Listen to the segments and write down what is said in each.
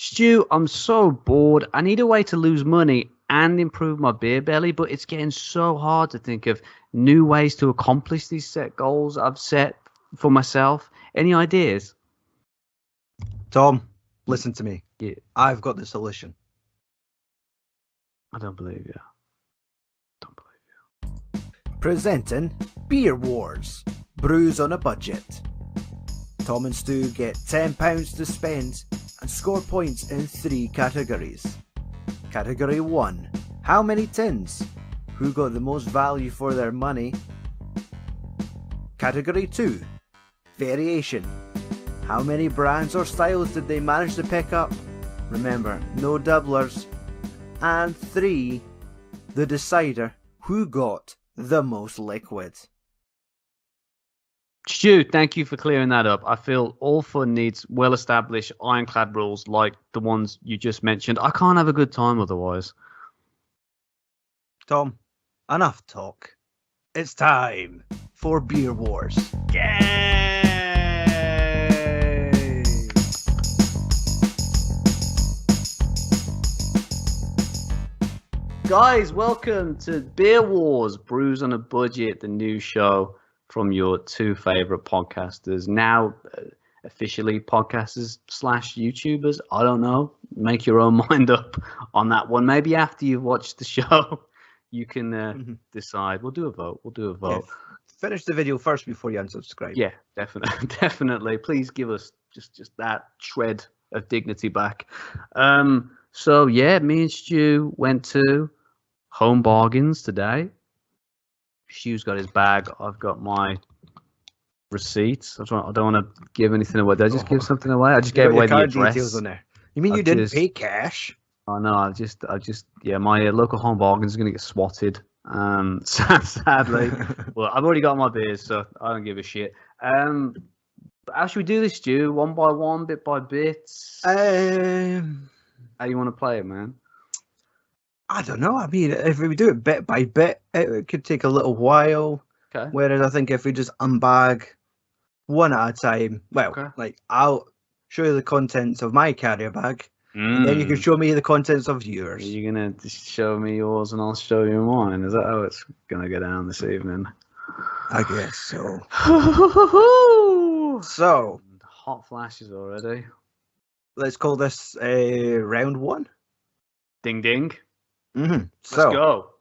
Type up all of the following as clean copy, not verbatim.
Stu, I'm so bored. I need a way to lose money and improve my beer belly, but it's getting so hard to think of new ways to accomplish these set goals I've set for myself. Any ideas? Tom, listen to me. Yeah. I've got the solution. I don't believe you. Presenting Beer Wars, Brews on a Budget. Tom and Stu get £10 to spend and score points in 3 categories. Category 1, how many tins? Who got the most value for their money? Category 2, variation. How many brands or styles did they manage to pick up? Remember, no doublers. And 3, the decider, who got the most liquid. Stu, thank you for clearing that up. I feel all fun needs well-established, ironclad rules like the ones you just mentioned. I can't have a good time otherwise. Tom, enough talk. It's time for Beer Wars. Yay! Guys, welcome to Beer Wars, Brews on a Budget, the new show from your 2 favorite podcasters, now officially podcasters / YouTubers. I don't know. Make your own mind up on that one. Maybe after you've watched the show, you can decide. We'll do a vote. Yeah. Finish the video first before you unsubscribe. Yeah, definitely. Definitely. Please give us just that shred of dignity back. So, yeah, me and Stu went to Home Bargains today. Stu's got his bag. I've got my receipts. I don't want to give anything away. Did I just give something away? I just gave away the address. Details on there. You mean you didn't pay cash? Oh no, I just, yeah. My local Home Bargains is going to get swatted. Sadly. Well, I've already got my beers, so I don't give a shit. How should we do this, Stu? One by one, bit by bit. How you want to play it, man? I don't know. I mean, if we do it bit by bit, it could take a little while. Okay. Whereas I think if we just unbag one at a time, well, like I'll show you the contents of my carrier bag, and then you can show me the contents of yours. Are you gonna just show me yours and I'll show you mine? Is that how it's gonna go down this evening? I guess so. So hot flashes already. Let's call this round 1. Ding ding. Mm-hmm. Let's go.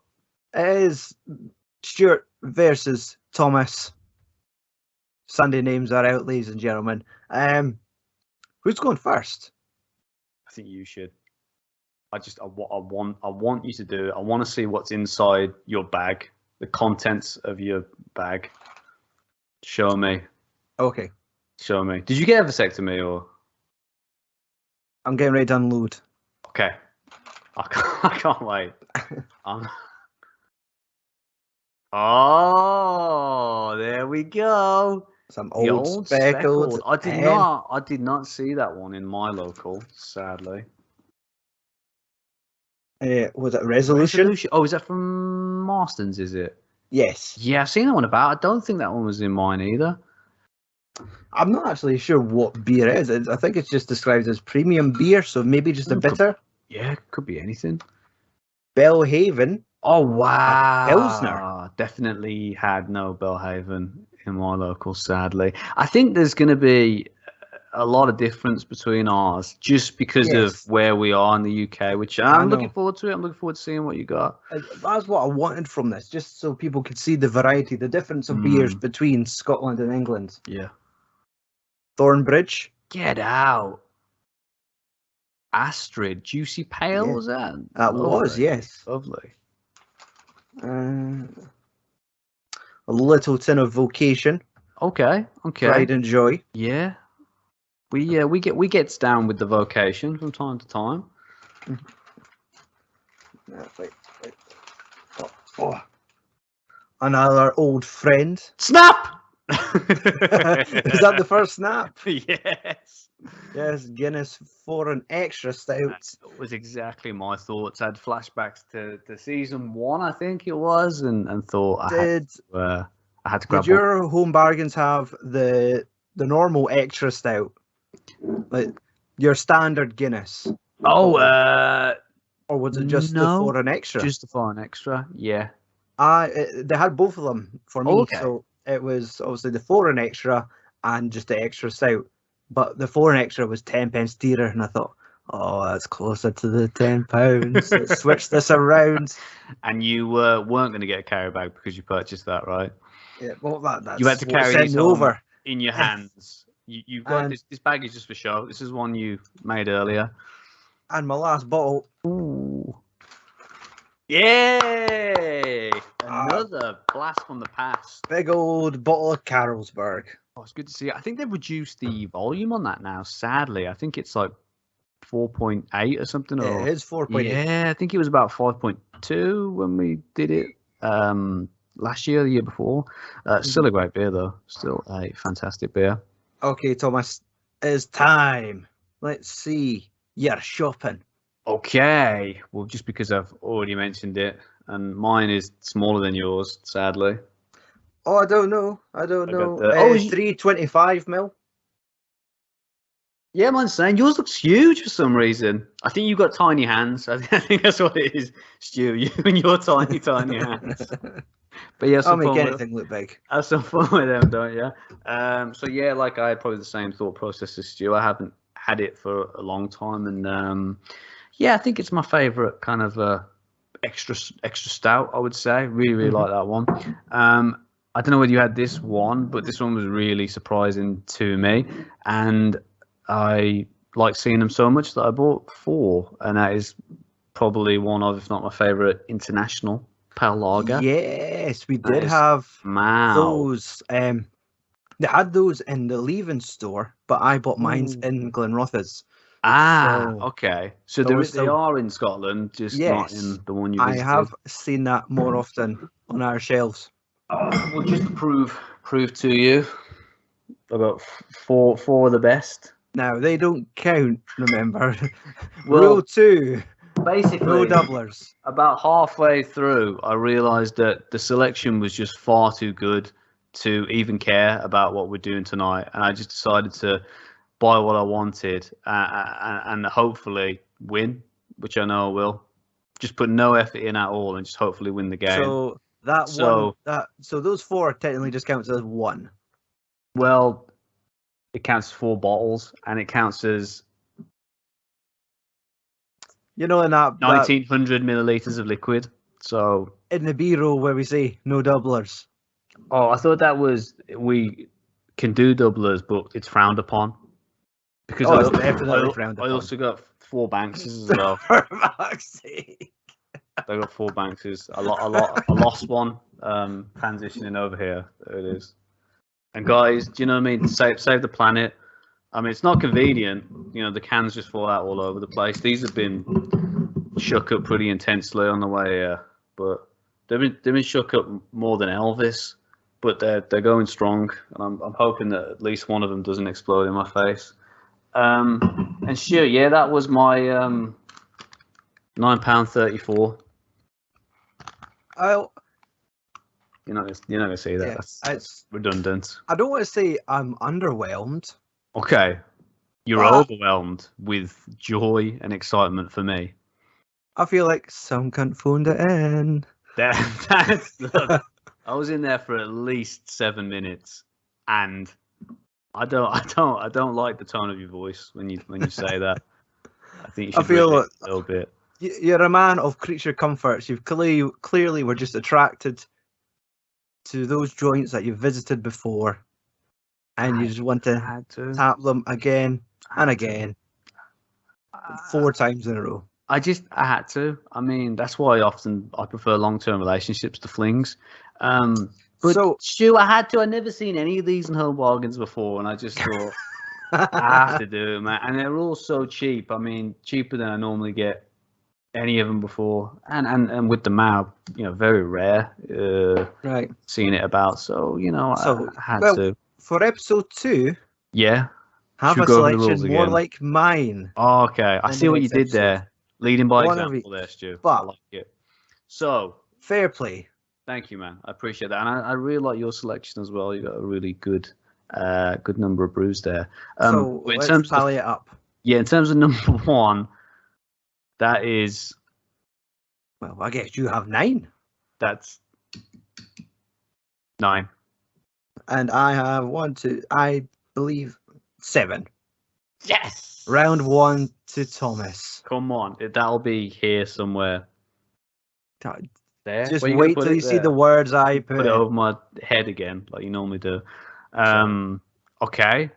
It is Stuart versus Thomas. Sunday names are out, ladies and gentlemen. Who's going first? I think you should. I want you to do it. I want to see what's inside your bag, the contents of your bag. Show me. Okay. Show me. Did you get a vasectomy or? I'm getting ready to unload. Okay. I can't wait. Oh, there we go. Some old speckled. I did not see that one in my local, sadly. Was it Resolution? Oh, is that from Marston's, is it? Yes. Yeah, I've seen that one about. I don't think that one was in mine either. I'm not actually sure what beer it is. I think it's just described as premium beer, so maybe just a bitter. Yeah, could be anything. Bellhaven. Oh, wow. Pilsner. Definitely had no Bellhaven in my local, sadly. I think there's going to be a lot of difference between ours just because of where we are in the UK, which I'm looking forward to it. I'm looking forward to seeing what you got. That's what I wanted from this, just so people could see the variety, the difference of beers between Scotland and England. Yeah. Thornbridge. Get out. Astrid, Juicy Pale, was that? That was, yes. Lovely. A little tin of Vocation. Okay. Pride and Joy. Yeah. We get down with the Vocation from time to time. Wait. Oh. Another old friend. Snap! Is that the first snap? Yes. Yes, Guinness for an extra stout. That was exactly my thoughts. I had flashbacks to season 1, I think it was, and thought I had to grab. Did your Home Bargains have the normal extra stout? Like Your standard Guinness. Oh, Or was it just the no, foreign extra? just the foreign extra. Yeah. They had both of them for me. Oh, okay. So it was obviously the foreign extra and just the extra stout. But the foreign extra was 10 pence dearer, and I thought, oh, that's closer to the £10. Let's switch this around. And you weren't going to get a carry bag because you purchased that, right? Yeah, well, that's You had to what carry sent these me home over. in your hands. You've got And- this bag is just for show. This is one you made earlier. And my last bottle, Ooh. Yay! Another blast from the past. big old bottle of Carlsberg. Oh, it's good to see. I think they've reduced the volume on that now, sadly. I think it's like 4.8 or something. Yeah, Or, it is 4.8. yeah, I think it was about 5.2 when we did it last year, the year before. Still a great beer, though. Still a fantastic beer. Okay, Thomas, it's time. Let's see. You're shopping. Okay. Well, just because I've already mentioned it, and mine is smaller than yours, sadly. Oh, I don't know. got the- 325 mil. Yeah, mine's saying yours looks huge for some reason. I think you've got tiny hands. I think that's what it is, Stu. You and your tiny hands. But yeah, I'll make anything look big. have some fun with them, don't you? So yeah, like I had probably the same thought process as Stu. I haven't had it for a long time, and yeah, I think it's my favourite kind of extra stout. I would say really like that one. I don't know whether you had this one, but this one was really surprising to me, and I like seeing them so much that I bought 4, and that is probably one of, if not my favourite, international pale lager. Yes, we That did is have Wow. those. They had those in the Leaving store, but I bought mine Ooh. in Glenrothes. Ah, So, okay. So those they are- are in Scotland, just not Yes, in the one you I visited. have seen that more often on our shelves. Well, just to prove to you, I got four of the best. Now they don't count. Remember, Well, rule 2: basically, no doublers. about halfway through, I realised that the selection was just far too good to even care about what we're doing tonight, and I just decided to buy what I wanted and hopefully win, which I know I will. Just put no effort in at all and just hopefully win the game. So that So- one, so those 4 technically just counts as 1. Well, it counts as 4 bottles, and it counts as You know, in that 1900 milliliters of liquid. So, in the B roll where we say no doublers. oh, I thought that was we can do doublers, but it's frowned upon. Because Oh, it's definitely frowned I upon. also got 4 Bankses as well. For fuck's sake. I got 4 Bankses. I lost one. Transitioning over here. There it is. And guys, do you know what I mean? Save the planet. I mean, it's not convenient. You know, the cans just fall out all over the place. These have been shook up pretty intensely on the way here, but they've been shook up more than Elvis. But they're going strong, and I'm hoping that at least one of them doesn't explode in my face. And sure, yeah, that was my £9.34. You're not gonna see that. Yeah, That's redundant. I don't want to say I'm underwhelmed. Okay, you're Well, overwhelmed with joy and excitement for me. I feel like some cunt phoned it in. Look, I was in there for at least 7 minutes, and I don't like the tone of your voice when you say that. I think you should I feel raise it a little bit. You're a man of creature comforts. You've clearly were just attracted to those joints that you've visited before, and you just want I to had to. tap them again and again, 4 times in a row. I had to. I mean, that's why I prefer long-term relationships to flings. But So- Stu, I had to. I never seen any of these in home bargains before, and I just thought I have to do it, man. And they're all so cheap. I mean, cheaper than I normally get any of them before. And with the MAB, you know, very rare Right. seeing it about. So you know, So, I had well, to. For episode 2, Yeah. have Should a we go over the selection rules more again? like mine. Oh, okay. I in see the what you next did episode. there. Leading by One of example each. there, Stu. I But- like it. So. Fair play. Thank you, man. I appreciate that, and I really like your selection as well. You got a really good number of brews there. So in let's terms tally it up. Yeah, in terms of number one, that is Well, I guess you have 9. that's 9. And I have 1, 2, I believe 7. Yes. Round 1 to Thomas. Come on, that'll be here somewhere. There. Just Where you gonna wait put till it you see there? the words I Put put. it over my head again, like you normally do. Okay,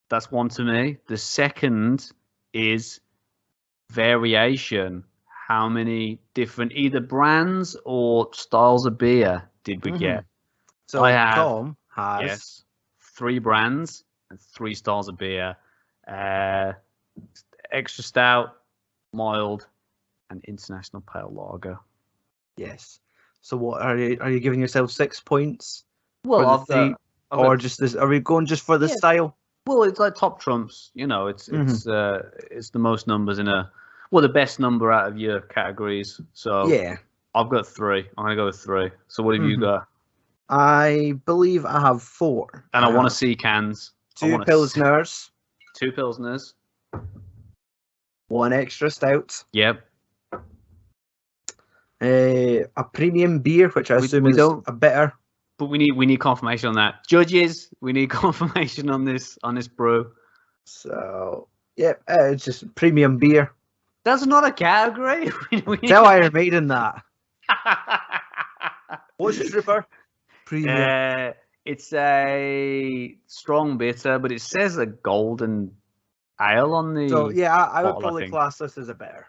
that's one to me. The second is variation. How many different either brands or styles of beer did we get? So I have, Tom has Yes, 3 brands and 3 styles of beer. Extra stout, mild, and international pale lager. yes. So what are you giving yourself 6 points? Well, for the three, I've or got- just this? Are we going just for the Yeah. style? well, it's like top trumps. You know, it's the most numbers in a the best number out of your categories. So Yeah. I've got 3. I'm gonna go with 3. So what have you Mhm. got? I believe I have 4. And I want to have see cans. I 2 wanna pilsners, 2 pilsners. 1 extra stout, Yep. a premium beer, which I assume we is don't- a bitter. But we need confirmation on that. Judges, we need confirmation on this brew. So yep, it's just premium beer. That's not a category. Tell Iron Maiden that. What's Trooper? Premium. It's a strong bitter, but it says a golden ale on the. So yeah, I would bottle, I probably think. class this as a bitter.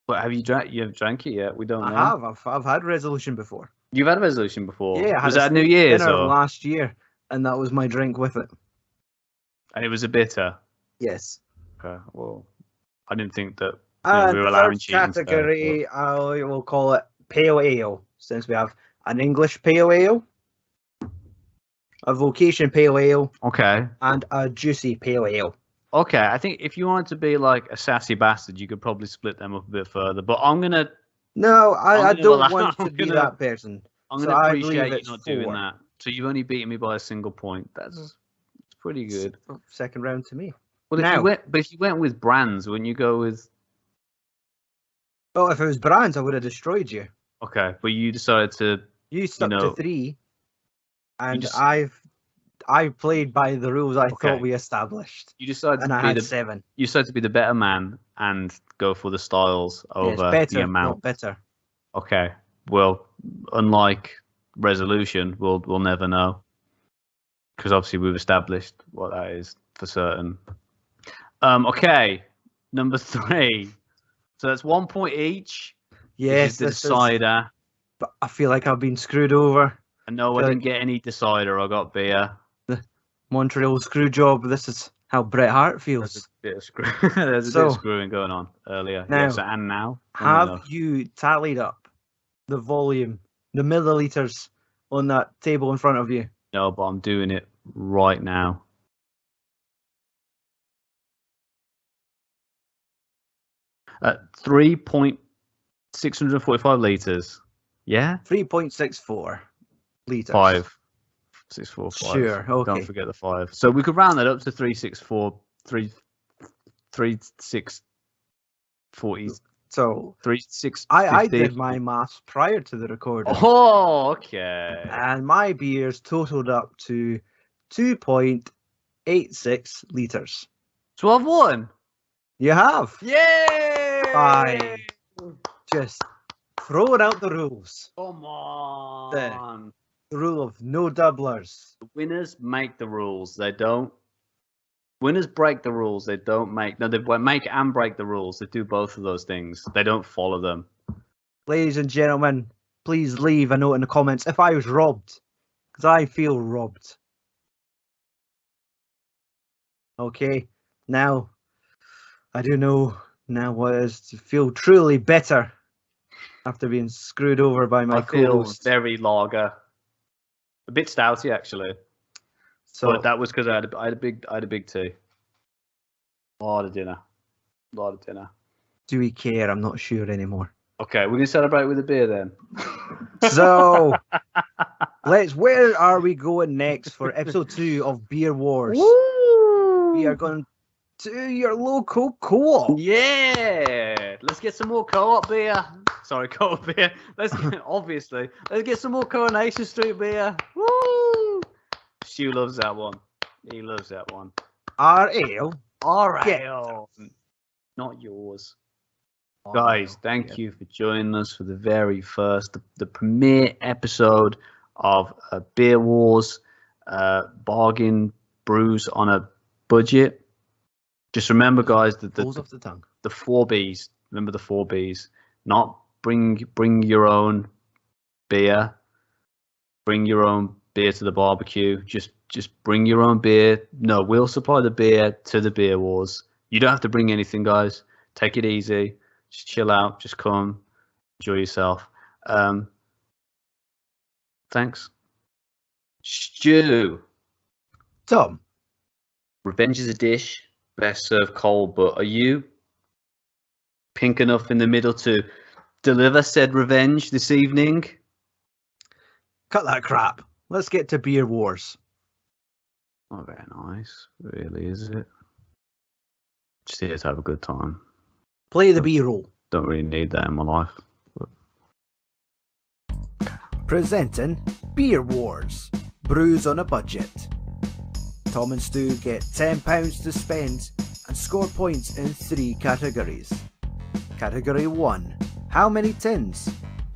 But have you drank? You haven't drank it yet. We don't know. I have. I've had Resolution before. You've had a resolution before. Yeah, I had Was a that New steak Year's dinner or? last year, and that was my drink with it. And it was a bitter. Yes. Okay. Well, I didn't think that. And we were the allowing third cheating today, category, I will call it pale ale, since we have an English pale ale, a vocation pale ale, Okay. and a juicy pale ale. Okay. I think if you wanted to be like a sassy bastard, you could probably split them up a bit further. But I'm gonna No, I gonna don't allow- want to I'm be gonna- that person. I'm So gonna I appreciate believe you it's not doing 4. that. So you've only beaten me by a single point. It's pretty good. Second round to me. Well, Now- if you went with brands, wouldn't you go with? Well, if it was brands, I would have destroyed you. Okay, but you decided to. You stuck know, to 3, and just- I played by the rules I Okay. thought we established, You decided and I to be had the. 7. You decided to be the better man and go for the styles Yeah, it's over better, the amount. not better. Okay. Well, unlike resolution, we'll never know because obviously we've established what that is for certain. Okay, number 3. So that's 1 point each. Yes, This is the this is, decider. but I feel like I've been screwed over. And no, I feel didn't get any decider. I got beer. Montreal screw job. This is how Bret Hart There's a feels. bit of screw. There's a bit So- of screwing going on earlier. Now, Yes, and now. Have you tallied up the volume, the milliliters on that table in front of you? No, but I'm doing it right now. At 3.645 liters. Yeah? 3.64 liters. 5. 645. Sure, okay. Don't forget the 5. So we could round that up to 364. 3640. So 36. I did my maths prior to the recording, Oh, okay. and my beers totaled up to 2.86 liters. So I've won. You have Yay! Bye. just throwing out the rules. Come on. The rule of no doublers. The winners make the rules. They don't. Winners break the rules. They don't make. No, they make and break the rules. They do both of those things. They don't follow them. Ladies and gentlemen, please leave a note in the comments if I was robbed, because I feel robbed. Okay, now I do know now what it is to feel truly better after being screwed over by my I feel co-host. very lager. A bit stouty actually, So but that was because I had a big tea. A lot of dinner. do we care? I'm not sure anymore. Okay, we're gonna celebrate with a beer then. So where are we going next for episode 2 of Beer Wars? Woo! We are going to your local co-op. Yeah, let's get some more co-op beer. Sorry, co-op beer. Let's get some more Coronation Street beer. Woo! Stu loves that one. He loves that one. Our ale. All Get right, not yours. Guys, thank you for joining us for the very first, the premiere episode of Beer Wars, bargain brews on a budget. Just remember, guys, that Rolls off the tongue. the 4Bs. Remember the 4Bs. Not bring your own beer. Bring your own beer to the barbecue. Just bring your own beer. No, we'll supply the beer to the Beer Wars. You don't have to bring anything, guys. Take it easy. Just chill out. Just come. Enjoy yourself. Thanks. Stu. Tom. Revenge is a dish. Best served cold, but are you pink enough in the middle to deliver said revenge this evening? Cut that crap. Let's get to Beer Wars. Not very nice, really, is it? Just here to have a good time. Play the B-roll. Don't really need that in my life. Presenting Beer Wars, brews on a budget. Tom and Stu get £10 to spend and score points in 3 categories. Category 1, how many tins?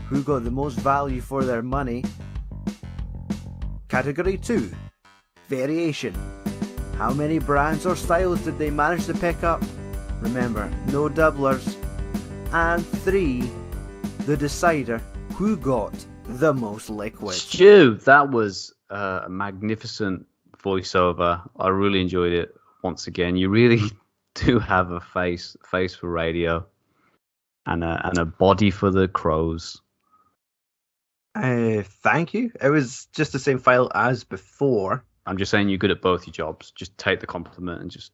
Who got the most value for their money? Category 2, variation. How many brands or styles did they manage to pick up? Remember, no doublers. And 3, the decider, who got the most liquid. Stu, that was a magnificent voiceover. I really enjoyed it. Once again, you really do have a face for radio, and a body for the crows. Thank you. It was just the same file as before. I'm just saying you're good at both your jobs. Just take the compliment and just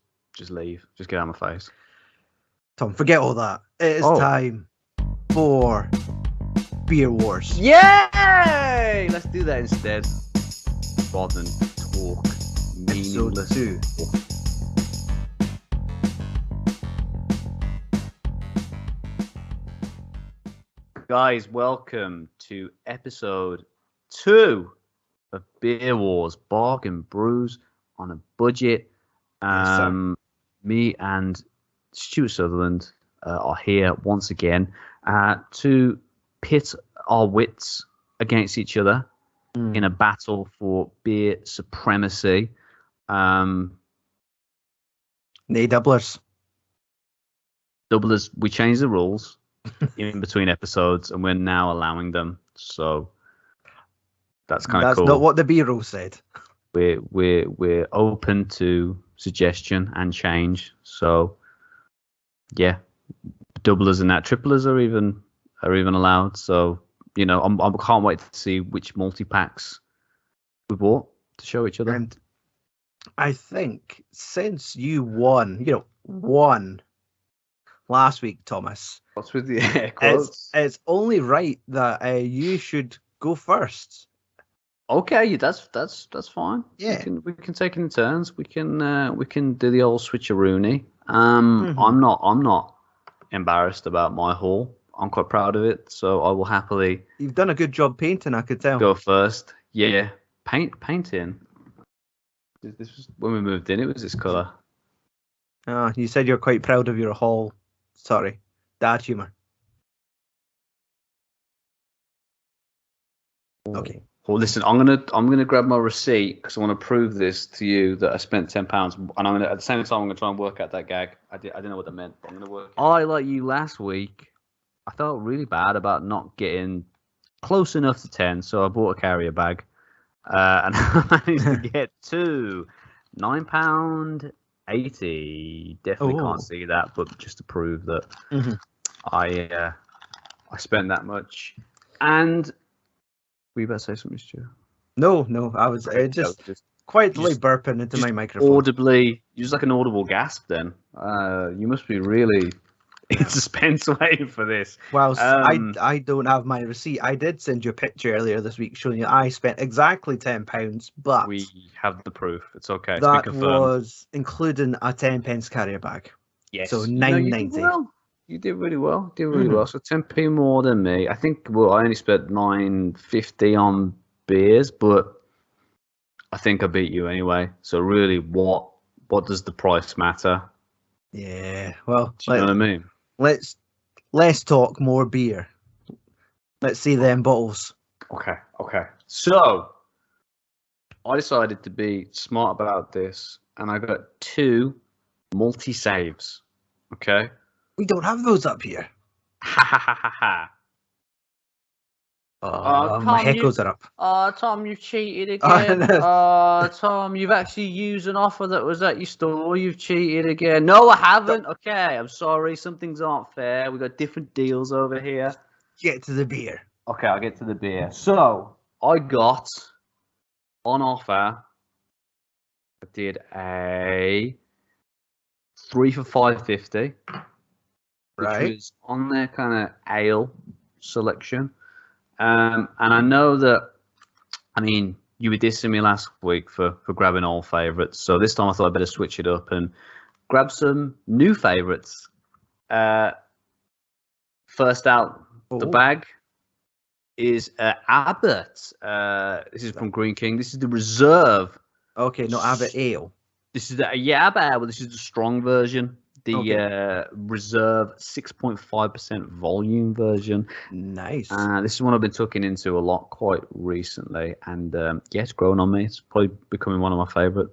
leave. Just get out of my face. Tom, forget all that. It is time for Beer Wars. Yay! Let's do that instead. Rather than talk meaningless. Episode 2. Guys, welcome to episode 2 of Beer Wars, bargain brews on a budget. Me and Stuart Sutherland are here once again to pit our wits against each other in a battle for beer supremacy. Nay, doublers. Doublers, we changed the rules in between episodes, and we're now allowing them. So that's kind of cool. That's not what the B-roll said. We're open to suggestion and change. So yeah, doublers and that triplers are even allowed. So you know, I can't wait to see which multi-packs we bought to show each other. And I think since you won last week, Thomas. What's with the air quotes? It's only right that you should go first. Okay, that's fine. Yeah, we can take it in turns. We can do the old switcheroony. I'm not embarrassed about my haul. I'm quite proud of it, so I will happily. You've done a good job painting, I could tell. Go first. Yeah, painting. This was when we moved in. It was this colour. You said you're quite proud of your haul. Sorry, dad humor. Okay. Well, listen, I'm gonna grab my receipt because I want to prove this to you that I spent £10, and I'm gonna at the same time I'm gonna try and work out that gag. I didn't know what that meant, but I'm gonna work. Like you last week, I felt really bad about not getting close enough to 10, so I bought a carrier bag, and I managed to get to £9.80. Definitely can't see that, but just to prove that I spent that much. And were you about to say something, Stu? No, I was just quietly burping into my microphone. Audibly, you just like an audible gasp then. You must be really in suspense waiting for this. Well, Um, I don't have my receipt. I did send you a picture earlier this week showing you I spent exactly £10, but We have the proof. It's okay. It's been that confirmed. was including a 10p carrier bag. Yes. So You know, you did £9.90. well. You did really well. Did really well. So 10p more than me. I think. Well, I only spent £9.50 on beers, but I think I beat you anyway. So really, what does the price matter? Yeah. Well, Do you know what I mean? let's talk more beer. Let's see them bottles. Okay. So I decided to be smart about this, and I got 2 multi-saves. Okay. We don't have those up here. Ha ha ha ha ha. My Tom, heckles are up. Tom, you've cheated Oh, again. no. Tom, you've actually used an offer that was at your store. You've cheated again. No, I haven't. Okay, I'm sorry. Some things aren't fair. We've got different deals over here. Get to the beer. Okay, I'll get to the beer. So, I got on offer, I did a 3 for £5.50. Right. Which was on their kind of ale selection. And I know that, I mean, you were dissing me last week for grabbing old favourites. So this time I thought I'd better switch it up and grab some new favourites. First out the bag is Abbott. This is from Green King. This is the reserve. Okay, not Abbott Ale. This is the Abbott. Well, this is the strong version. The reserve 6.5% volume version. Nice. This is one I've been tucking into a lot quite recently, and it's grown on me. It's probably becoming one of my favourite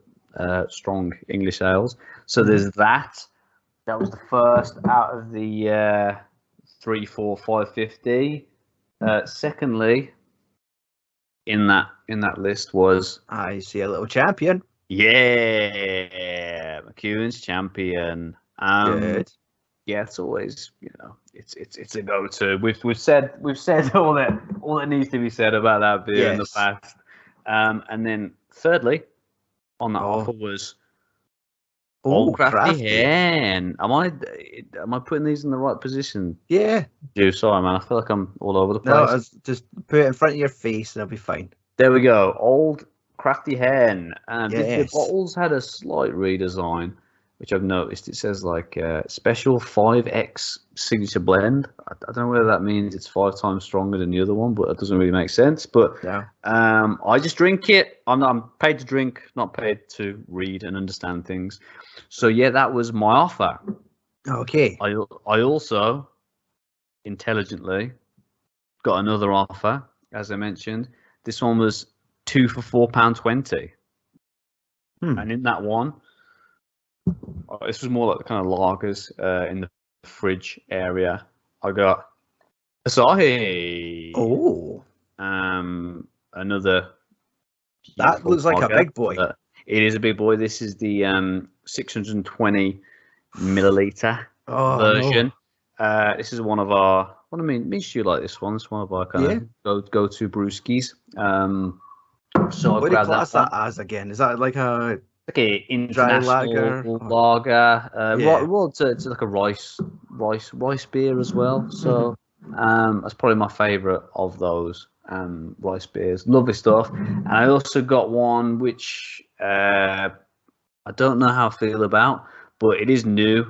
strong English ales. So there's that. That was the first out of the 3, 4, 5.50. Secondly, in that list was I see a little champion. McEwen's champion. Good. Yeah, it's always, it's a go-to. We've said all that needs to be said about that beer in the past. And then thirdly, on that offer was Old Crafty Hen. Am I putting these in the right position? Yeah. Dude, sorry man, I feel like I'm all over the place. No, just put it in front of your face and it'll be fine. There we go. Old Crafty Hen. Yes. The bottles had a slight redesign, which I've noticed. It says like special 5X signature blend. I don't know whether that means it's 5 times stronger than the other one, but it doesn't really make sense. But I just drink it. I'm paid to drink, not paid to read and understand things. So yeah, that was my offer. Okay. I also intelligently got another offer, as I mentioned. This one was 2 for £4.20. And in that one, this was more like the kind of lagers in the fridge area. I got Asahi. Oh. Another. That looks like lager. a big boy. It is a big boy. This is the 620 milliliter version. No. This is one of our. What I mean, you like this one. It's one of our kind of go-to brewskis. So what do you class that as again? Is that like a international lager? Well, it's like a rice beer as well. So that's probably my favourite of those rice beers. Lovely stuff. And I also got one which I don't know how I feel about, but it is new,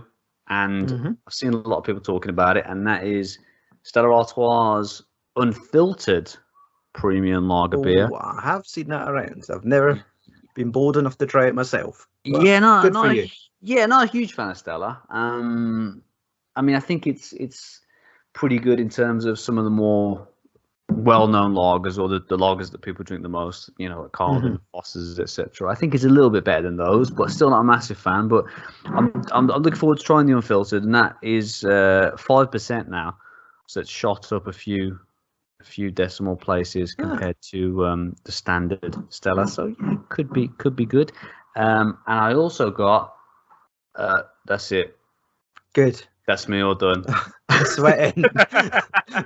and I've seen a lot of people talking about it, and that is Stella Artois' unfiltered premium lager beer. I have seen that around. I've never been bold enough to try it myself. Yeah, good for you. Yeah, not a huge fan of Stella. I mean, I think it's pretty good in terms of some of the more well-known lagers, or the lagers that people drink the most. Like Carlton, Foster's, etc. I think it's a little bit better than those, but still not a massive fan. But I'm looking forward to trying the unfiltered, and that is 5% now, so it's shot up a few decimal places compared to the standard Stella. So yeah, could be good. And I also got that's it. Good. That's me all done. Sweating.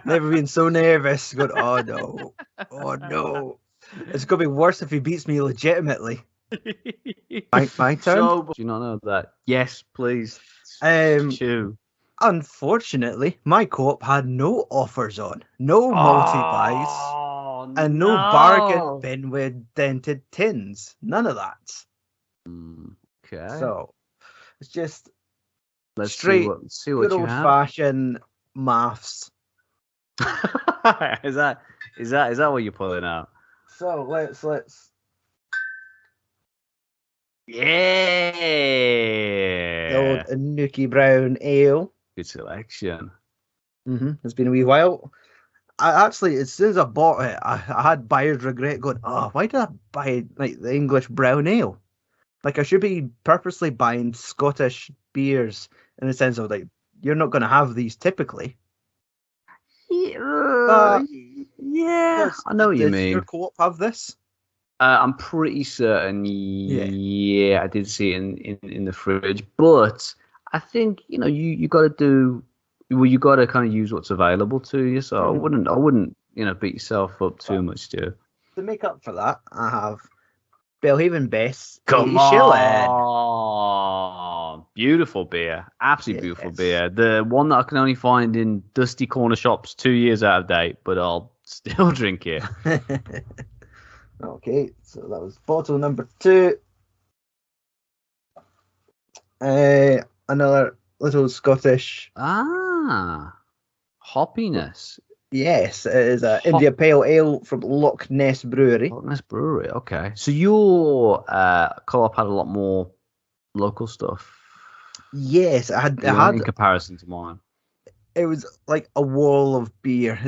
Never been so nervous. Good. Oh no. It's gonna be worse if he beats me legitimately. My turn. So, do you not know that? Yes, please. Chew. Unfortunately, my co-op had no offers on, no multi-buys, Oh, and no bargain bin with dented tins. None of that. Okay. So it's just Let's straight, see what good you have. old-fashioned maths. Is that what you're pulling out? So let's Yeah. the old Nookie Brown Ale. Good selection. It's been a wee while. I actually, as soon as I bought it, I had buyer's regret going, oh, why did I buy like the English brown ale? Like I should be purposely buying Scottish beers in the sense of like, you're not going to have these typically. Yeah, I know what you Did your mean. co-op have this? I'm pretty certain. Yeah, I did see it in the fridge, but I think you got to do. Well, you got to kind of use what's available to you. So I wouldn't beat yourself up too much, Stu. To make up for that, I have Belhaven Best. Come 80 shilling. on, beautiful beer, absolutely beautiful beer. The one that I can only find in dusty corner shops 2 years out of date, but I'll still drink it. Okay, so that was bottle number 2. Another little Scottish. Hoppiness. Yes, it is an India Pale Ale from Loch Ness Brewery. Loch Ness Brewery, okay. So your co-op had a lot more local stuff. Yes, it had in comparison to mine. It was like a wall of beer.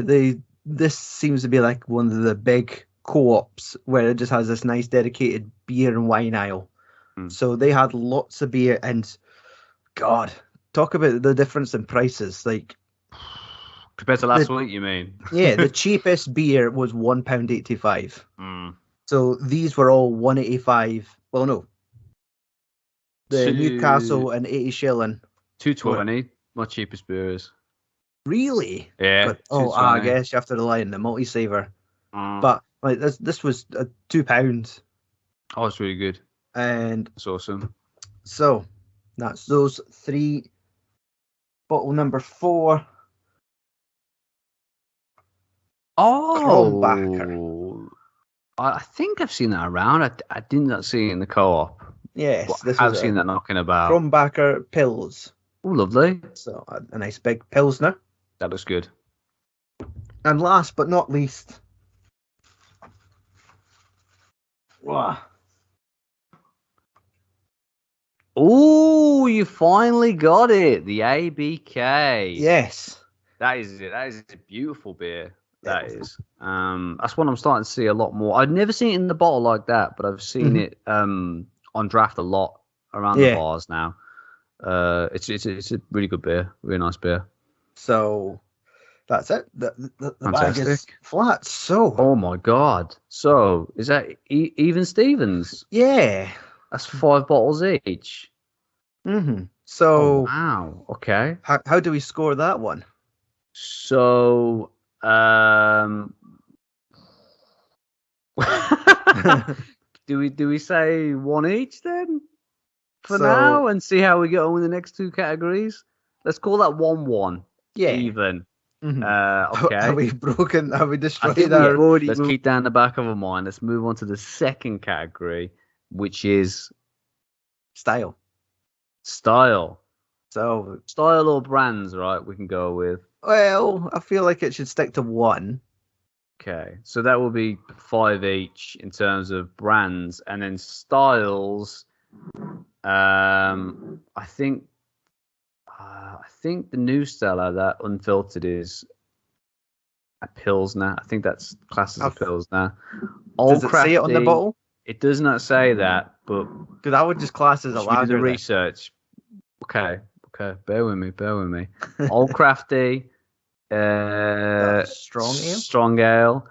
This seems to be like one of the big co-ops where it just has this nice dedicated beer and wine aisle. So they had lots of beer, and God, talk about the difference in prices. Like compared to last week, you mean? Yeah, the cheapest beer was £1.85. So these were all £1.85. Well, no. The Newcastle and 80 shilling. £2.20. My cheapest beer is. Really? Yeah. I guess you have to rely on the multi-saver. But like this was £2. Oh, it's really good. And it's awesome. So that's those 3. Bottle number 4. Oh, I think I've seen that around. I did not see it in the co-op. Yes, I've seen that knocking about. Krombacher Pils. Oh, lovely. So a nice big Pilsner. That looks good. And last but not least, wow. Oh, you finally got it. The ABK. Yes. That is it. That is a beautiful beer. That is. That's one I'm starting to see a lot more. I've never seen it in the bottle like that, but I've seen it on draft a lot around the bars now. It's a really good beer. Really nice beer. So that's it. The bag is flat. So. Oh my God. So is that even Stevens? Yeah. That's 5 bottles each. So. Wow. Okay. How do we score that one? So. Do we say 1 each then for now and see how we get on with the next 2 categories? Let's call that 1-1. Yeah. Even. Okay. Have we broken? Have we destroyed our? Let's keep that in the back of our mind. Let's move on to the second category, which is style. So style or brands, right? We can go with. Well, I feel like it should stick to 1. Okay, so that will be 5 each in terms of brands, and then styles. I think the new Stella, that unfiltered, is a Pilsner. I think that's classed as a Pilsner. Does it say it on the bottle? It does not say that, but because I would just class as a lager. Do the research. Okay, bear with me. Old Crafty. Strong ale,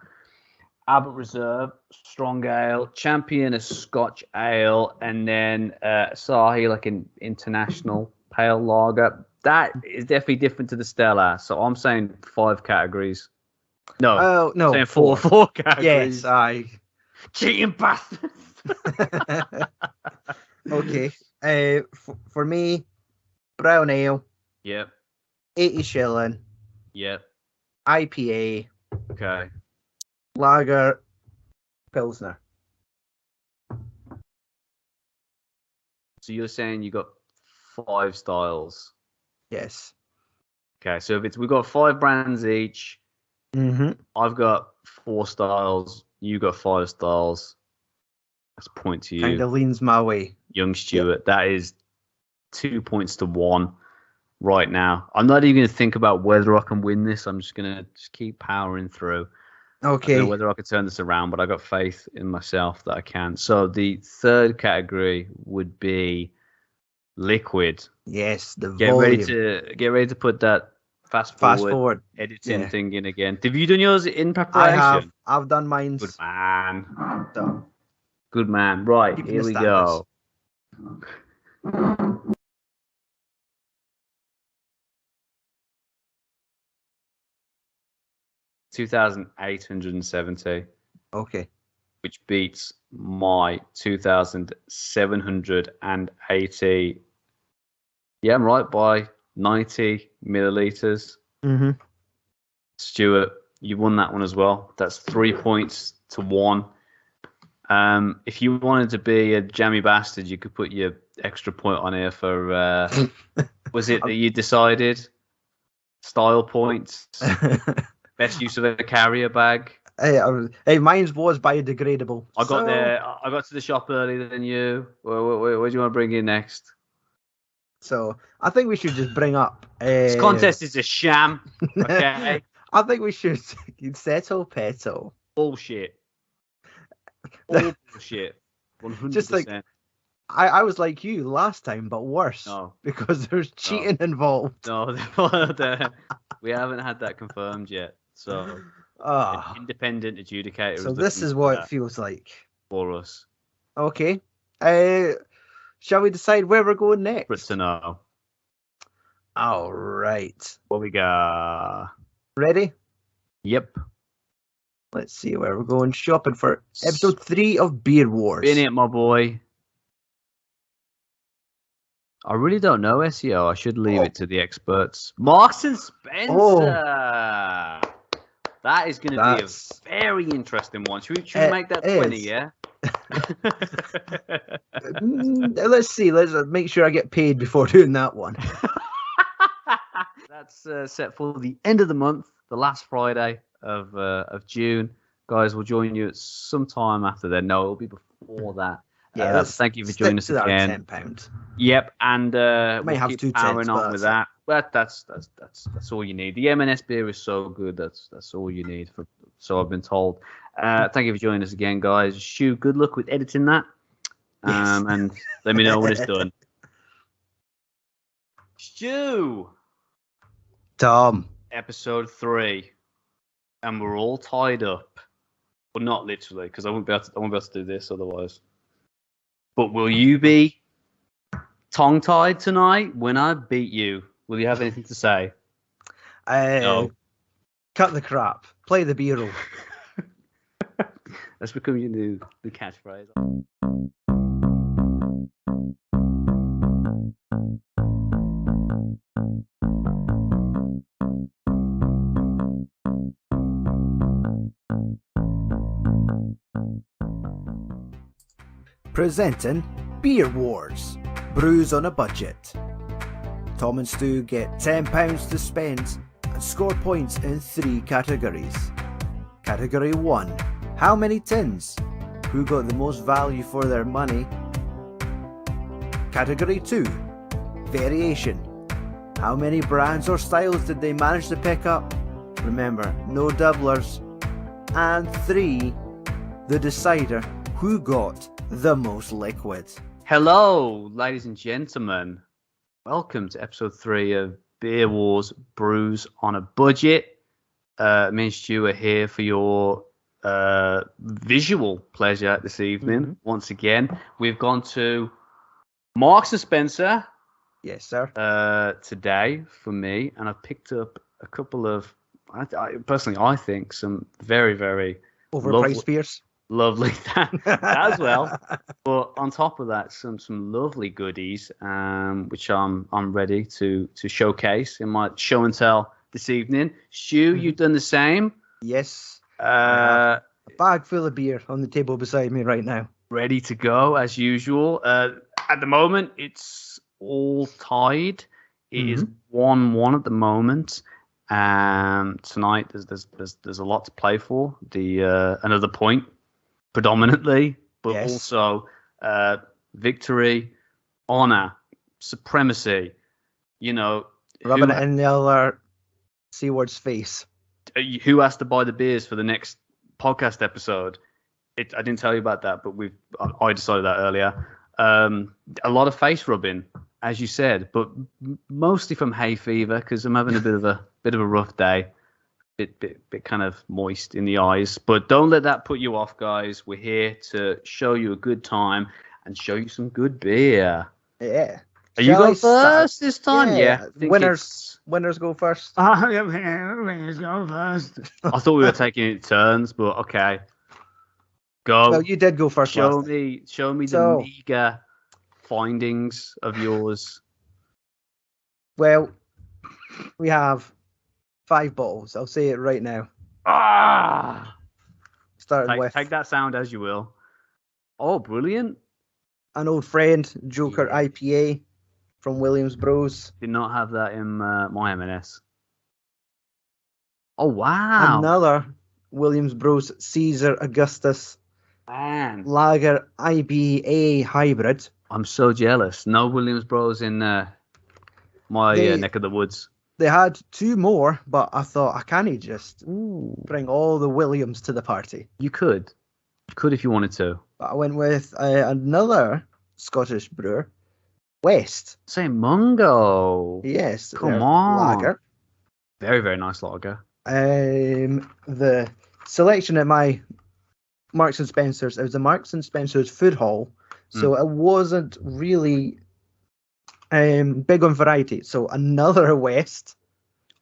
Abbott Reserve, strong ale, Champion a Scotch ale, and then Asahi, like an international pale lager. That is definitely different to the Stella. So I'm saying 5 categories. No, no, saying 4 categories. Yes, I cheating bastards. Okay, for me, brown ale. Yep. 80 shilling. Yep. IPA. Okay. Lager. Pilsner. So you're saying you got 5 styles. Yes. Okay, so if we've got 5 brands each. Mm-hmm. I've got 4 styles. You got 5 styles. That's a point to you. Kind of leans my way. Young Stuart. That is 2 points to 1 right now. I'm not even going to think about whether I can win this. I'm just going to keep powering through. Okay. I don't know whether I can turn this around, but I got faith in myself that I can. So the third category would be liquid. Yes, the Get volume. ready to put that fast forward editing thing in again. Have you done yours in preparation? I have. I've done mine. Good man. So, Good man. Right, keeping here the we standards. go. $2,870, Okay. which beats my 2,780. Yeah, I'm right by 90 milliliters. Mm-hmm. Stuart, you won that one as well. That's 3 points to 1. If you wanted to be a jammy bastard, you could put your extra point on here for. Was it that you decided? Style points. Best use of a carrier bag. Hey, mine was biodegradable. I got there. I got to the shop earlier than you. What do you want to bring in next? So I think we should just bring up. This contest is a sham. Okay. I think we should settle petal. Bullshit. All bullshit. 100%. Just like I was like you last time, but worse. No. Because there's cheating involved. No, we haven't had that confirmed yet. So, an independent adjudicator. So this is what it feels like for us. Okay. Shall we decide where we're going next? Good to know. All right. What we got? Ready? Yep. Let's see where we're going shopping for episode 3 of Beer Wars. Spin it, my boy. I really don't know SEO. I should leave it to the experts. Marks and Spencer. Oh. That is going to be a very interesting one. Should we make that 20, yeah? Let's see. Let's make sure I get paid before doing that one. That's set for the end of the month, the last Friday of June. Guys, we'll join you at some time after then. No, it'll be before that. Yeah, thank you for joining us again. £10. Yep, and we'll have keep powering on with that. But that's all you need. The M&S beer is so good. That's all you need. So I've been told. Thank you for joining us again, guys. Stu, good luck with editing that. Yes. And let me know when it's done. Stu. Tom. Episode 3, and we're all tied up. Well, not literally, because I won't be able to do this otherwise. But will you be tongue-tied tonight when I beat you? Will you have anything to say? No. Cut the crap. Play the beer roll. That's become your new catchphrase. Presenting Beer Wars, Brews on a Budget. Tom and Stu get £10 to spend and score points in 3 categories. Category 1, how many tins? Who got the most value for their money? Category 2, variation. How many brands or styles did they manage to pick up? Remember, no doublers. And 3, the decider, who got the most liquid. Hello, ladies and gentlemen. Welcome to episode 3 of Beer Wars, Brews on a Budget. Me and Stu are here for your visual pleasure this evening. Mm-hmm. Once again, we've gone to Marks and Spencer. Yes, sir. Today for me, and I've picked up a couple of, I personally think some very, very overpriced beers. Lovely. That as well. But on top of that, some lovely goodies, which I'm ready to showcase in my show and tell this evening. Stu, you've done the same. Yes. I have a bag full of beer on the table beside me right now. Ready to go as usual. At the moment, it's all tied. It is 1-1 at the moment. Tonight, there's a lot to play for. Another point, predominantly, but also victory, honor, supremacy. You know, rubbing it in the other C-word's face. Who has to buy the beers for the next podcast episode? I didn't tell you about that, but I decided that earlier. A lot of face rubbing, as you said, but mostly from hay fever because I'm having a bit of a rough day, bit kind of moist in the eyes. But don't let that put you off, guys. We're here to show you a good time and show you some good beer. Yeah. Are you going first this time? Yeah. Winners go first. Winners go first. I thought we were taking it turns, but okay. Go. Well, you did go first. Show me the meager findings of yours. Well, we have 5 bottles. I'll say it right now. Starting with. Take that sound as you will. Oh, brilliant. An old friend, Joker IPA from Williams Brews. Did not have that in my M&S. Oh, wow. Another Williams Brews Caesar Augustus Lager IBA hybrid. I'm so jealous. No Williams Bros in my neck of the woods. They had 2 more, but I thought I can't just bring all the Williams to the party. You could if you wanted to. But I went with another Scottish brewer, West. St. Mungo. Yes. Come on. Lager. Very, very nice lager. The selection at my Marks and Spencer's, it was the Marks and Spencer's food hall, so it wasn't really big on variety. So another West.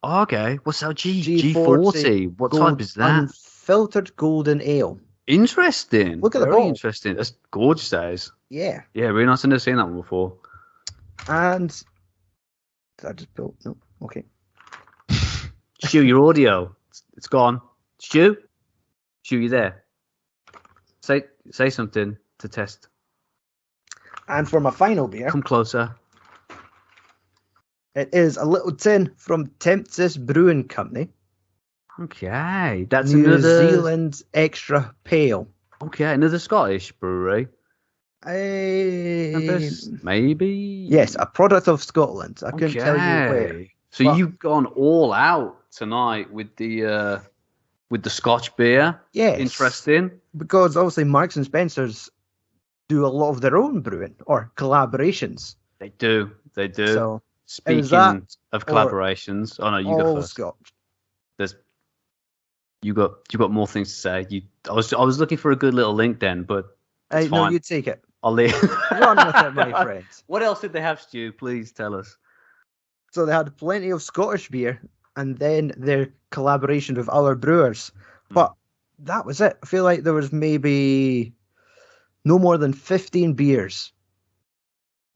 Oh, okay. What's that? G40. What type is that? Unfiltered golden ale. Interesting. Look at Very the bottle. Interesting. That's gorgeous, that is. Yeah. Yeah, really nice. I've never seen that one before. And did I just built? No. Okay. Stu, your audio. It's gone. Stu, you there? Say something to test. And for my final beer, come closer. It is a little tin from Temptis Brewing Company. Okay, that's New Zealand Extra Pale. Okay, another Scottish brewery. Maybe. Yes, a product of Scotland. I couldn't tell you where. So you've gone all out tonight with the Scotch beer. Yes. Interesting. Because obviously Marks and Spencer's do a lot of their own brewing or collaborations. They do. So speaking of collaborations, oh no, you go first. Scotch. You got more things to say. I was looking for a good little link then, but no, you take it. I'll leave. Run with it, my friend. What else did they have, Stu? Please tell us. So they had plenty of Scottish beer, and then their collaboration with other brewers. But that was it. I feel like there was maybe no more than 15 beers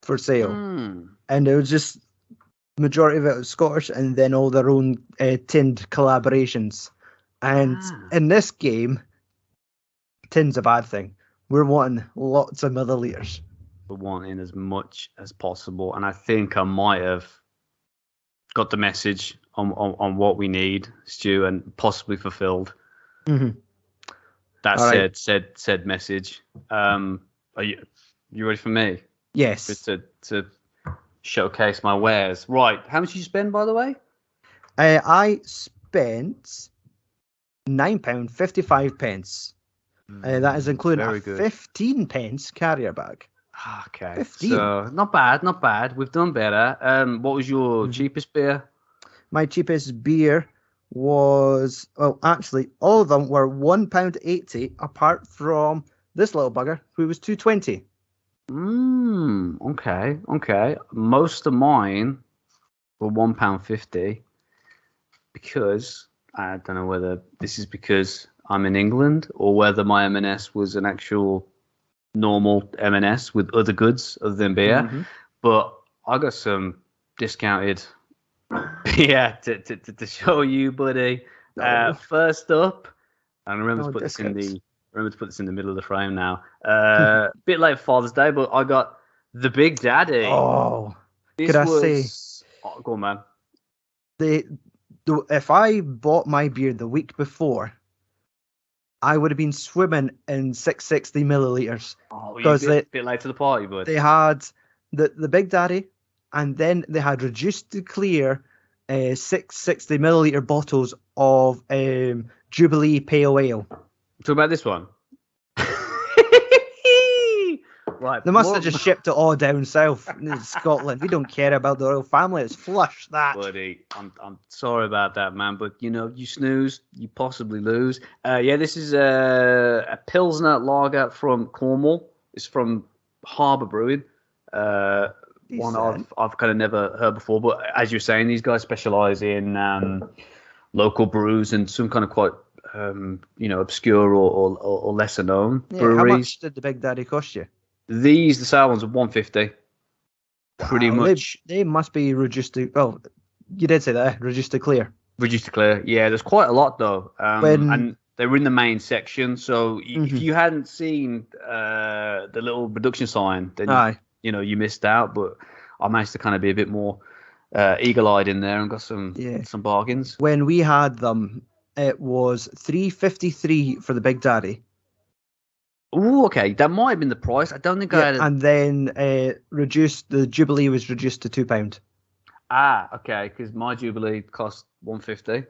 for sale, and it was just majority of it was Scottish, and then all their own tinned collaborations. And in this game, tin's a bad thing. We're wanting lots of milliliters. We're wanting as much as possible, and I think I might have got the message on what we need, Stu, and possibly fulfilled. Mm-hmm. That said message. Are you ready for me? Yes. Just to showcase my wares. Right. How much did you spend, by the way? I spent £9.55. That is including a 15 pence carrier bag. Okay. 15. So not bad. We've done better. What was your cheapest beer? My cheapest beer was, well, actually, all of them were £1.80, apart from this little bugger, who was £2.20. Okay. Most of mine were £1.50 because I don't know whether this is because I'm in England or whether my M&S was an actual normal M&S with other goods other than beer. Mhm. But I got some discounted beer to show you, buddy. No. First up, and remember No to put this in discounts. the middle of the frame now. Bit late for Father's Day, but I got the Big Daddy. Oh, This could I was say go on, man. if I bought my beer the week before, I would have been swimming in 660 milliliters. Oh, you 'Cause bit late to the party, bud. They had the Big Daddy, and then they had reduced to clear 660 milliliter bottles of Jubilee Pale Ale. Talk about this one. Right. They must have just shipped it all down south in Scotland. We don't care about the royal family. It's flush that. Buddy, I'm sorry about that, man. But you snooze, you possibly lose. Yeah, this is a Pilsner lager from Cornwall. It's from Harbour Brewing. One I've kind of never heard before. But as you're saying, these guys specialise in local brews and some kind of quite obscure or lesser known breweries. How much did the Big Daddy cost you? The sale ones are $150. Pretty much. They must be reduced to. Well, you did say that reduced to clear. Reduced to clear. Yeah, there's quite a lot though. And they were in the main section. So if you hadn't seen the little reduction sign, then you missed out. But I managed to kind of be a bit more eagle-eyed in there and got some bargains. When we had them, it was $3.53 for the Big Daddy. Oh, okay. That might have been the price. I don't think I had. And then the Jubilee was reduced to £2. Ah, okay. Because my Jubilee cost $150,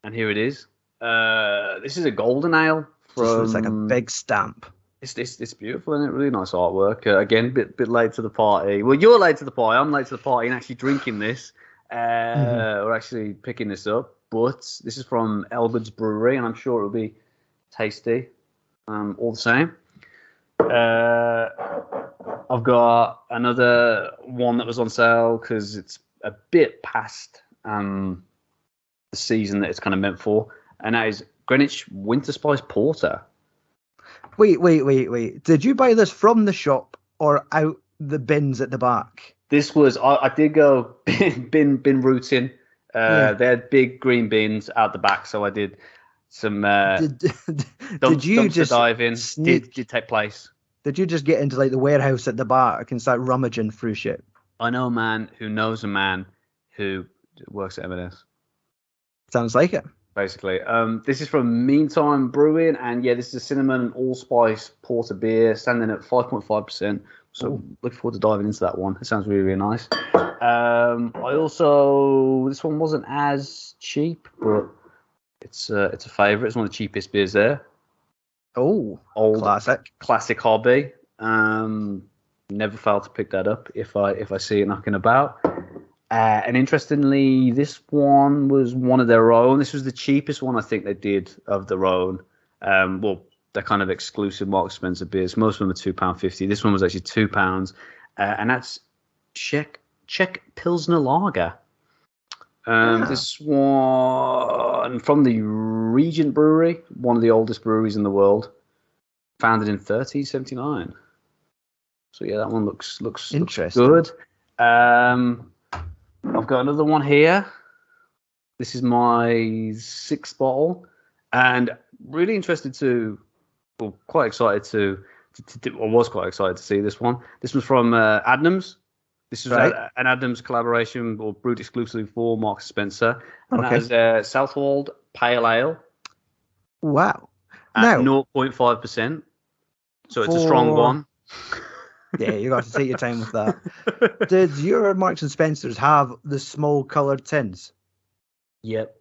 and here it is. This is a golden ale from. It's like a big stamp. It's beautiful, isn't it? Really nice artwork. Again, bit late to the party. Well, you're late to the party. I'm late to the party and actually drinking this. Or actually picking this up. But this is from Elgood's Brewery, and I'm sure it'll be tasty. All the same. I've got another one that was on sale because it's a bit past the season that it's kind of meant for, and that is Greenwich Winter Spice Porter. Wait. Did you buy this from the shop or out the bins at the back? This was, I did go bin rooting. They had big green bins out the back, so I did some did you just dive in did take place. Did you just get into like the warehouse at the back and start rummaging through shit? I know a man who knows a man who works at M&S. Sounds like it. Basically. This is from Meantime Brewing, and yeah, this is a cinnamon allspice porter beer standing at 5.5%. So looking forward to diving into that one. It sounds really, really nice. This one wasn't as cheap, but it's a favourite. It's one of the cheapest beers there. Oh, old classic hobby. Never fail to pick that up if I see it knocking about. And interestingly, this one was one of their own. This was the cheapest one I think they did of their own. Well, they're kind of exclusive Marks Spencer beers. Most of them are £2.50. This one was actually £2, and that's Czech Pilsner Lager. This one from the Regent Brewery, one of the oldest breweries in the world, founded in 1379. So yeah, that one looks interesting. Good. I've got another one here. This is my 6th bottle, and really interested quite excited to I was quite excited to see this one. This was from Adnams. This is an Adams collaboration or brewed exclusively for Marks Spencer. And that is Southwold Pale Ale. Wow. At 0.5%. So it's a strong one. Yeah, you got to take your time with that. Did your Marks and Spencers have the small coloured tins? Yep.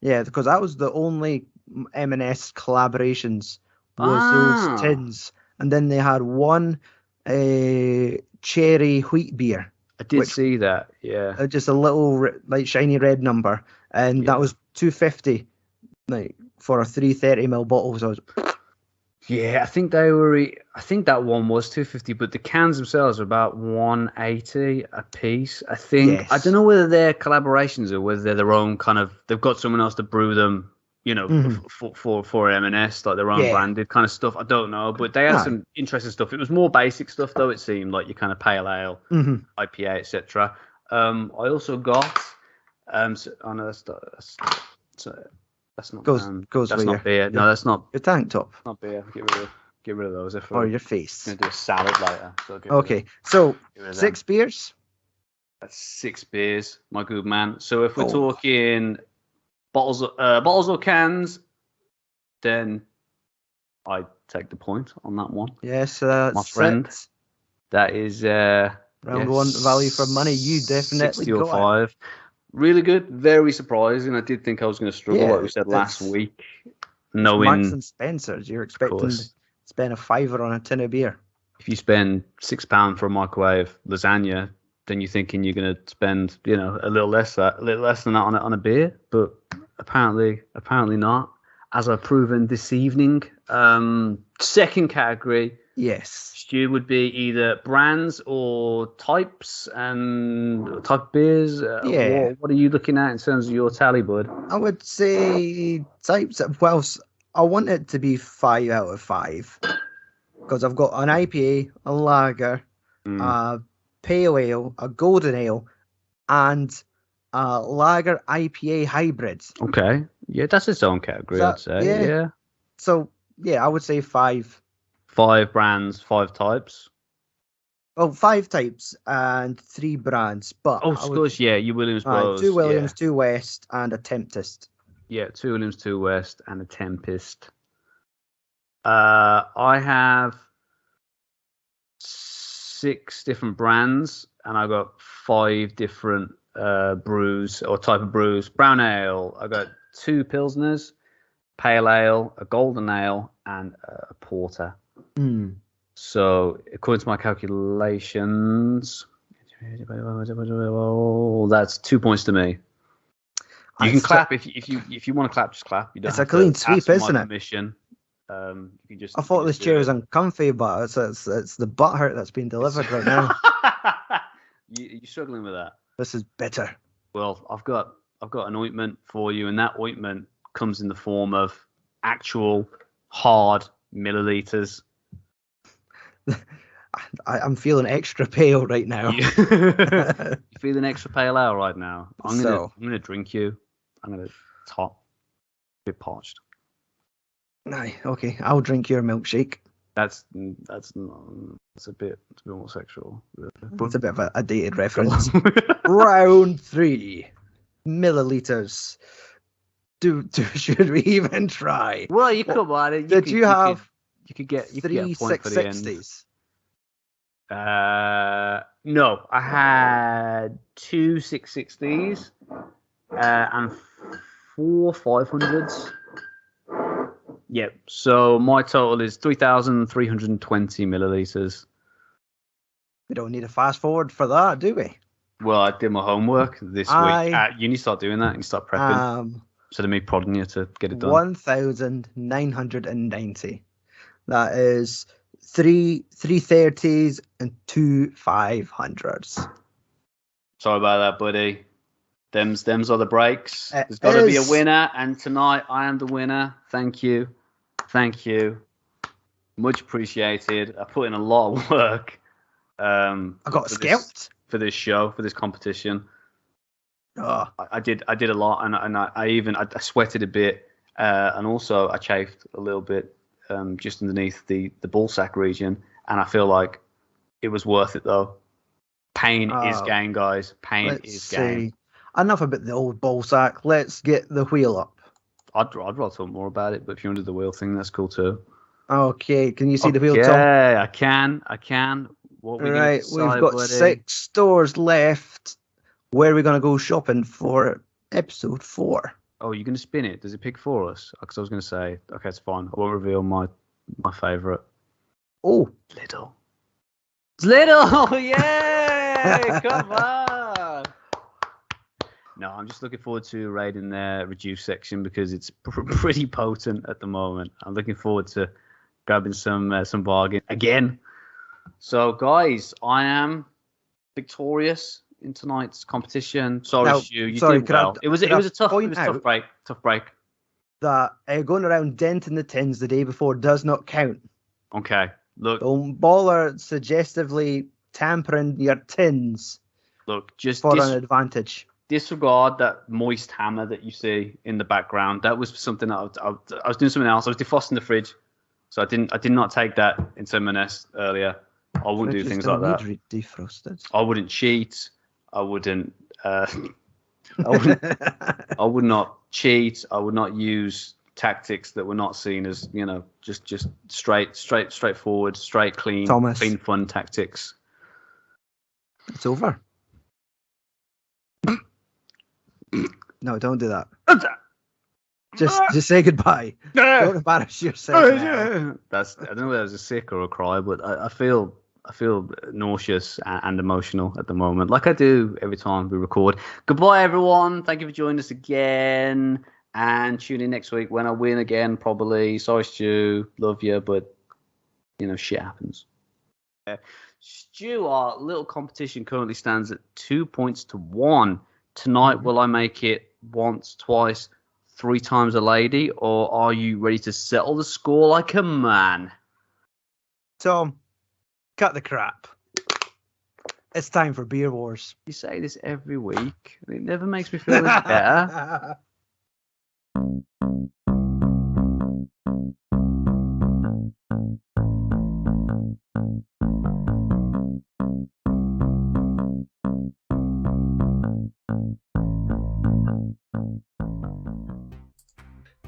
Yeah, because that was the only M&S collaborations was those tins. And then they had one cherry wheat beer. I did see that, yeah. Just a little like shiny red number, and that was $2.50, like for a 330ml bottle. So I think that one was $2.50, but the cans themselves are about $1.80 a piece. I think I don't know whether they're collaborations or whether they're their own kind of. They've got someone else to brew them, for M&S, like their own branded kind of stuff. I don't know, but they had some interesting stuff. It was more basic stuff, though. It seemed like your kind of pale ale, IPA, etc. I also got. Oh no, that's not beer. No, that's not your tank top. Not beer. Get rid of those. Or your face. I'm gonna do a salad later. Okay, so 6 beers. That's 6 beers, my good man. So if we're talking bottles or cans, then I take the point on that one. Yes, my friend. That is round one value for money. You definitely 60 or 5. Really good. Very surprising. I did think I was going to struggle, like we said last week. Knowing Marks and Spencers, you're expecting to spend a £5 on a tin of beer. If you spend £6 for a microwave lasagna, then you're thinking you're going to spend, a little less than that on a beer. But apparently not, as I've proven this evening. Second category, yes, Stu, would be either brands or types and type of beers. What are you looking at in terms of your tally, bud? I would say types. Well, I want it to be 5 out of 5 because I've got an IPA, a lager, a pale ale, a golden ale, and a lager IPA hybrid. Okay, yeah, that's its own category, I'd say. Yeah. So I would say 5. 5 brands, 5 types. Well, 5 types and 3 brands. But you Williams Bros. 2 Williams, 2 West, and a Tempest. Yeah, 2 Williams, 2 West, and a Tempest. I have 6 different brands, and I got 5 different brews or type of brews. Brown ale, I got 2 Pilsners, pale ale, a golden ale, and a porter. So, according to my calculations, that's 2 points to me. You can clap if you want to clap. Just clap. You don't. It's a clean sweep, isn't it? Permission. You can just. I thought this chair was uncomfy, but it's the butt hurt that's being delivered right now. You're struggling with that. This is bitter. Well, I've got an ointment for you, and that ointment comes in the form of actual hard milliliters. I'm feeling extra pale right now. You're feeling extra pale ale right now. I'm gonna drink you. I'm gonna top. A bit parched. Aye, okay. I'll drink your milkshake. That's a bit more sexual. It's a bit of a dated reference. Round 3, milliliters. Should we even try? Well, you come on. You could get 3 660s. No, I had 2 660s and 4 500s. Yep. So my total is 3,320 milliliters. We don't need a fast forward for that, do we? Well, I did my homework this week. You need to start doing that and start prepping. Instead of me prodding you to get it done. 1,990. That is 3 330s and 2 500s. Sorry about that, buddy. Them's are the breaks. There's got to be a winner, and tonight I am the winner. Thank you. Much appreciated. I put in a lot of work. I got scalped for this show, for this competition. Oh. I did a lot, and I sweated a bit, and also I chafed a little bit just underneath the ball sack region, and I feel like it was worth it though. Pain is gain, guys. Pain is gain. Enough about the old ball sack. Let's get the wheel up. I'd rather talk more about it, but if you're under the wheel thing, that's cool too. Okay, can you see the wheel, Tom? Yeah, I can. What we right, we've got 6 stores left. Where are we going to go shopping for episode 4? Oh, you're going to spin it? Does it pick for us? Because I was going to say, okay, it's fine. I won't reveal my favourite. Oh, Lidl. It's Lidl! Yay! Come on! No, I'm just looking forward to raiding their reduced section because it's pretty potent at the moment. I'm looking forward to grabbing some bargain again. So, guys, I am victorious in tonight's competition. Sorry, Stu, you did well. It was a tough break. that going around denting the tins the day before does not count. Okay. Look, Don't bother suggestively tampering your tins just for an advantage. disregard that moist hammer that you see in the background. That was something that I was doing something else. I was defrosting the fridge, so I did not take that into my nest earlier. I wouldn't do things like that. Defrosted. I wouldn't cheat. I wouldn't. I would not cheat. I would not use tactics that were not seen as just straightforward, clean, Thomas. clean fun tactics. It's over. No, don't do that. Just say goodbye. Don't embarrass yourself. Now. I don't know whether it was a sick or a cry, but I feel nauseous and emotional at the moment, like I do every time we record. Goodbye, everyone. Thank you for joining us again, and tune in next week when I win again, probably. Sorry, Stu. Love you, but shit happens. Stu, our little competition currently stands at 2 points to 1. Tonight, will I make it once, twice, 3 times a lady, or are you ready to settle the score like a man? Tom, cut the crap. It's time for Beer Wars. You say this every week. It never makes me feel any better.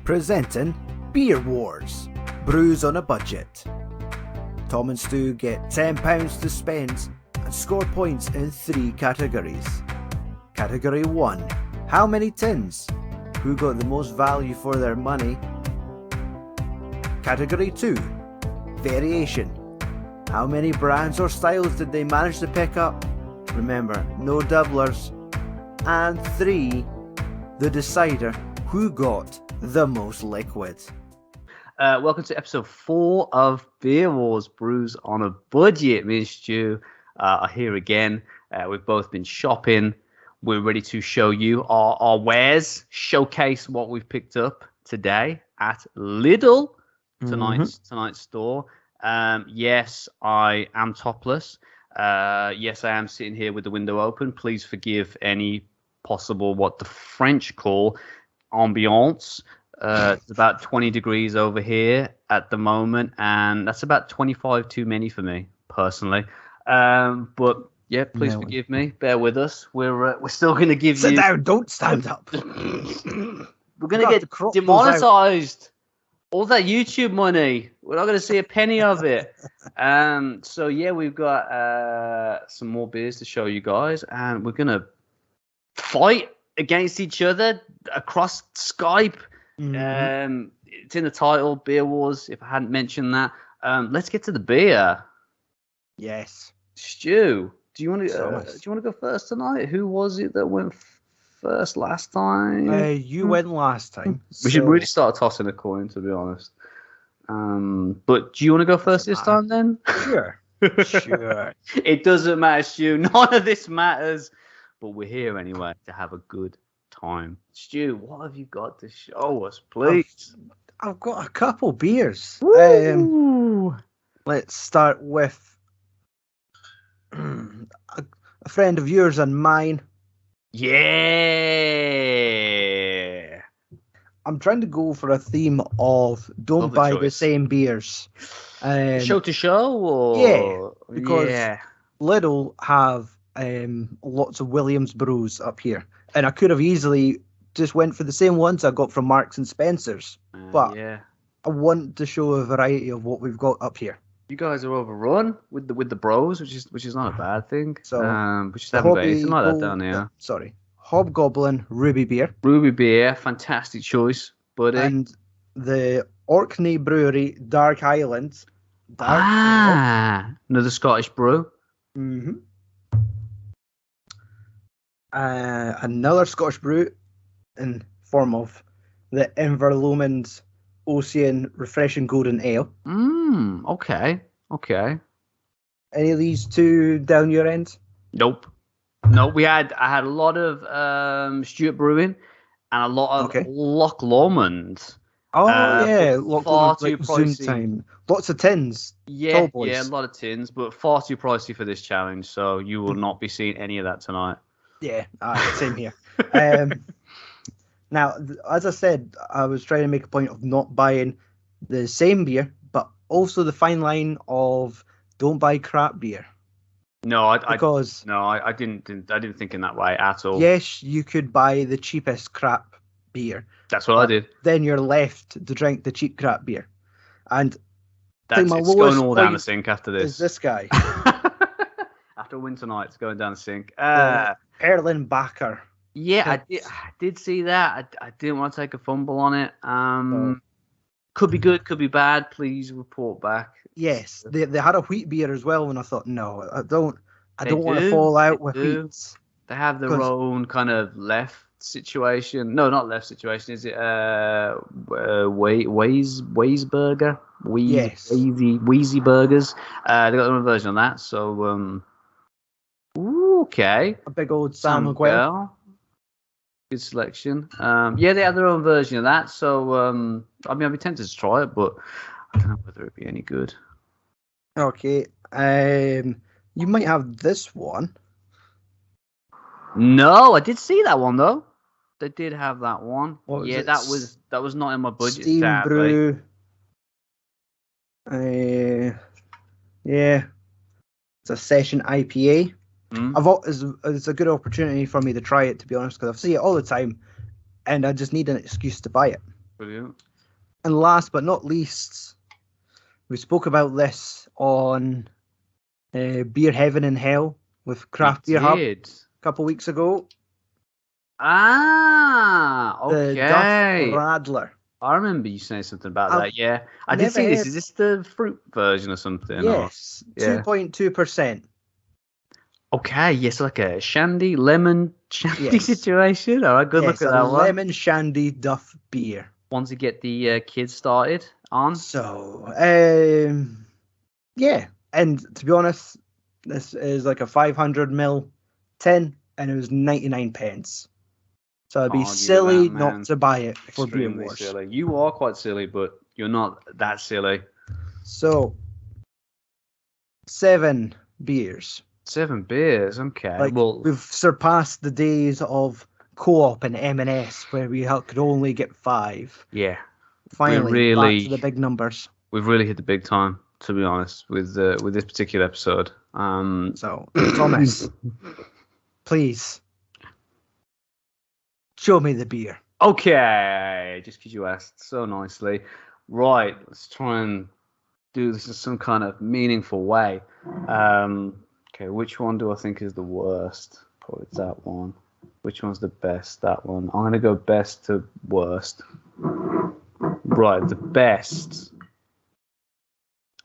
Presenting Beer Wars, Brews on a Budget. Tom and Stu get £10 to spend and score points in 3 categories. Category 1, how many tins? Who got the most value for their money? Category 2, variation. How many brands or styles did they manage to pick up? Remember, no doublers. And 3, the decider, who got the most liquid. Welcome to episode 4 of Beer Wars, Brews on a Budget. Me and Stu are here again. We've both been shopping. We're ready to show you our wares, showcase what we've picked up today at Lidl, tonight's store. Yes, I am topless. Yes, I am sitting here with the window open. Please forgive any possible what the French call ambiance. It's about 20 degrees over here at the moment, and that's about 25 too many for me personally. But yeah, please forgive me. Bear with us. We're still going to give Sit you. Sit down. Don't stand up. We're going to get demonetized. All that YouTube money. We're not going to see a penny of it. So yeah, we've got some more beers to show you guys, and we're going to fight against each other across Skype. It's in the title, Beer Wars, if I hadn't mentioned that. Let's get to the beer. Yes. Stu, do you want to go first tonight? Who was it that went first last time? You went last time. We should really start tossing a coin, to be honest. But do you want to go first this time then? Sure. Sure. It doesn't matter, Stu. None of this matters. But we're here anyway to have a good time. Stu, what have you got to show us, please? I've got a couple beers. Woo! Let's start with a friend of yours and mine. Yeah. I'm trying to go for a theme of don't buy the same beers. Show to show? Or? Yeah, because Lidl have lots of Williams brews up here, and I could have easily just went for the same ones I got from Marks and Spencer's, but I want to show a variety of what we've got up here. You guys are overrun with the bros, which is not a bad thing. So we just haven't got anything like that down here. Sorry, Hobgoblin Ruby Beer. Ruby Beer, fantastic choice, buddy. And the Orkney Brewery Dark Island. Another Scottish brew. Another Scottish brew in form of the Inverlomen's Ocean Refreshing Golden Ale. Okay. Any of these two down your end? Nope. No, I had a lot of Stuart Brewing and a lot of Loch Lomond. Oh but yeah, far Lachlan, too like Zoom pricey. time. Lots of tins. Yeah, Tall boys. yeah, a lot of tins, but far too pricey for this challenge. So you will not be seeing any of that tonight. Yeah, same here. Now, as I said, I was trying to make a point of not buying the same beer, but also the fine line of don't buy crap beer. No, Because I didn't think in that way at all. yes, you could buy the cheapest crap beer. That's what I did. Then you're left to drink the cheap crap beer. And It's my going lowest all down the point sink after is this. this guy, After a winter night, it's going down the sink. Erlenbacher. Yeah, I did see that. I didn't want to take a fumble on it. Could be good, could be bad. Please report back. Yes, they had a wheat beer as well, and I thought, no, I don't want to do, fall out they with do. wheats. They have their own kind of left situation. No, not left situation. Is it Weisburger? Yes. Wheezy Burgers. They got their own version of that. So, okay. A big old Sam Miguel. Good selection. Yeah, they have their own version of that. So, I mean, I'd be tempted to try it, but I don't know whether it'd be any good. Okay. You might have this one. No, I did see that one though. They did have that one. Yeah, that was not in my budget. Steam sadly. brew. Yeah, it's a session IPA. It's a good opportunity for me to try it, to be honest, because I see it all the time, and I just need an excuse to buy it. Brilliant. And last but not least, we spoke about this on Beer Heaven and Hell with Craft Beer Hub a couple weeks ago. Okay. The Duff Radler. I remember you saying something about that. Yeah, I did see this. Is this the fruit version or something? Yes, 2.2%. Okay, yes, like a lemon shandy situation. All right, good look at that one. Lemon shandy Duff beer. Once you get the kids started on. So, yeah, and to be honest, this is like a 500ml tin, and it was 99 pence. So it'd be silly not to buy it for Beer Wars. Silly. You are quite silly, but you're not that silly. So, 7 beers. 7 beers, okay. Like, we've surpassed the days of Co-op and M&S where we could only get 5. Yeah. Finally, back to the big numbers. We've really hit the big time, to be honest, with this particular episode. So, Thomas, please, show me the beer. Okay, just because you asked so nicely. Right, let's try and do this in some kind of meaningful way. Okay, which one do I think is the worst? Probably that one. Which one's the best? That one. I'm going to go best to worst. Right, the best.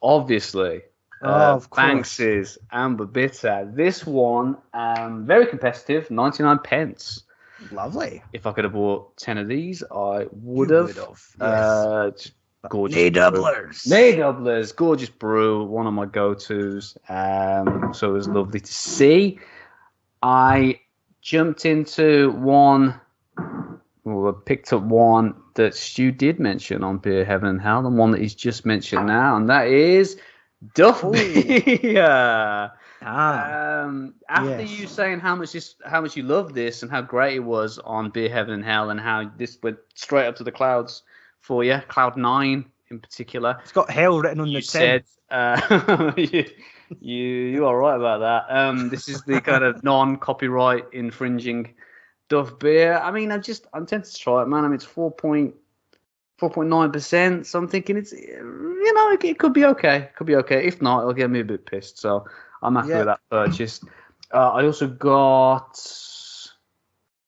Obviously. Of course. Banks's Amber Bitter. This one, very competitive, 99 pence. Lovely. If I could have bought 10 of these, I would have. Yes. Gorgeous. Doublers. Gorgeous brew. One of my go-tos. So it was lovely to see. I jumped into one. Well, I picked up one that Stu did mention on Beer Heaven and Hell, and one that he's just mentioned now, and that is Duff Beer. After you saying how much you love this and how great it was on Beer Heaven and Hell, and how this went straight up to the clouds for you, Cloud 9 in particular. It's got hell written on the tin. You are right about that. This is the kind of non-copyright infringing Duff Beer. I mean, I'm tempted to try it, man. I mean, it's 4.9%. So I'm thinking it could be okay. If not, it'll get me a bit pissed. So I'm happy with that purchase. I also got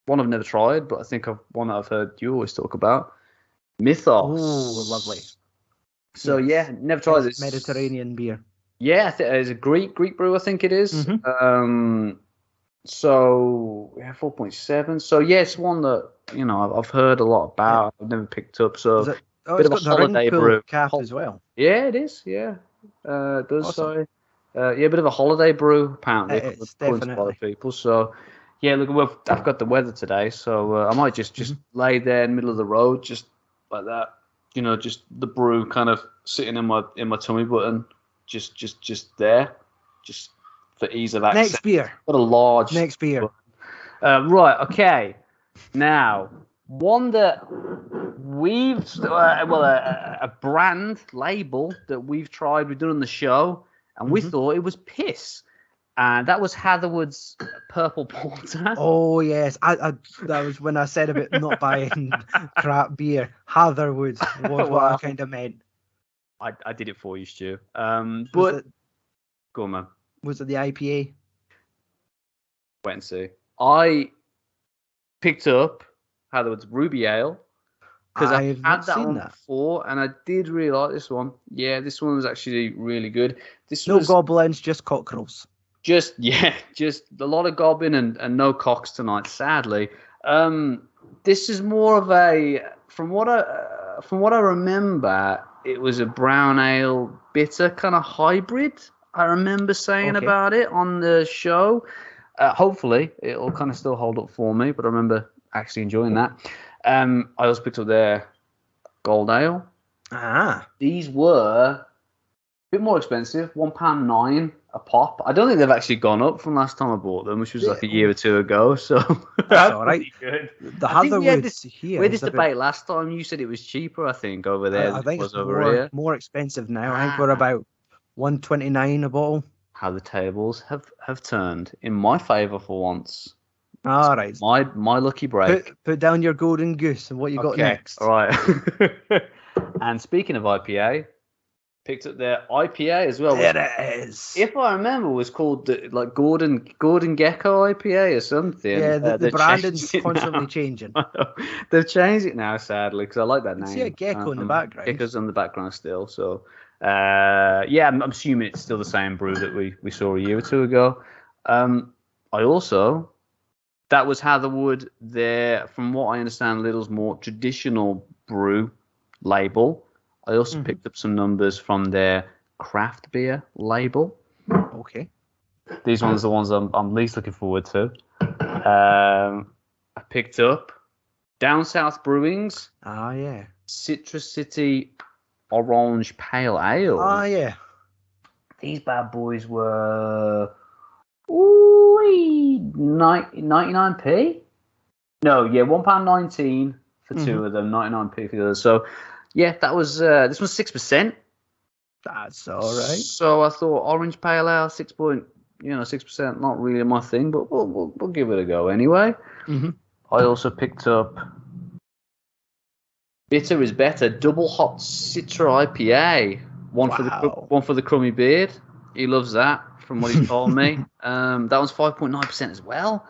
one I've never tried, but I think one that I've heard you always talk about. Mythos. Oh, lovely. So yeah, never tried this. Mediterranean beer. Yeah, I think it's a Greek brew. I think it is. Mm-hmm. So yeah, 4.7. So yeah, it's one that I've heard a lot about. I've never picked up. So bit of a holiday brew cap as well. Yeah, it is. Yeah, it does. Awesome. Sorry. Yeah, a bit of a holiday brew apparently. It's according to a lot of people. So yeah, look, I've got the weather today, so I might just lay there in the middle of the road, just like that, just the brew kind of sitting in my tummy button, just there, just for ease of access. Next beer. What a large. Next beer. Right. Okay. Now, one that we've a brand label that we've tried. We've done on the show, and we thought it was piss. And that was Hatherwood's Purple Porter. Oh yes, I that was when I said about not buying crap beer. Hatherwood was what I kind of meant. I did it for you, Stu. Go on, man. Was it the IPA? Wait and see. I picked up Hatherwood's Ruby Ale because I've had that one before, and I did really like this one. Yeah, this one was actually really good. No goblins, just cockerels. Just a lot of gobbing and no cocks tonight, sadly. This is more of a from what I remember, it was a brown ale bitter kind of hybrid. I remember saying about it on the show. Hopefully, it'll kind of still hold up for me, but I remember actually enjoying that. I also picked up their Gold Ale. These were a bit more expensive, £1.09 a pop. I don't think they've actually gone up from last time I bought them, which was like a year or two ago. So that's all right. Good. The Hatherwoods here. We had this debate last time. You said it was cheaper, I think, over there. I think it's more expensive now. I think we're about $1.29 a bottle. How the tables have turned in my favour for once. All right. My lucky break. Put down your golden goose and what you got next. All right. And speaking of IPA, picked up their IPA as well. There it is. If I remember, was called like Gordon Gecko IPA or something. Yeah, the branding's constantly changing. They've changed it now, sadly, because I like that name. See a gecko in the background. Gecko's in the background still. So, I'm assuming it's still the same brew that we saw a year or two ago. That was Hatherwood. There, from what I understand, Lidl's more traditional brew label. I also picked up some numbers from their craft beer label. Okay. These ones are the ones I'm least looking forward to. I picked up Down South Brewing's. Ah, yeah. Citrus City Orange Pale Ale. Ah, yeah. These bad boys were 99p? No, yeah, £1.19 for two of them, 99p for the others. So, yeah, that was this was 6%. That's all right. So I thought Orange Pale Ale, 6%, not really my thing, but we'll give it a go anyway. I also picked up Bitter is Better Double Hot Citra IPA. One for the crummy beard. He loves that, from what he told me. That one's 5.9% as well.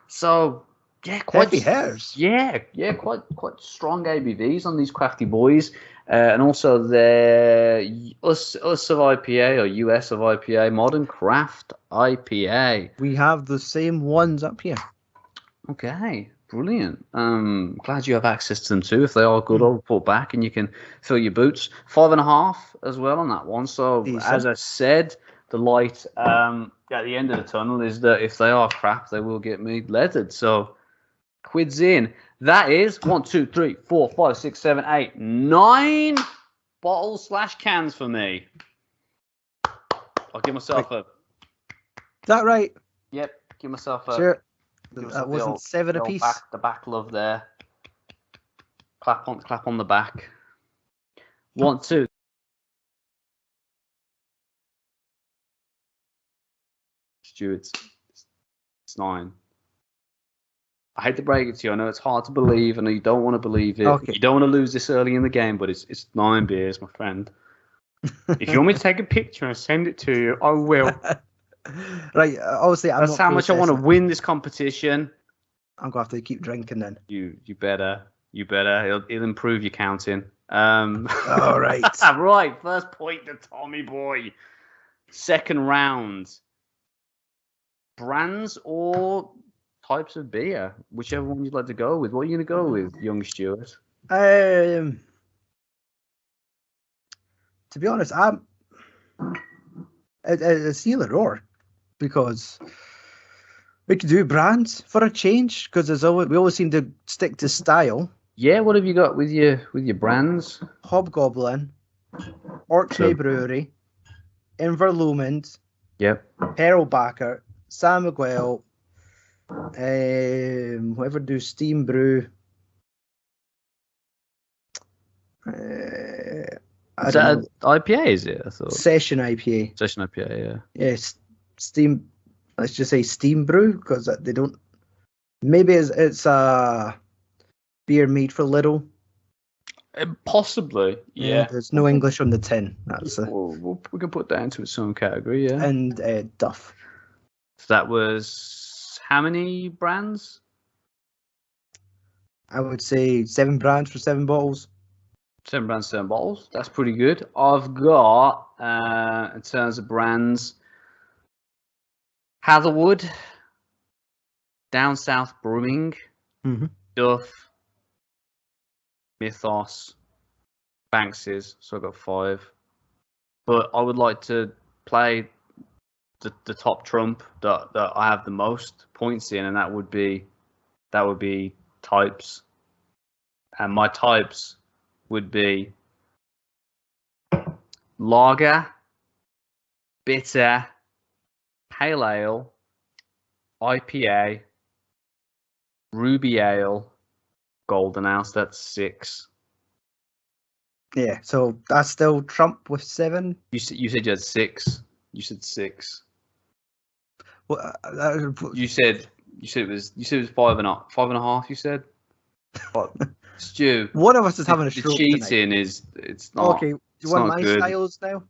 So yeah, quite heavy hairs. Yeah, quite strong ABVs on these crafty boys, and also their us of IPA or US of IPA, Modern Craft IPA. We have the same ones up here. Okay, brilliant. Glad you have access to them too. If they are good, I'll report back and you can fill your boots. 5.5 as well on that one. So as I said, the light at the end of the tunnel is that if they are crap, they will get me leathered. So quids in. That is 1, 2, 3, 4, 5, 6, 7, 8, 9 bottles / cans for me. I'll give myself a. Is that right? Yep. Give myself a. Sure. That wasn't 7 apiece. The back love there. Clap on the back. 1, 2. Stu, it's 9. I hate to break it to you. I know it's hard to believe. I know you don't want to believe it. Okay. You don't want to lose this early in the game, but it's 9 beers, my friend. If you want me to take a picture and send it to you, I will. Right. Obviously, that's how much I want to win this competition. I'm gonna have to keep drinking then. You better. It'll improve your counting. All right. Right. First point to Tommy boy. Second round. Brands or types of beer, whichever one you'd like to go with. What are you going to go with, young Stuart? To be honest, it's either or, because we could do brands for a change, because we always seem to stick to style, Yeah, what have you got with your brands? Hobgoblin, Orkney Brewery, Inverlumond, Yep. Perlbacker, San Miguel, whoever do Steam Brew. I Is don't that know. an IPA? Is it? I thought Session IPA. Session IPA. Yeah. Yes, Steam. Let's just say Steam Brew because they don't. Maybe it's a beer made for Lidl. Possibly. Yeah. There's no English on the tin. That's We can put that into its own category. Yeah. and Duff. So that was how many brands? I would say 7 brands for 7 bottles. 7 brands, 7 bottles. That's pretty good. I've got, in terms of brands, Hatherwood, Down South Brewing, Mhm. Duff, Mythos, Banks's. So I've got 5. But I would like to play the top trump that I have the most points in, and that would be types. And my types would be lager, bitter, pale ale, IPA, ruby ale, golden ale. So that's 6. Yeah, so that's still Trump with 7. You said you had 6. You said 6. Well, You said it was 5.5. You said. But Stu, one of us is having a the stroke cheating tonight. it's not. Okay, do it's you want not my good. styles now?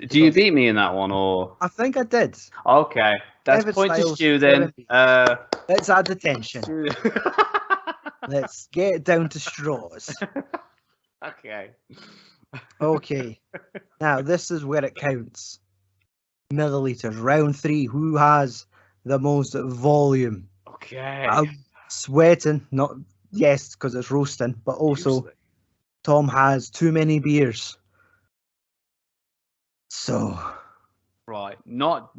Do you beat me in that one or? I think I did. Okay, that's David point to Styles, Stu then. Let's add the tension. Stu. Let's get it down to straws. Okay. Okay. Now this is where it counts. Milliliters. Round 3. Who has the most volume? Okay. I'm sweating. Not yes, because it's roasting, but also Usually. Tom has too many beers. So Right, not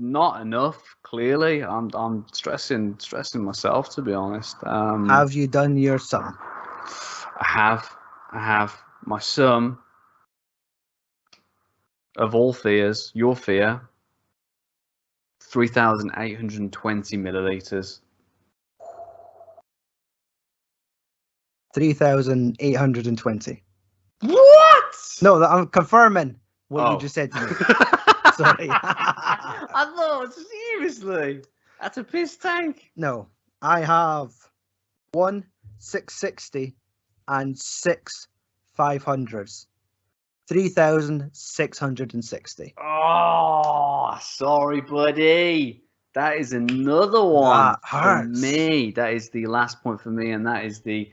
enough. Clearly, I'm stressing myself, to be honest. have you done your sum? I have my sum of all fears, your fear, 3,820 milliliters. 3,820. What? No, I'm confirming what you Oh. just said to me. Sorry. I thought, seriously, that's a piss tank. No, I have 1 660 and 6 500s. 3,660. Oh, sorry, buddy. That is another one That for hurts. me. That is the last point for me, and that is the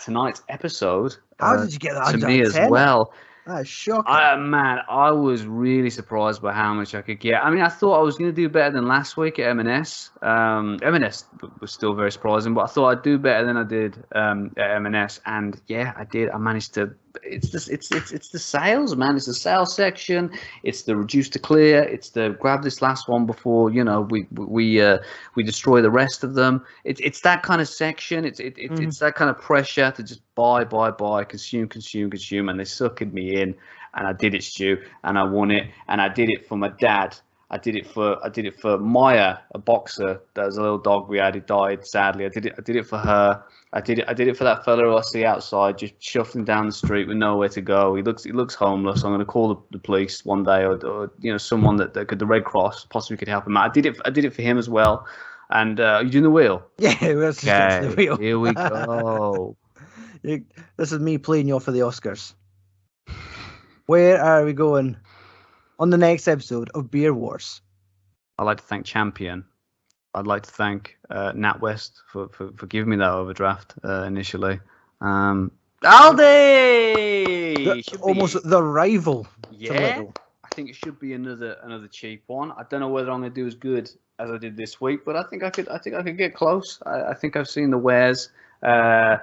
tonight's episode. How did you get that to under me as 10? well? That's shocking. Man, I was really surprised by how much I could get. I mean, I thought I was going to do better than last week at M&S. M&S was still very surprising, but I thought I'd do better than I did at M&S, and yeah, I did. I managed to. It's the sales, man. It's the sales section. It's the reduce to clear. It's the grab this last one before we destroy the rest of them. It's that kind of section. It's that kind of pressure to just buy, consume, and they suckered me in, and I did it, Stu, and I won it, and I did it for my dad. I did it for Maya, a boxer. That was a little dog we had. He died sadly. I did it for her. I did it for that fella who I see outside, just shuffling down the street with nowhere to go. He looks homeless. I'm going to call the police one day, or someone that could, the Red Cross possibly could help him out. I did it for him as well. And you doing the wheel? Yeah, let's just get to the wheel. Here we go. This is me playing you off for the Oscars. Where are we going on the next episode of Beer Wars? I'd like to thank Champion. I'd like to thank NatWest for giving me that overdraft initially. Aldi! Almost the rival. Yeah, I think it should be another cheap one. I don't know whether I'm going to do as good as I did this week, but I think I could get close. I think I've seen the wares in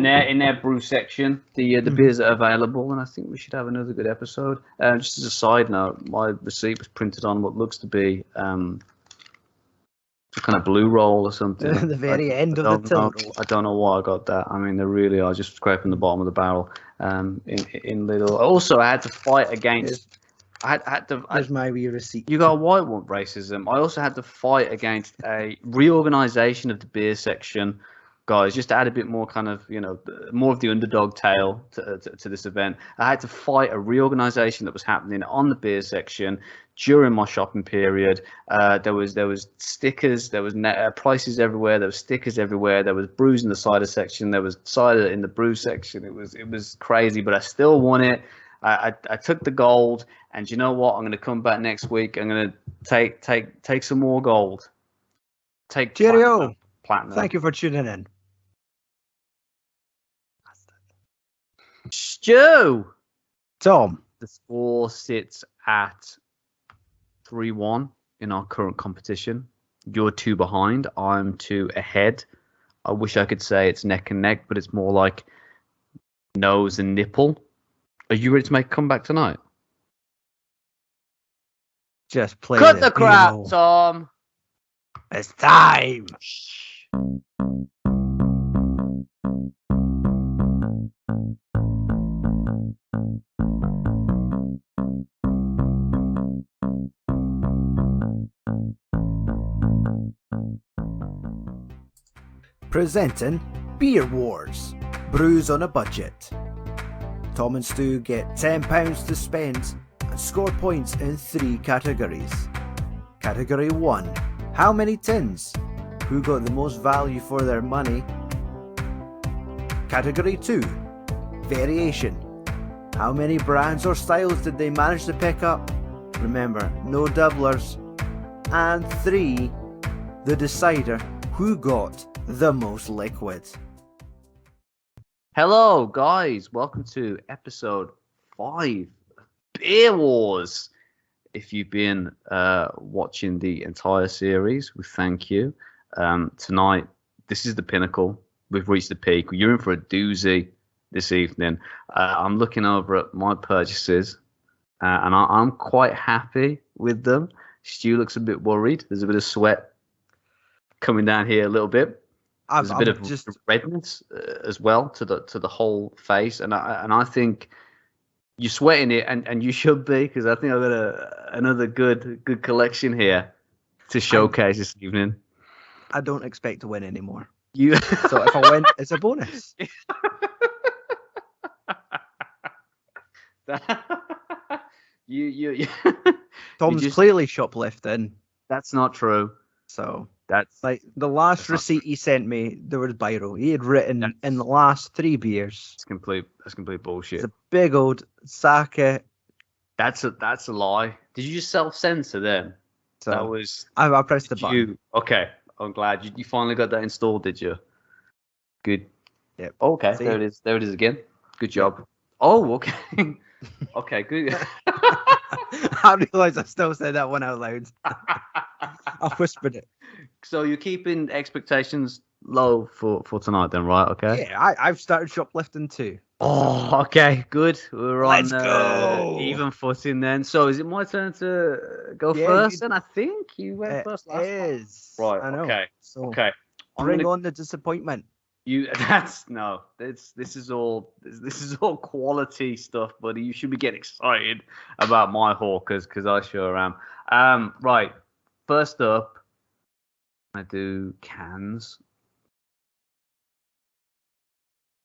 their brew section, the beers that are available, and I think we should have another good episode. Just as a side note, my receipt was printed on what looks to be kind of blue roll or something. The very end of the know, till. I don't know why I got that. I mean, they really are just scraping the bottom of the barrel. In Lidl. Also, I had to fight against. I had to. Here's my wee receipt. You got a white one racism. I also had to fight against a reorganization of the beer section, guys, just to add a bit more kind of, more of the underdog tale to this event. I had to fight a reorganization that was happening on the beer section during my shopping period. There was stickers, there was prices everywhere, there was stickers everywhere, there was brews in the cider section, there was cider in the brew section. It was crazy, but I still won it. I took the gold, and you know what? I'm going to come back next week. I'm going to take some more gold. Take Cheerio. Platinum. Thank you for tuning in. Stu. Tom. The score sits at 3-1 in our current competition. You're 2 behind. I'm 2 ahead. I wish I could say it's neck and neck, but it's more like nose and nipple. Are you ready to make a comeback tonight? Just play. Cut the crap, Tom. It's time. Presenting Beer Wars, Brews on a Budget. Tom and Stu get £10 to spend and score points in 3 categories. Category 1, how many tins? Who got the most value for their money? Category 2, variation. How many brands or styles did they manage to pick up? Remember, no doublers. And 3, the decider, who got the most liquid. Hello, guys. Welcome to episode 5 of Beer Wars. If you've been watching the entire series, we thank you. Tonight, this is the pinnacle. We've reached the peak. You're in for a doozy this evening. I'm looking over at my purchases, and I'm quite happy with them. Stu looks a bit worried. There's a bit of sweat coming down here a little bit. There's a bit of redness as well to the whole face, and I think you're sweating it, and you should be, because I think I've got another good collection here to showcase this evening. I don't expect to win anymore. So if I win, it's a bonus. you Tom's clearly shoplifting. That's not true. So that's like the last receipt he sent me, there was biro. He had written in the last 3 beers. That's complete bullshit. It's a big old sake. That's a lie. Did you just self-censor then? So that was. I pressed the button. Okay, I'm glad you finally got that installed. Did you? Good. Yep. Okay, See? there it is. There it is again. Good job. Oh, okay. Okay, good. I realised I still said that one out loud. I whispered it. So you're keeping expectations low for tonight then, right? Okay. Yeah, I've started shoplifting too. Oh, okay, good. We're Let's on go. Even footing then. So is it my turn to go first? Then I think you went first last time. Right. I know. Okay. So Okay. bring on the disappointment. This is all quality stuff, buddy. You should be getting excited about my haul because I sure am. Right. First up, I do cans.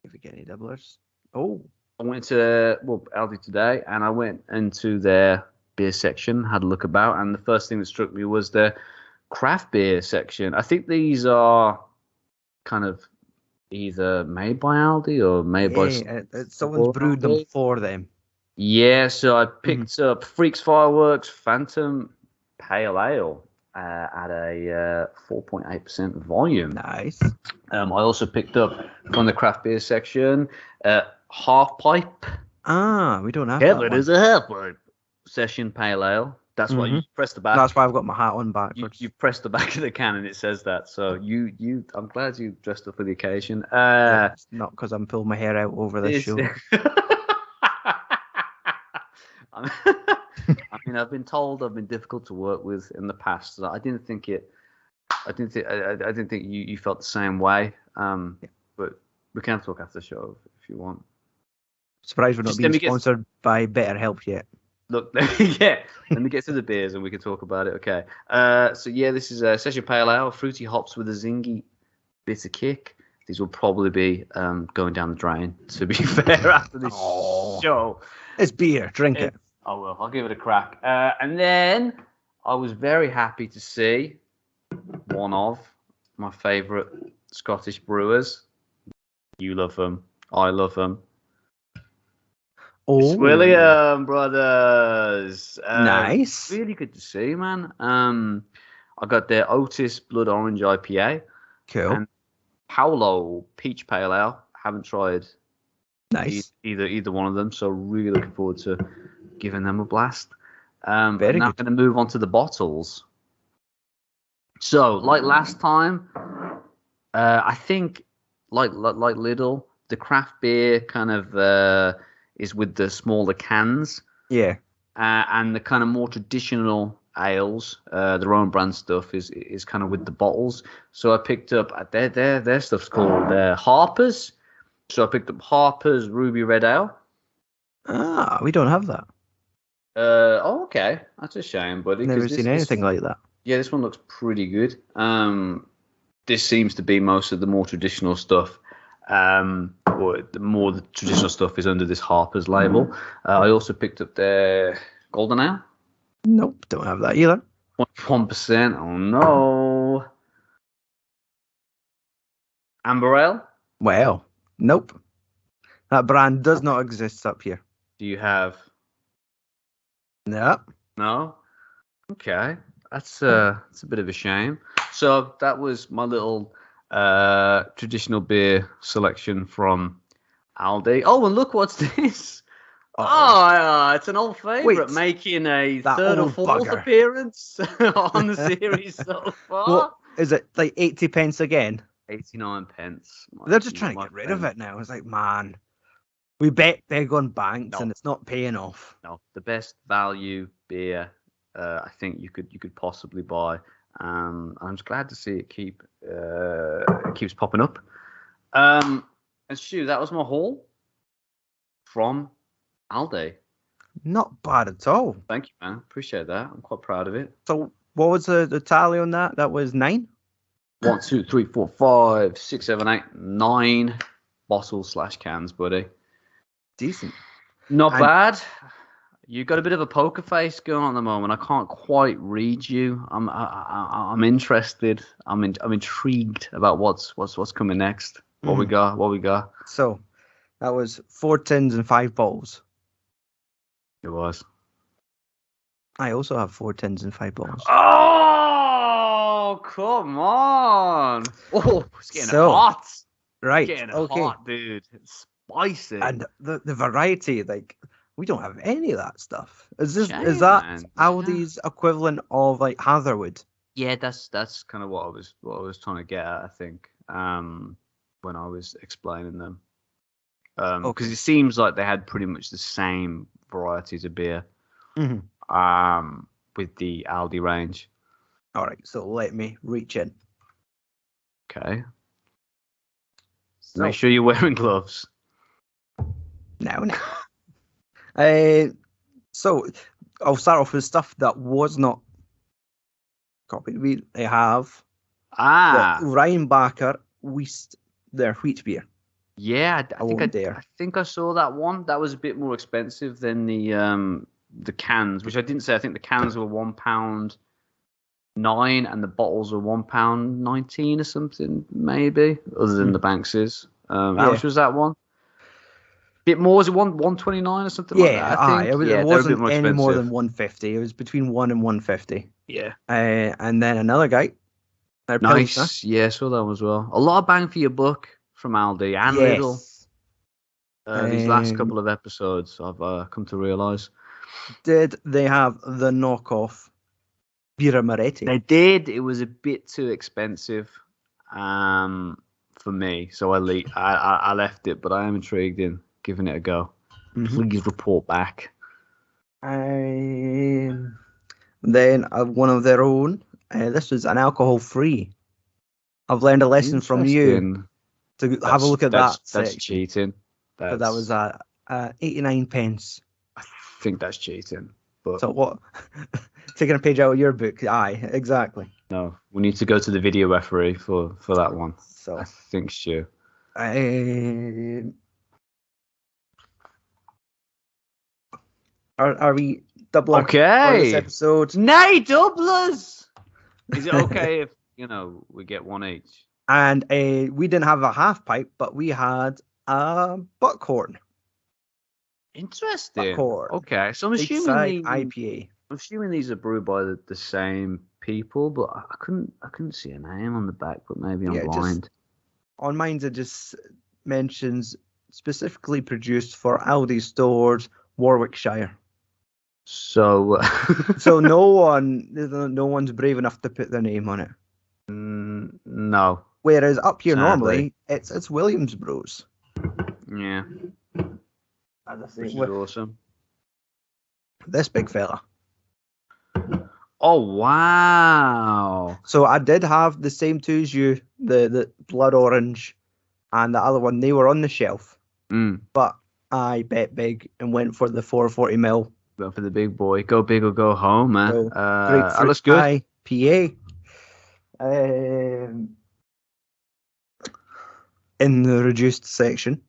If we get any doublers. Oh. I went to Aldi today, and I went into their beer section, had a look about, and the first thing that struck me was their craft beer section. I think these are kind of either made by Aldi or made by someone's brewed them for them. Yeah, so I picked up Freaks Fireworks Phantom Pale Ale at a 4.8% volume. Nice. I also picked up from the craft beer section Half Pipe. We don't have Yeah, that but one. it's a Half Pipe Session Pale Ale. That's why you press the back. That's why I've got my hat on backwards. You press the back of the can and it says that. So I'm glad you dressed up for the occasion. It's not because I'm pulling my hair out over this show. I mean, I've been told I've been difficult to work with in the past. So I didn't think it I didn't think you felt the same way. But we can talk after the show if you want. Surprised we're not Just being let me get- sponsored by BetterHelp yet. Look, yeah. Let me get through the beers and we can talk about it. Okay. So yeah, this is a Session Pale Ale, fruity hops with a zingy bitter kick. These will probably be going down the drain. To be fair, after this show, It's beer. Drink it. I will. I'll give it a crack. And then I was very happy to see one of my favourite Scottish brewers. You love them. I love them. Oh, It's William Brothers. Nice. Really good to see, man. I got their Otis Blood Orange IPA Cool. and Paolo Peach Pale Ale. Haven't tried Nice. either one of them, so really looking forward to giving them a blast. Very now good. I'm going to move on to the bottles. So, like last time, I think like Lidl, the craft beer kind of is with the smaller cans, Yeah. and the kind of more traditional ales, their own brand stuff is kind of with the bottles. So I picked up their stuff's called Harper's. So I picked up Harper's Ruby Red Ale. Ah, we don't have that. Okay, that's a shame, buddy. 'cause Never seen anything like that. Yeah, this one looks pretty good. This seems to be most of the more traditional stuff. Or the traditional stuff is under this Harper's label. I also picked up their Golden Ale. Nope, don't have that either. 1%. Oh no. Amber Ale. Well, nope. That brand does not exist up here. Do you have? Nope. No. Okay, that's a bit of a shame. So that was my little traditional beer selection from Aldi. Oh, and look what's this. Oh, it's an old favourite, Wait, making a that third or old fourth bugger. appearance on the series so far. What is it, like 80 pence again? 89 pence. They're just trying to get rid of it now. It's like, man, we bet big on banks No. and it's not paying off. No, the best value beer I think you could possibly buy. I'm just glad to see it keeps popping up. And Stu, that was my haul from Aldi. Not bad at all. Thank you, man. Appreciate that. I'm quite proud of it. So what was the tally on that? That was 9? 1, 2, 3, 4, 5, 6, 7, 8, 9 bottles / cans, buddy. Decent. Not And- bad. You got a bit of a poker face going on at the moment. I can't quite read you. I'm interested. I'm intrigued about what's coming next. What we got? So that was 4 tins and 5 bottles. It was. I also have 4 tins and 5 bottles. Oh, come on! Oh, it's getting hot. Right. Getting Okay. hot, dude. It's spicy. And the variety, like, we don't have any of that stuff. Is Shame, that man. Aldi's equivalent of like Hatherwood? Yeah, that's kind of what I was trying to get at, I think, when I was explaining them. Because it seems like they had pretty much the same varieties of beer Mm-hmm. with the Aldi range. All right, so let me reach in. Okay. So, Make sure you're wearing gloves. now. So I'll start off with stuff that was not copied. We have Ah, Rheinbacher their wheat beer. yeah. I won't dare. think I saw that one. That was a bit more expensive than the cans, which I didn't say. I think the cans were £1.09 and the bottles were £1.19 or something, maybe. Other than the Bankses. How much was that one? Bit more, was it 129 or something like that? I think. It they're a bit wasn't more any more expensive. than 150. It was between 1 and 150. Yeah. And then another guy. Their Pilsner. Nice. Yeah, I saw that one as well. A lot of bang for your buck from Aldi and Lidl. These last couple of episodes, I've come to realise. Did they have the knockoff Birra Moretti? They did. It was a bit too expensive for me, so I left it. But I am intrigued in giving it a go. Please report back. Then one of their own, This was an alcohol-free. I've learned a lesson from you to have a look at that. That's cheating. But that was 89 pence. I think that's cheating. But So what? Taking a page out of your book. Aye, exactly. no, we need to go to the video referee for that one. So I think Stu. Are we doubling for Okay. this episode? Nay, doublers. Is it okay if we get one each? And we didn't have a half pipe, but we had a buckhorn. Interesting. Buckhorn. Okay, so I'm Big assuming side these, IPA. are brewed by the same people, but I couldn't see a name on the back, but maybe I'm Yeah, blind. On mine, it just mentions specifically produced for Aldi stores, Warwickshire. So, So no one's brave enough to put their name on it. no, Whereas up here Sadly. normally it's Williams Brews. yeah, As I say, which is with awesome. this big fella. Oh wow! So I did have the same two as you, the blood orange, and the other one. They were on the shelf, but I bet big and went for the 440ml. Go for the big boy. Go big or go home, man. So, That looks good. IPA. In the reduced section.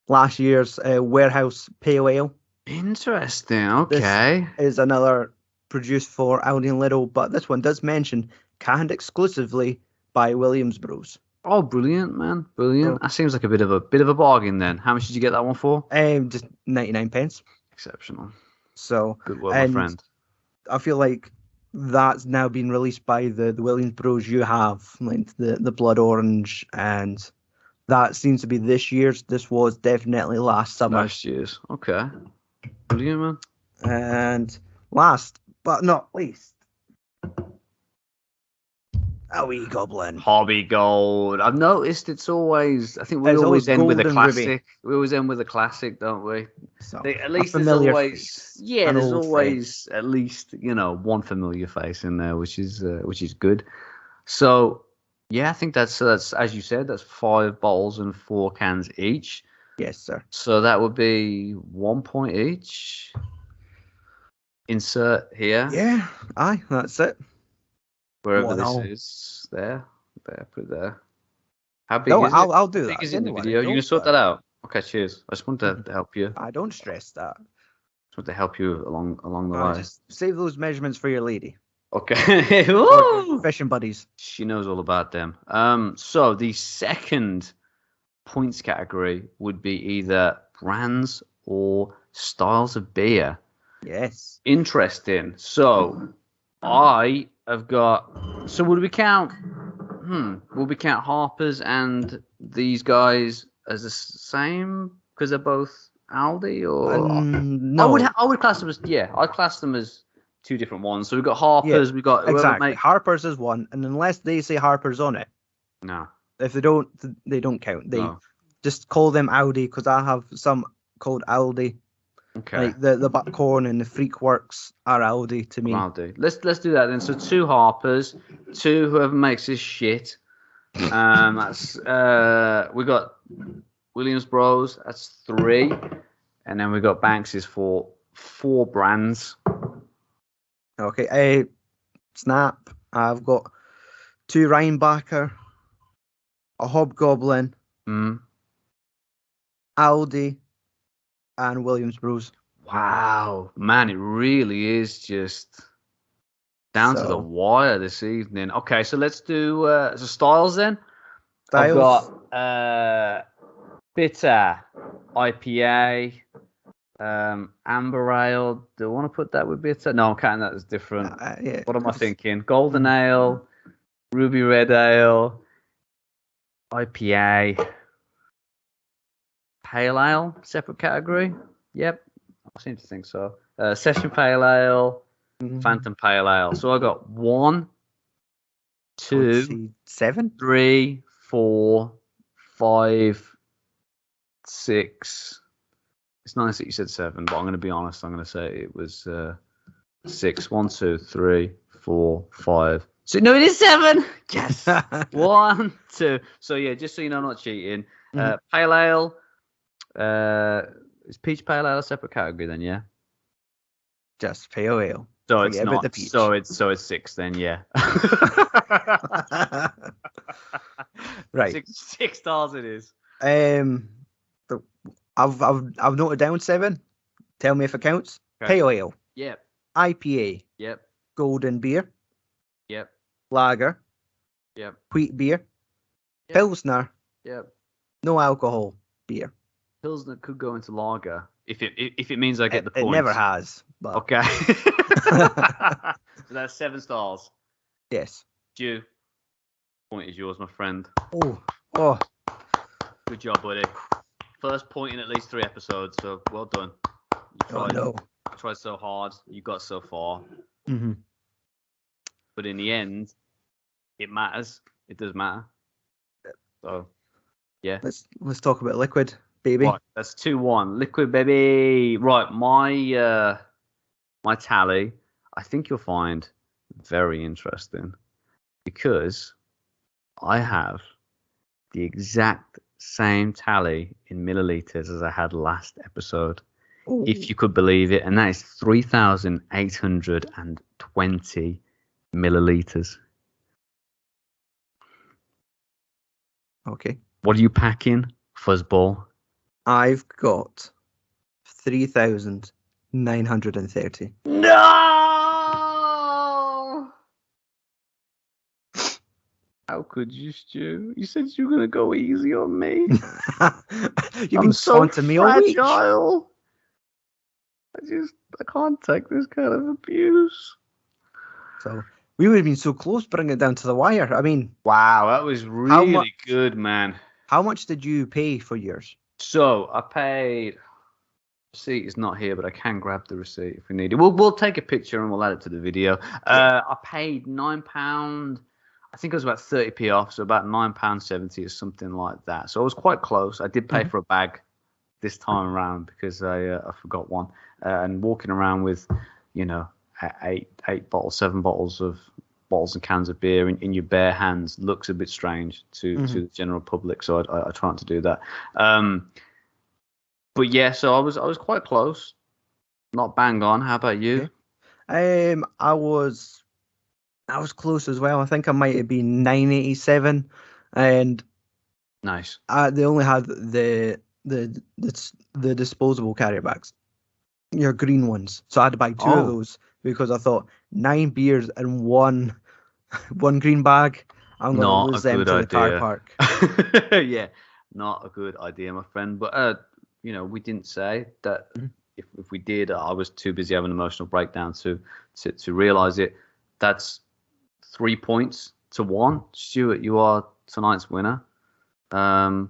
Last year's warehouse pale ale Interesting. Okay. is another produced for Aldi and Lidl, but this one does mention canned exclusively by Williams Brews. Oh, brilliant, man! Brilliant. So- That seems like a bit of a bargain. Then, how much did you get that one for? Just 99 pence. Exceptional. So Good work, my And- friend. I feel like that's now been released by the Williams Brews you have, like the blood orange, and that seems to be this year's. This was definitely last summer. Last year's. Okay. Brilliant, man. And last but not least, a wee goblin. Hobby Gold. I've noticed it's always. I think we It's always always end with a gold and ruby. classic. We always end with a classic, don't we? So At a least there's familiar always. face, Yeah, an there's old always at least one familiar face in there, which is good. So yeah, I think that's as you said, that's 5 bottles and 4 cans each. Yes, sir. So that would be 1 point each. Insert here. Yeah, aye, that's it. Wherever 1-0. this is. There, put it there. How big No, is it? I'll do How that. big is it in the Don't video? worry, You can don't sort worry. that out. Okay, cheers. I just wanted to help you. I don't stress that. Just want to help you along the I'll way. just save those measurements for your lady. Okay. Or Woo! your fishing buddies. She knows all about them. So the second points category would be either brands or styles of beer. Yes. Interesting. So I have got. So would we count? Would we count Harper's and these guys as the same because they're both Aldi? Or No. I would class them as I'd class them as 2 different ones. So we've got Harper's. We've got whoever Exactly. Harper's is one, and unless they say Harper's on it, No. if they don't count. They No. just call them Aldi because I have some called Aldi. Okay. Like the Buckhorn and the Freakworks are Aldi to me. Aldi. Let's do that then. So 2 Harper's, 2 whoever makes this shit. That's we got Williams Bros. That's 3, and then we got Banks's for 4 brands. Okay. Snap. I've got 2 Rheinbacher, a Hobgoblin, Aldi, and Williams Brews. Wow, man, it really is just down to the So- wire this evening. Okay, so let's do so styles then. I've Styles. got bitter IPA, amber ale. Do I want to put that with bitter? No, I'm counting that as different. Yeah, What am I thinking? Golden ale, ruby red ale, IPA, pale ale, separate category. Yep, I seem to think so. Session pale ale, phantom pale ale. So I got 1, 2, 7. 3, 4, 5, 6. It's nice that you said 7, but I'm going to be honest. I'm going to say it was 6. 1, 2, 3, 4, 5. So no, it is 7. Yes. 1, 2. So yeah, just so you know, I'm not cheating. Pale ale. Is peach pale ale a separate category then? Yeah. Just pale ale. So Forget it's about not. the peach. So it's 6 then. Yeah. Right. 6 stars it is. I've noted down 7. Tell me if it counts. Okay. Pale ale, Yep. IPA, Yep. golden beer, Yep. lager, Yep. wheat beer, Yep. pilsner, Yep. no alcohol beer. Pilsner could go into lager if it means I get the It points. never has. But Okay. So that's 7 stars. yes. Stu, point is yours, my friend. Oh. Good job, buddy. First point in at least 3 episodes, so well done. You tried so hard. You got so far. Mm-hmm. But in the end, it matters. It does matter. So, yeah. Let's talk about liquid, baby. Right, that's 2-1. Liquid, baby. Right, my tally, I think you'll find very interesting because I have the exact same tally in milliliters as I had last episode, if you could believe it, and that is 3,820 milliliters. Okay. What are you packing, fuzzball? I've got 3,930. No! How could you, Stu? You said you were gonna go easy on me. You've been taunting me all week. I can't take this kind of abuse. So we would have been so close bringing it down to the wire. I mean, wow, that was really good, man. How much did you pay for yours? So I paid. Receipt is not here, but I can grab the receipt if we need it. We'll take a picture and we'll add it to the video. I paid £9. I think it was about 30p off, so about £9.70 or something like that. So I was quite close. I did pay for a bag this time around because I forgot one. And walking around with, 8 bottles, 7 bottles and cans of beer in your bare hands looks a bit strange to the general public. So I try not to do that. But yeah, so I was quite close, not bang on. How about you? Okay. I was close as well. I think I might have been 987, and nice. They only had the disposable carrier bags, your green ones. So I had to buy 2 of those because I thought 9 beers in one green bag. I'm gonna lose them to the car park. Yeah, not a good idea, my friend. But we didn't say that. If we did, I was too busy having an emotional breakdown to realize it. That's 3 points to 1. Stuart, you are tonight's winner. My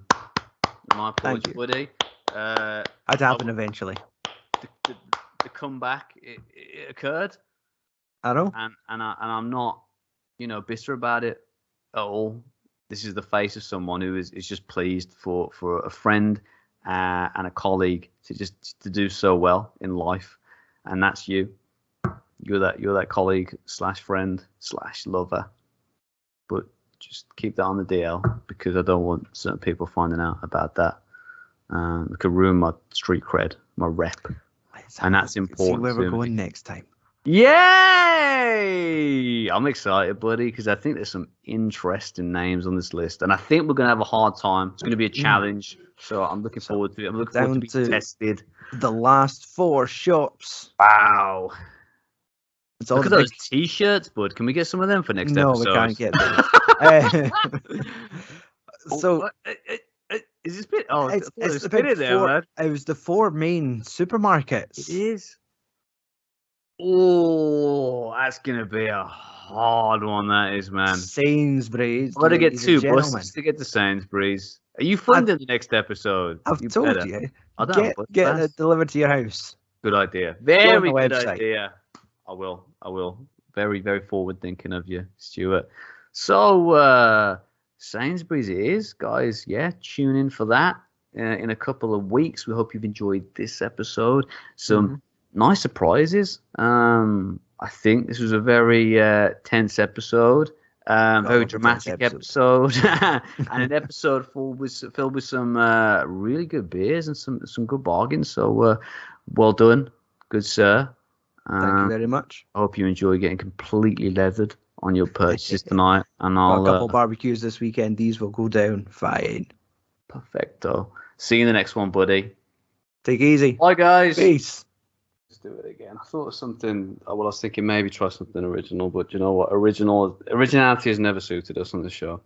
apologies, buddy. I'd happen eventually. The comeback it occurred. I know. And I'm not, bitter about it at all. This is the face of someone who is just pleased for a friend and a colleague to do so well in life, and that's you. You're that colleague / friend / lover, but just keep that on the DL because I don't want certain people finding out about that. It could ruin my street cred, my rep, and that's important. See where we're going next time. Yay! I'm excited, buddy, because I think there's some interesting names on this list, and I think we're going to have a hard time. It's going to be a challenge, so I'm looking forward to it. I'm looking forward to being tested. The last 4 shops. Wow. Look at those T-shirts, bud. Can we get some of them for next episode? No, we can't get them. So... Is this bit? Oh, it's the bit in there, man. It was the 4 main supermarkets. It is. Oh, that's gonna be a hard one. That is, man. Sainsburys. I've got to get 2 buses to get to Sainsburys. Are you funding the next episode? I've told you. I don't get it delivered to your house. Good idea. Very good idea. I will. Very, very forward thinking of you, Stuart. So, Sainsburys it is, guys. Yeah, tune in for that in a couple of weeks. We hope you've enjoyed this episode. Some nice surprises. I think this was a very tense episode, very dramatic episode, and an episode filled with some really good beers and some good bargains. So well done, good sir. Thank you very much. I hope you enjoy getting completely leathered on your purchases tonight. And I'll got a couple barbecues this weekend. These will go down fine. Perfecto. See you in the next one, buddy. Take it easy. Bye, guys. Peace. Let's do it again. I thought of something. Well, I was thinking maybe try something original, but you know what? Originality has never suited us on the show.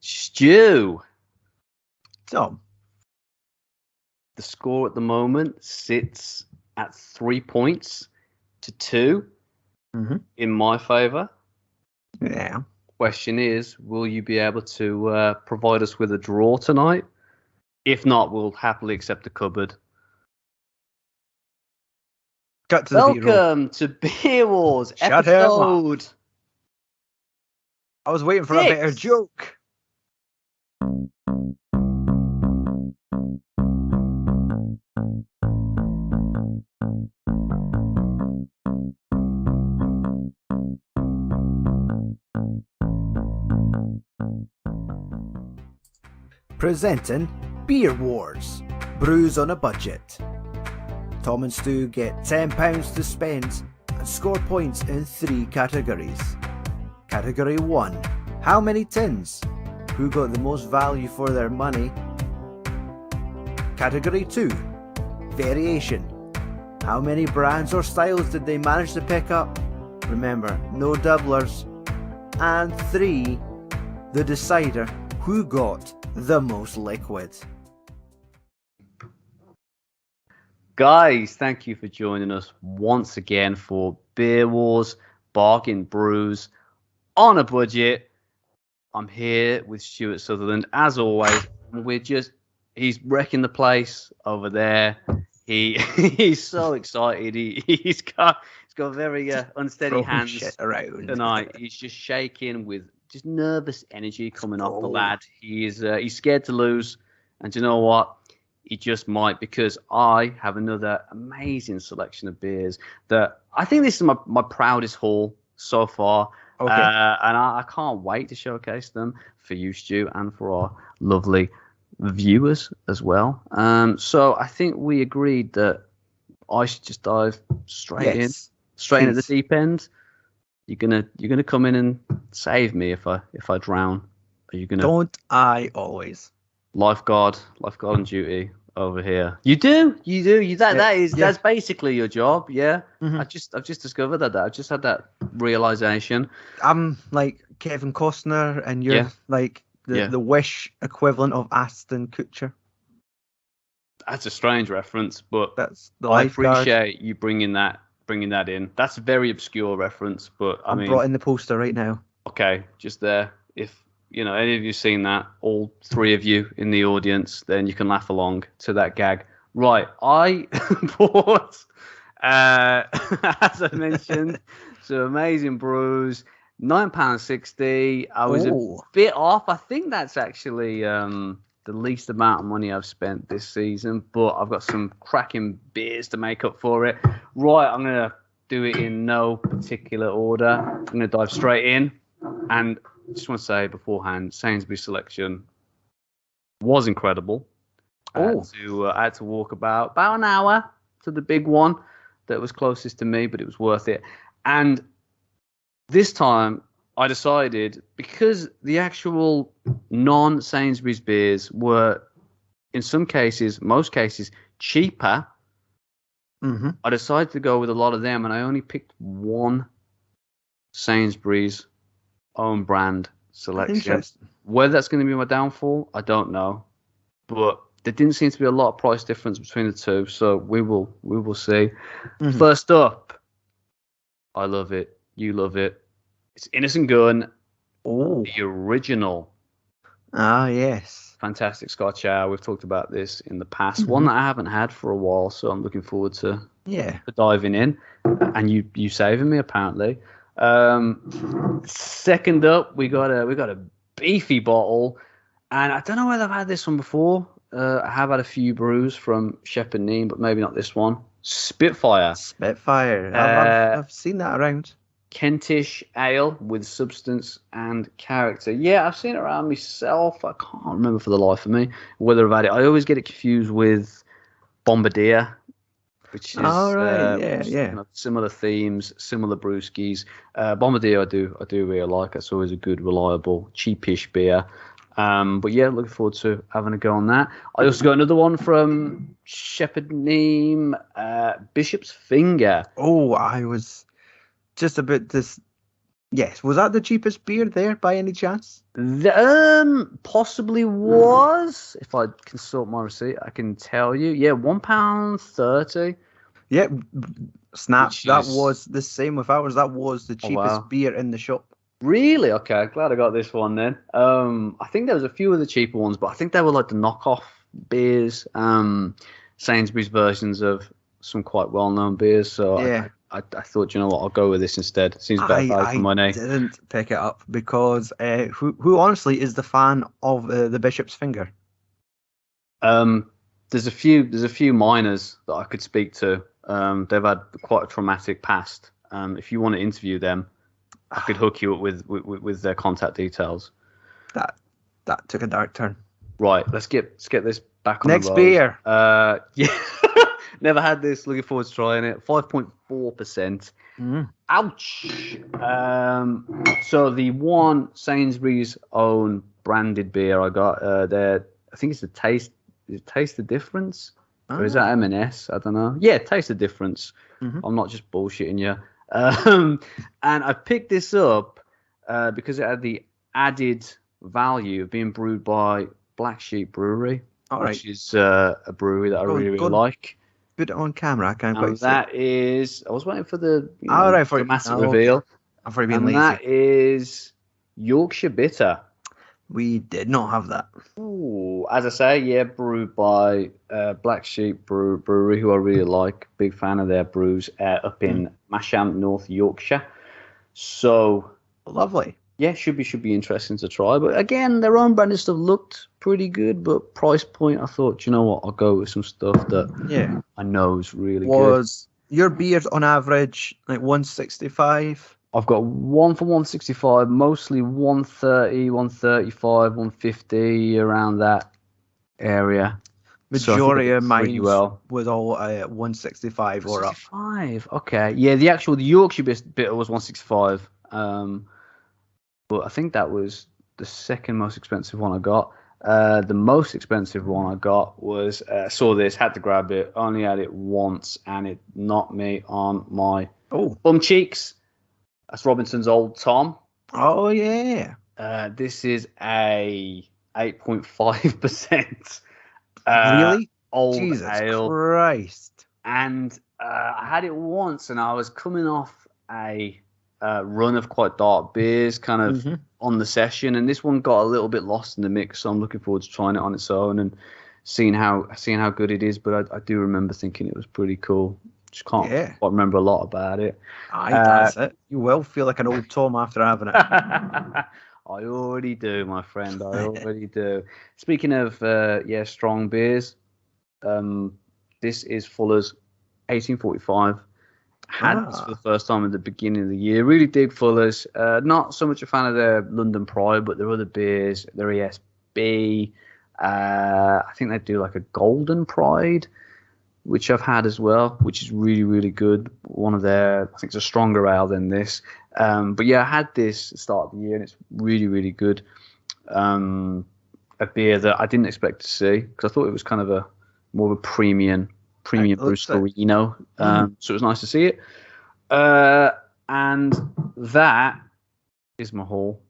Stu. Tom. The score at the moment sits at 3 points to 2 in my favour. Yeah. Question is, will you be able to provide us with a draw tonight? If not, we'll happily accept a cupboard. Cut to the Welcome to Beer Wars episode. I was waiting for a better joke. Presenting Beer Wars, Brews on a Budget. Tom and Stu get £10 to spend and score points in 3 categories. Category 1, how many tins? Who got the most value for their money? Category 2, variation. How many brands or styles did they manage to pick up? Remember, no doublers. And 3, the decider, who got the most liquid. Guys, thank you for joining us once again for Beer Wars, Bargain Brews, on a budget. I'm here with Stuart Sutherland, as always. He's wrecking the place over there. He's so excited. He's got very unsteady hands tonight. He's just shaking with just nervous energy coming off the lad. He's scared to lose, and you know what? He just might, because I have another amazing selection of beers that I think this is my proudest haul so far. Okay. And I can't wait to showcase them for you, Stu, and for our lovely viewers as well. So I think we agreed that I should just dive straight in at the deep end. You're gonna come in and save me if I drown. Are you gonna? Don't I always? Lifeguard on duty over here. You do. That's basically your job. Yeah. Mm-hmm. I've just discovered that. I've just had that realization. I'm like Kevin Costner, and you're like the Wish equivalent of Aston Kutcher. That's a strange reference, but that's the I lifeguard. appreciate you bringing that in. That's a very obscure reference, but I mean, brought in the poster right now. Okay, just there. If any of you seen that, all 3 of you in the audience, then you can laugh along to that gag. Right, I bought, as I mentioned, some amazing brews. £9.60. I was a bit off. I think that's actually the least amount of money I've spent this season, but I've got some cracking beers to make up for it. Right, I'm going to do it in no particular order. I'm going to dive straight in. And I just want to say beforehand, Sainsbury's selection was incredible. I had to walk about an hour to the big one that was closest to me, but it was worth it. And this time I decided, because the actual non-Sainsbury's beers were, in most cases, cheaper, I decided to go with a lot of them, and I only picked one Sainsbury's own brand selection. Whether that's going to be my downfall, I don't know. But there didn't seem to be a lot of price difference between the two, so we will see. First up, I love it. You love it. It's Innocent Gun, the original. Ah, yes. Fantastic Scotch Ale. We've talked about this in the past. One that I haven't had for a while, so I'm looking forward to diving in. And you saving me, apparently. Second up, we got a beefy bottle, and I don't know whether I've had this one before. I have had a few brews from Shepherd Neame, but maybe not this one. Spitfire. Spitfire. I've seen that around. Kentish ale with substance and character. Yeah, I've seen it around myself. I can't remember for the life of me whether I've had it. I always get it confused with Bombardier, which is kind of similar themes, similar brewskis. Bombardier, I do really like. It's always a good, reliable, cheapish beer. But yeah, looking forward to having a go on that. I also got another one from Shepherd Neame, Bishop's Finger. Oh, I was just about this. Yes, was that the cheapest beer there by any chance? Possibly was. If I can sort my receipt, I can tell you. Yeah, £1.30. Yeah, snap. That was the same with ours. That was the cheapest beer in the shop. Really? Okay, glad I got this one then. I think there was a few of the cheaper ones, but I think they were like the knockoff beers, Sainsburys versions of some quite well-known beers. So yeah. I thought, you know what, I'll go with this instead. Seems better value for money. I didn't pick it up because who honestly is the fan of the Bishop's Finger? There's a few miners that I could speak to. They've had quite a traumatic past. If you want to interview them, I could hook you up with their contact details. That took a dark turn. Right, let's get this back on next the road. Beer. Yeah, never had this. Looking forward to trying it. 5.4%. Ouch. So the one Sainsbury's own branded beer I got there, I think it's the Taste. Is it Taste the Difference? Or is that M&S? I don't know. Yeah, Taste the Difference. I'm not just bullshitting you. And I picked this up because it had the added value of being brewed by Black Sheep Brewery, which is a brewery that I really like. Put it on camera. I can't quite see. That is, I was waiting for the massive reveal. I've already been lazy. That is Yorkshire Bitter. We did not have that. Ooh, as I say, yeah, brewed by Black Sheep Brewery, who I really like. Big fan of their brews up in Masham, North Yorkshire. So lovely. Yeah, should be interesting to try. But again, their own branded stuff looked pretty good, but price point, I thought, you know what, I'll go with some stuff that I know is really good. Was your beers on average like 165? I've got one for 165, mostly 130, 135, 150, around that area. Majority of mine was all 165 or up. 165, okay. Yeah, the Yorkshire bitter was 165. But I think that was the second most expensive one I got. The most expensive one I got was, saw this, had to grab it, only had it once, and it knocked me on my bum cheeks. That's Robinson's Old Tom. Oh, yeah. This is a 8.5%. Really? Old Jesus ale. Christ. And I had it once, and I was coming off a run of quite dark beers kind of on the session, and this one got a little bit lost in the mix, so I'm looking forward to trying it on its own and seeing how good it is. But I do remember thinking it was pretty cool. Just can't quite remember a lot about it. That's it. You will feel like an old Tom after having it. I already do, my friend. I already do. Speaking of strong beers, this is Fuller's 1845. Had this for the first time at the beginning of the year. Really dig Fuller's. Not so much a fan of their London Pride, but their other beers, their ESB. I think they do like a Golden Pride, which I've had as well, which is really, really good. One of their, I think it's a stronger ale than this. But yeah, I had this at the start of the year, and it's really, really good. A beer that I didn't expect to see, because I thought it was kind of more of a premium Brewsterino. So it was nice to see it. And that is my haul.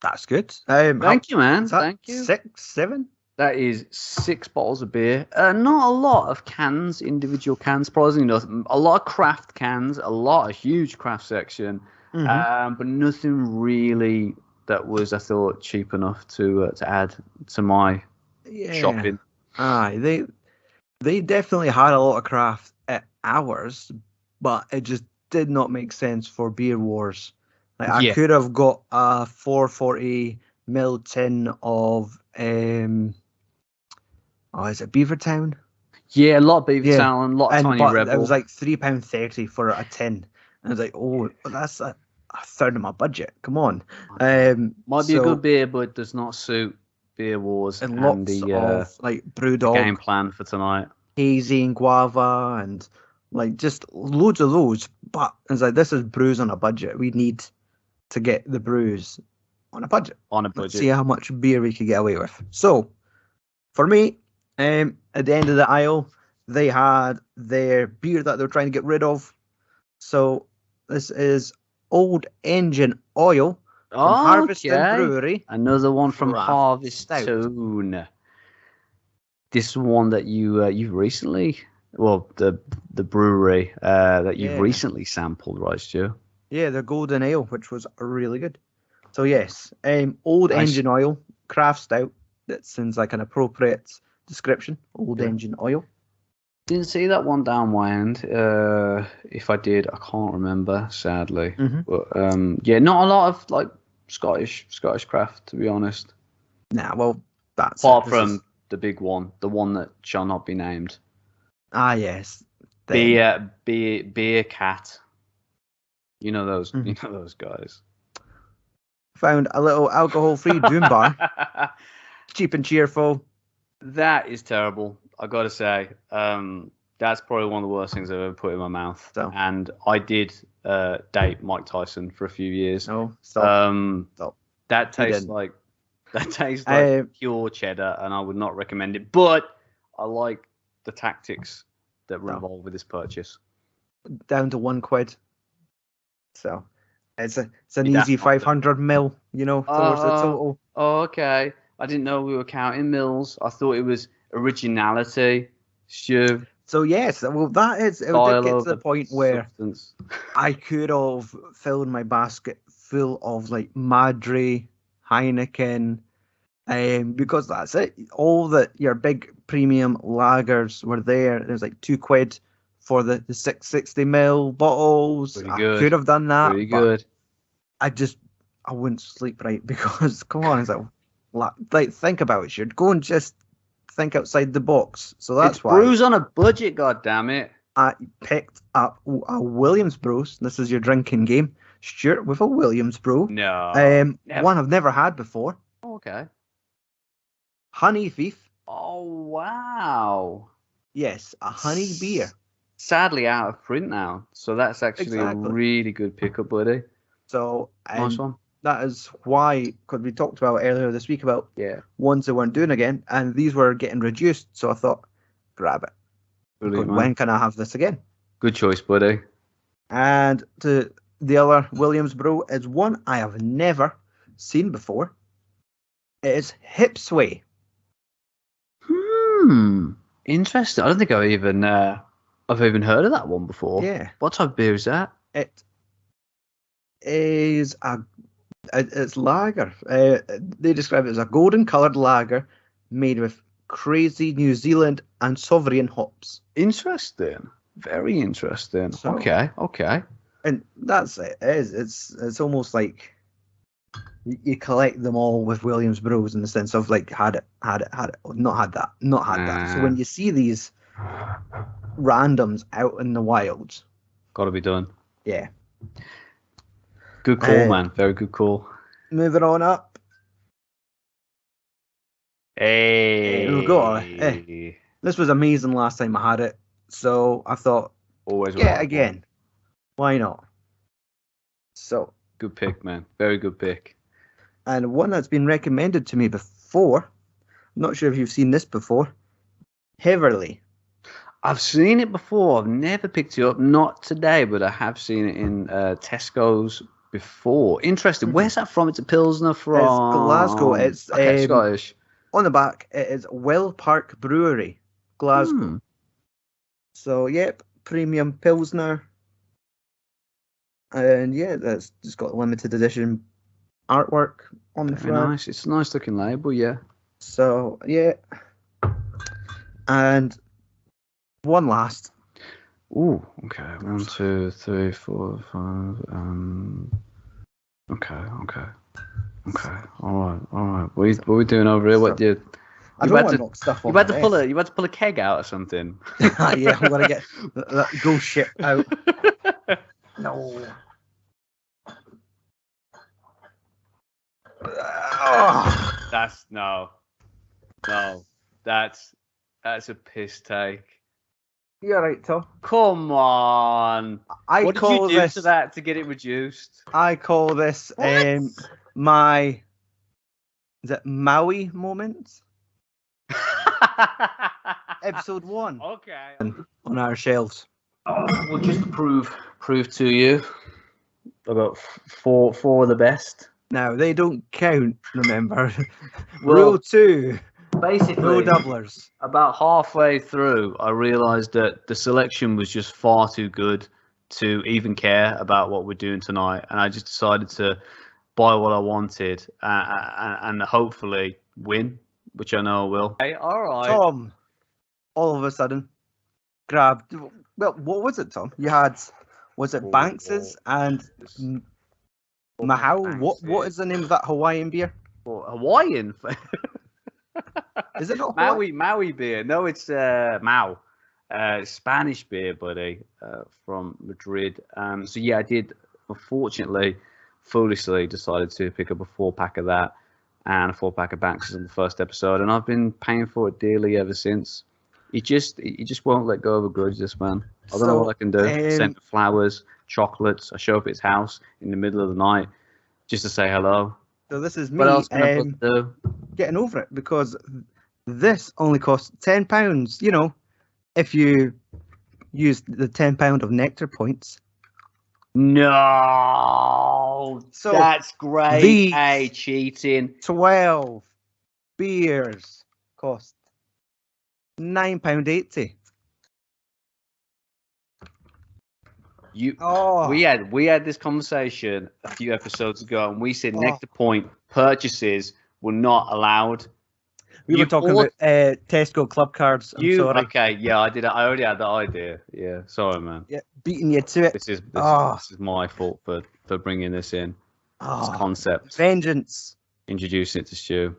That's good. Thank you, man. Thank you. 6, 7? That is 6 bottles of beer. Not a lot of cans, individual cans, surprisingly enough. A lot of craft cans, a huge craft section, but nothing really that was, I thought, cheap enough to add to my shopping. They definitely had a lot of craft at ours, but it just did not make sense for Beer Wars. Like I could have got a 440 ml tin of Oh, is it Beavertown? Yeah, a lot of Beaver Yeah. Talon, a lot of Tiny but Rebel. it was like £3.30 for a tin. And I was like, oh, that's a third of my budget. Come on. Might be a good beer, but it does not suit Beer Wars and and lots the of like Brewdog, game plan for tonight. hazy and guava, and like just loads of those. But it's like, this is Brews on a budget. We need to get the brews on a budget. On a Let's budget. see how much beer we can get away with. So, for me, at the end of the aisle, they had their beer that they were trying to get rid of. So, this is Old Engine Oil from Harveston Brewery. Another one from Craft Harveston. This one that you've recently, well, the brewery that you've recently sampled, right, Stu? Yeah, the Golden Ale, which was really good. So yes, Old Engine Oil, craft stout. That seems like an appropriate description. Old Engine Oil. Didn't see that one down my end. If I did, I can't remember, sadly. But yeah, not a lot of like Scottish craft, to be honest. Nah, well, that's apart from the big one, the one that shall not be named. Ah, yes. Beer Cat. You know those. You know those guys. Found a little alcohol-free Doom Bar, cheap and cheerful. That is terrible. I gotta say, that's probably one of the worst things I've ever put in my mouth. So. And I did date Mike Tyson for a few years. Oh, stop. Stop. That tastes like pure cheddar, and I would not recommend it. But I like the tactics that were involved with this purchase. Down to £1. So it's an easy 500 ml, towards the total. Oh, okay. I didn't know we were counting mils. I thought it was originality, Stu. So yes, well it did get to the point where I could have filled my basket full of like Madry, Heineken, because that's it. All your big premium lagers were there. There's like £2 for the 660 ml bottles. I could have done that. Pretty good. I wouldn't sleep right because come on, it's like think about it. You'd go and just think outside the box. So that's why Brews on a budget. God damn it! I picked up a Williams Brews. This is your drinking game, Stuart, with a Williams Brew. No, one I've never had before. Oh, okay. Honey Thief. Oh wow! Yes, a honey beer. Sadly out of print now, so that's actually a really good pickup, buddy. So nice one. That is why, because we talked about earlier this week about ones they weren't doing again, and these were getting reduced. So I thought, grab it. Brilliant, when can I have this again? Good choice, buddy. And the other Williams Brew is one I have never seen before. It is Hipsway. Interesting. I don't think I've even heard of that one before. Yeah. What type of beer is that? It is it's lager. They describe it as a golden coloured lager made with crazy New Zealand and Sovereign hops. Interesting. Very interesting. So, okay. And that's it. It's almost like you collect them all with Williams Brews in the sense of like had it, not had that. So when you see these randoms out in the wilds, gotta be done. Yeah. Good call, man. Very good call. Moving on up. Hey. We'll go. This was amazing last time I had it, so I thought, always get it again. Why not? So. Good pick, man. Very good pick. And one that's been recommended to me before. I'm not sure if you've seen this before. Heverly. I've seen it before. I've never picked it up. Not today, but I have seen it in Tesco's before. Interesting. Where's that from? It's a Pilsner from... It's Glasgow. It's Scottish. On the back, it is Well Park Brewery, Glasgow. So, yep, premium Pilsner. And, yeah, that's just got limited edition artwork on the front. Nice. It's a nice looking label, yeah. So, yeah. And one last. Ooh, okay. 1, 2, 3, 4, 5. Okay. All right. What are we doing over here? I don't want to knock stuff on. You had to pull a keg out or something. Yeah, I'm gonna get that ghost shit out. No. That's no. That's a piss take. You're right, Tom. Come on. What did you do to that to get it reduced? I call this my Maui moment. Episode 1. Okay. On our shelves. We'll just prove to you. I've got four of the best. Now they don't count. Remember, Well, rule 2. Basically, No doublers. About halfway through, I realised that the selection was just far too good to even care about what we're doing tonight, and I just decided to buy what I wanted and hopefully win, which I know I will. Hey, all right. Tom, all of a sudden, grabbed. Well, what was it, Tom? You had, was it Banks's and Mahau? What is the name of that Hawaiian beer? Hawaiian? Is it not Hawaii? Maui beer? No, it's Mau. Spanish beer, buddy, from Madrid. So yeah, I did, unfortunately, foolishly decided to pick up a 4-pack of that and a 4-pack of Banks's in the first episode, and I've been paying for it dearly ever since. He just won't let go of a grudge, this man. I don't know what I can do. Send flowers, chocolates. I show up at his house in the middle of the night just to say hello. So this is me What else can I do? getting over it, because this only costs £10. You know, if you use the £10 of Nectar points. No, So that's great. these- Hey, cheating. 12 beers cost £9.80. We had this conversation a few episodes ago, and we said Nectar Point purchases were not allowed. We were talking about Tesco club cards. I'm sorry. Okay? Yeah, I did. I already had that idea. Yeah, sorry, man. Yeah, beating you to it. This is my fault for bringing this in. This concept. Vengeance. Introducing it to Stu.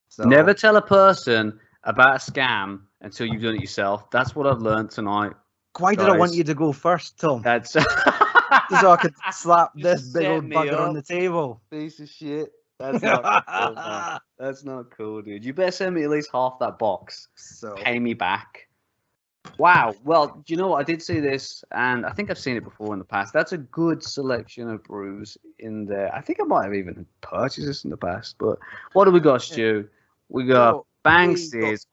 So, Never tell a person about a scam until you've done it yourself. That's what I've learned tonight. why did I want you to go first, Tom? That's So I could slap this big set old me bugger up. on the table. piece of shit. That's not cool, man. That's not cool, dude. You better send me at least half that box. So Pay me back. Wow. Well, do you know what? I did see this, and I think I've seen it before in the past. That's a good selection of brews in there. I think I might have even purchased this in the past. But what do we got, Stu? We got Banks's.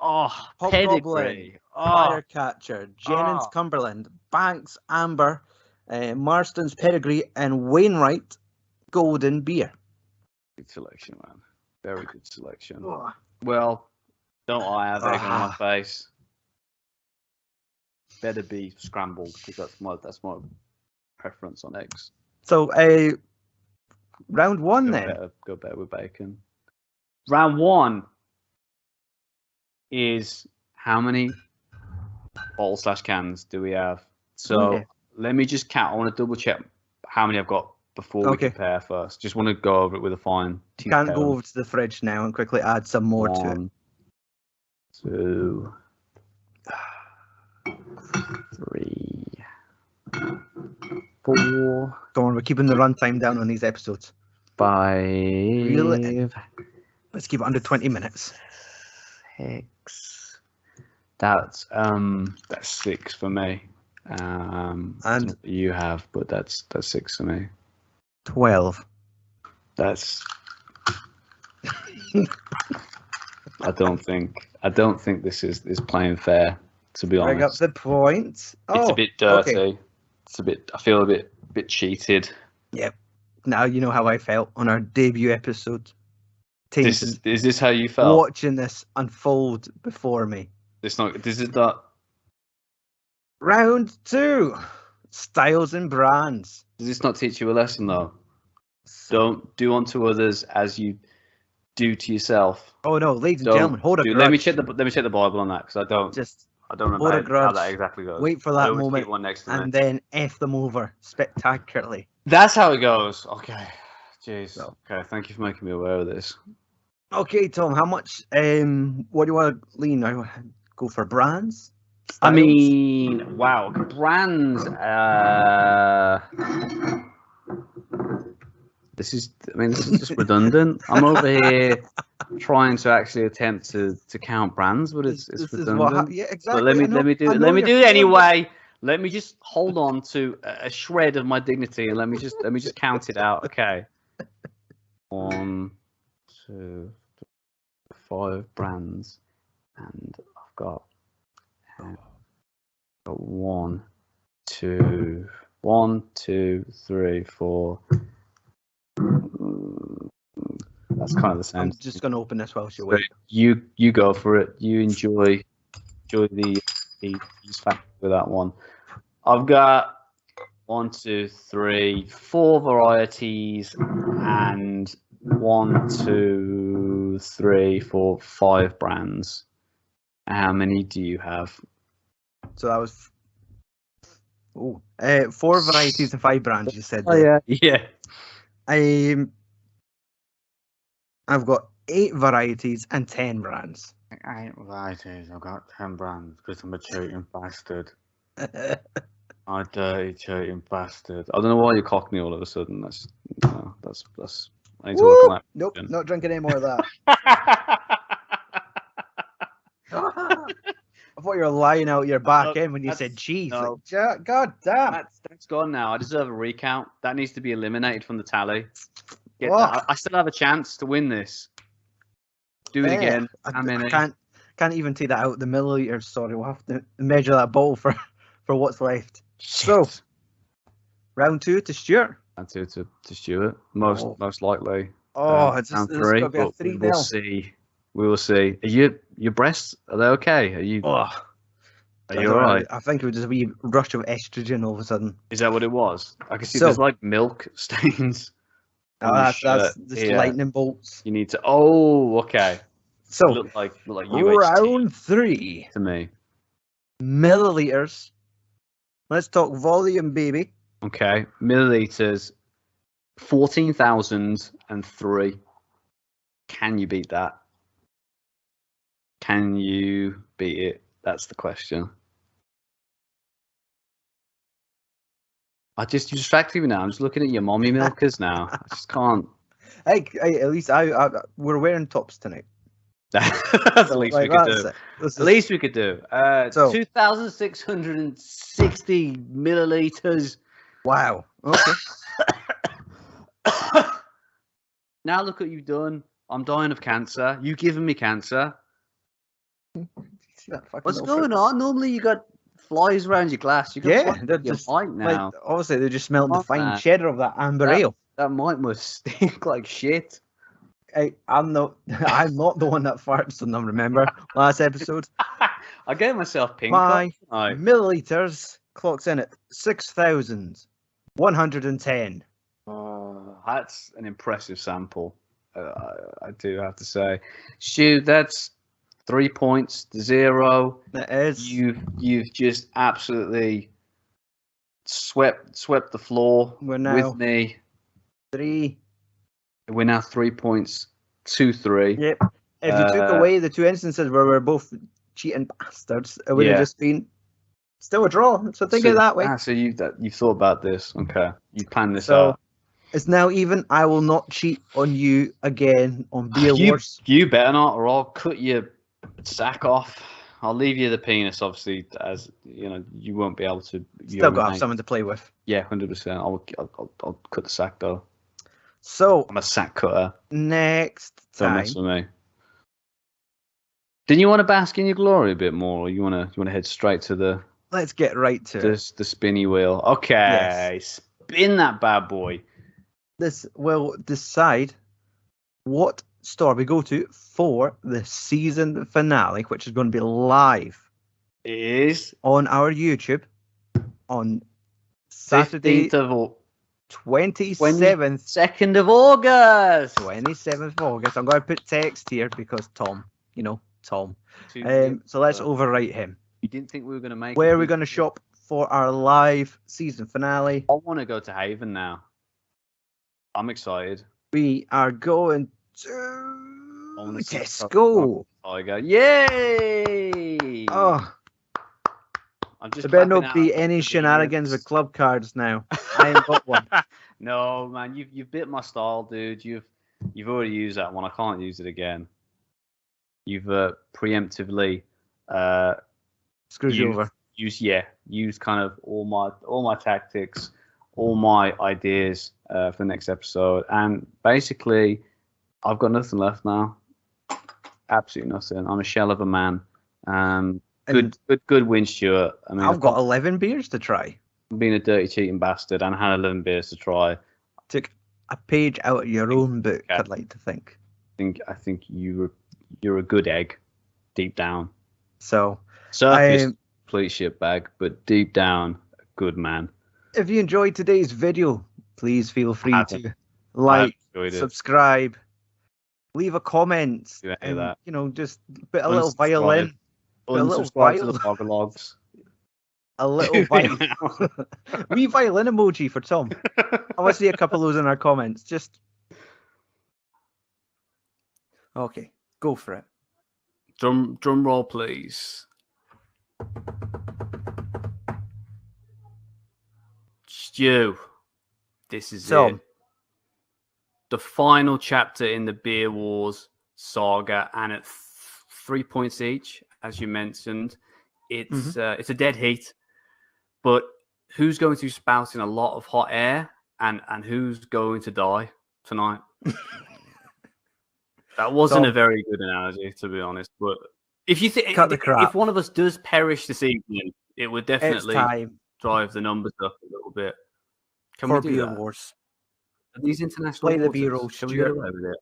Pedigree. Firecatcher, Jennings Cumberland, Banks Amber, Marston's Pedigree, and Wainwright Golden Beer. Good selection, man. Very good selection. Well, don't I have egg on my face? Better be scrambled, because that's my preference on eggs. So, round 1 then. Go better with bacon. Round 1 is how many bottles/cans do we have? So let me just count. I want to double check how many I've got before we compare first. Just want to go over it with a fine tooth. Can't go over to the fridge now and quickly add some more to it. 2, 3, 4. Don't worry, we're keeping the runtime down on these episodes. 5. Really? Let's keep it under 20 minutes. 6. That's 6 for me. And you have, but that's 6 for me. 12. That's. I don't think this is playing fair, to be honest. Bring up the points. It's a bit dirty. Okay. It's a bit. I feel a bit cheated. Yep. Now you know how I felt on our debut episode. Is this how you felt? Watching this unfold before me. This is not. Round 2. Styles and brands. Does this not teach you a lesson though? Don't do unto others as you do to yourself. Oh no, ladies and gentlemen, hold a grudge. Let me check the Bible on that, because I don't hold a grudge. how that exactly goes. Wait for that moment, keep one next to and me. then F them over spectacularly. That's how it goes. Okay. Jeez. Okay, thank you for making me aware of this. Okay, Tom, how much? What do you want to lean now? Go for brands? I Styles? mean, wow, brands. This is just redundant. I'm over here trying to actually attempt to count brands, but it's this is redundant. what. Yeah, exactly. But let me I know do you're it feeling anyway. Let me just hold on to a shred of my dignity and let me just count it out. Okay. 1, 2, 5 brands, and I've got 1, 2, 1, 2, 3, 4. That's kind of the same. I'm just going to open this while you wait. You go for it. You enjoy the fact with that one. I've got 1, 2, 3, 4 varieties, and 1, 2, 3, 4, 5 brands. How many do you have? So that was 4 varieties and 5 brands. You said. Oh yeah. I've got 8 varieties and 10 brands. 8 varieties. I've got 10 brands because I'm a cheating bastard. I dirty cheating bastard. I don't know why you cocked me all of a sudden. That's. I need to work on that. Nope, not drinking any more of that. I thought you were lying out your back end when you said cheese. No. Like, God damn. That's gone now. I deserve a recount. That needs to be eliminated from the tally. Fuck. I still have a chance to win this. Do it again. How many? I can't even take that out the milliliters. Sorry, we'll have to measure that bowl for what's left. Shit. So, round 2 to Stuart. Round 2 to Stuart. Most likely. It's round going 3. to be a 3 We'll see. We will see. Are your breasts? Are they okay? Are you? Are you all right? I think it was just a wee rush of estrogen all of a sudden. Is that what it was? I can see there's like milk stains. That's just lightning bolts. You need to. Oh, okay. So look like UHT round 3 to me. Milliliters. Let's talk volume, baby. Okay, milliliters. 14,003. Can you beat that? Can you beat it? That's the question. You're distracting me now. I'm just looking at your mommy milkers now. I just can't. Hey, at least we're wearing tops tonight. That's the least we could do. The least we could do. 2,660 milliliters. Wow. Okay. Now look what you've done. I'm dying of cancer. You've given me cancer. What's going on? Normally you got flies around your glass. You got they're your just mic now. Like, obviously, they just smelled the fine cheddar of that amber ale. That mic must stink like shit. Hey, I'm not the one that farts on them. Remember last episode? I gave myself pink. My milliliters clocks in at 6,110. That's an impressive sample. I do have to say, Stu, that's 3 points to 0. It is. You've just absolutely swept the floor with me. 3. We're now 3 points to 3. Yep. If you took away the 2 instances where we're both cheating bastards, it would have just been still a draw. So think of it that way. So you thought about this. Okay. You planned this out. It's now even. I will not cheat on you again on Beer Wars. You better not, or I'll cut your sack off. I'll leave you the penis, obviously, as you know. You won't be able to. Still got to have someone to play with. Yeah, 100%. I'll cut the sack though. So I'm a sack cutter. Next time. Don't mess with me. Didn't you want to bask in your glory a bit more, or you want to head straight to the? Let's get right to the spinny wheel. Okay, yes. Spin that bad boy. This will decide what store we go to for the season finale, which is going to be live. It is on our YouTube on Saturday, 27th. 2nd of August. 27th of August. I'm going to put text here because Tom. So let's overwrite him. You didn't think we were going to make Where are we going to shop for our live season finale? I want to go to Haven now. I'm excited. We are going to... Oh gonna keep Tesco. Tiger. Yay! Oh, I'm just there better clapping not be out any the shenanigans with convenience. club cards now. I ain't got one. No, man, you've bit my style, dude. You've already used that one. I can't use it again. You've preemptively Screws you over. used kind of all my tactics, all my ideas for the next episode, and basically, I've got nothing left now. Absolutely nothing. I'm a shell of a man. Good win, Stuart. I mean, I've got 11 beers to try. being a dirty cheating bastard and had 11 beers to try. Took a page out of your own book, I'd like to think. I think you're a good egg, deep down. So, Surface complete shitbag, but deep down, a good man. if you enjoyed today's video, please feel free to like, subscribe, leave a comment, and just put a little violin. Unsubscribe to the Boggerlogs. A little violin. Wee violin emoji for Tom. I want to see a couple of those in our comments. Just okay, go for it. Drum roll, please. Stu, this is it. The final chapter in the Beer Wars saga, and at 3 points each, as you mentioned, it's a dead heat. But who's going to spout in a lot of hot air, and who's going to die tonight? That wasn't a very good analogy, to be honest. But if you think if one of us does perish this evening, it would definitely drive the numbers up a little bit. Can we do Beer that? Wars? Are these international Play the waters? B-roll. Shall we get away with it?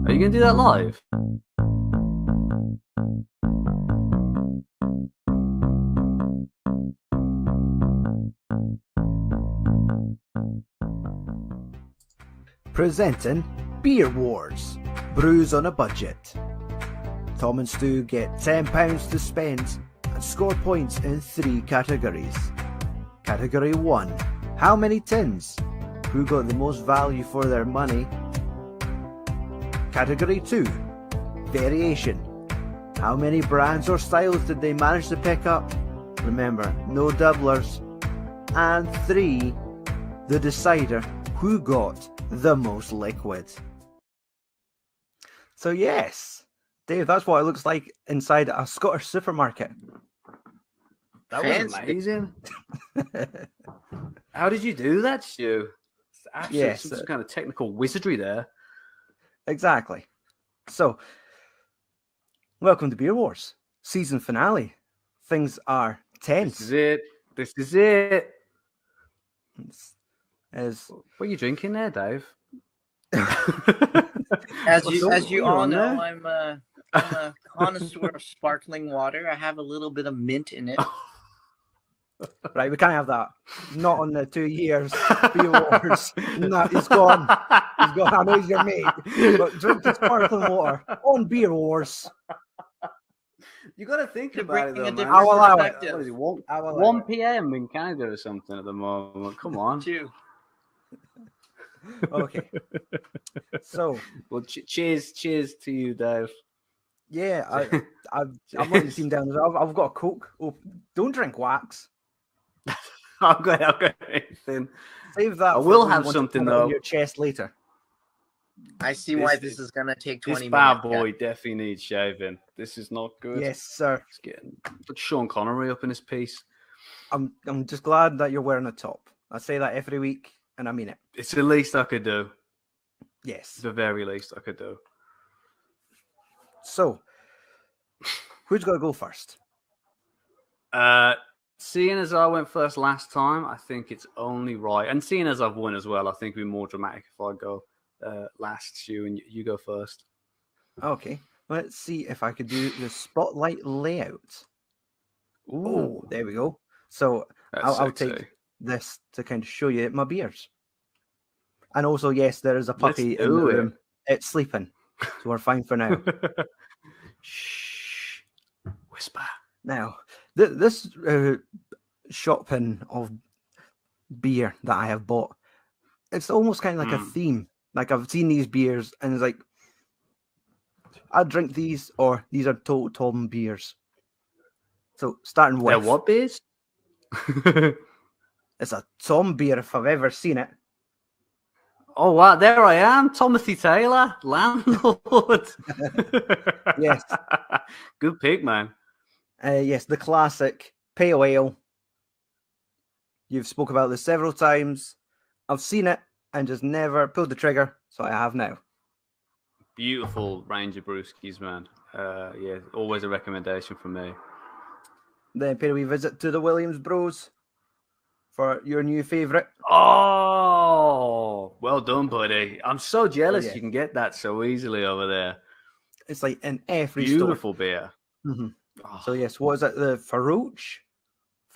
Are you going to do that live? Presenting Beer Wars, Brews on a Budget. Tom and Stu get £10 to spend and score points in 3 categories. Category 1, how many tins? Who got the most value for their money? Category 2, variation. How many brands or styles did they manage to pick up? Remember, no doublers. And 3, the decider, who got the most liquid. So yes, Dave, that's what it looks like inside a Scottish supermarket. That was amazing. How did you do that, Stu? Yes, some kind of technical wizardry there. Exactly. So, welcome to Beer Wars, season finale. Things are tense. This is it. What are you drinking there, Dave? As you all know, I'm a connoisseur of sparkling water. I have a little bit of mint in it. Right, we can't have that. Not on the 2 years. Beer Wars. No, he's gone. He's gone. I know he's your mate. But drink the sparkling water on Beer Wars. You got to think about it, though, man. I'll allow it. What is it, 1 p.m. in Canada or something at the moment? Come on. Okay. So, well, cheers to you, Dave. Yeah, I'm letting the team down. I've got a Coke. Oh, don't drink wax. I'll go anything. Save that. I will have something though on your chest later. I see why this is gonna take 20 minutes. This bad boy definitely needs shaving. This is not good. Yes, sir. It's getting like Sean Connery up in his piece. I'm just glad that you're wearing a top. I say that every week, and I mean it. It's the least I could do. Yes, the very least I could do. So, who's got to go first? Seeing as I went first last time, I think it's only right. And seeing as I've won as well, I think it'd be more dramatic if I go last, Stu, and you go first. Okay. Let's see if I could do the spotlight layout. Ooh. Oh, there we go. So I'll take this to kind of show you my beers. And also, yes, there is a puppy in the room. It's sleeping. So we're fine for now. Shh. Whisper. Now, this shopping of beer that I have bought, it's almost kind of like a theme. Like I've seen these beers, and it's like I'd drink these, or these are Total Tom beers. So starting with They're what beers? it's a Tom beer if I've ever seen it. Oh wow, there I am, Timothy Taylor, landlord. Yes. Good pick, man. Yes, the classic pale ale. You've spoke about this several times. I've seen it and just never pulled the trigger, so I have now. Beautiful range of brewskis, man. Yeah, always a recommendation from me. Then pay a wee visit to the Williams Bros for your new favourite. Oh, well done, buddy. I'm so jealous yeah. you can get that so easily over there. It's like in every Beautiful store. beer. Mm-hmm. Oh. So yes, what is it? The Farouch?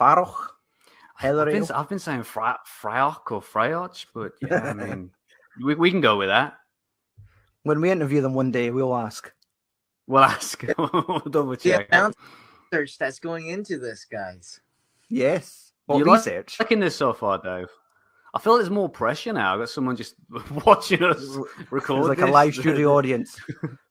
I've been saying Fryoch or Fryoch, but yeah, I mean, we can go with that. When we interview them one day, we'll ask. We'll ask. We'll double check. The research that's going into this, guys. Yes. You research? liking this so far, Dave? I feel there's more pressure now. I've got someone just watching us record. It's like this. a live studio audience.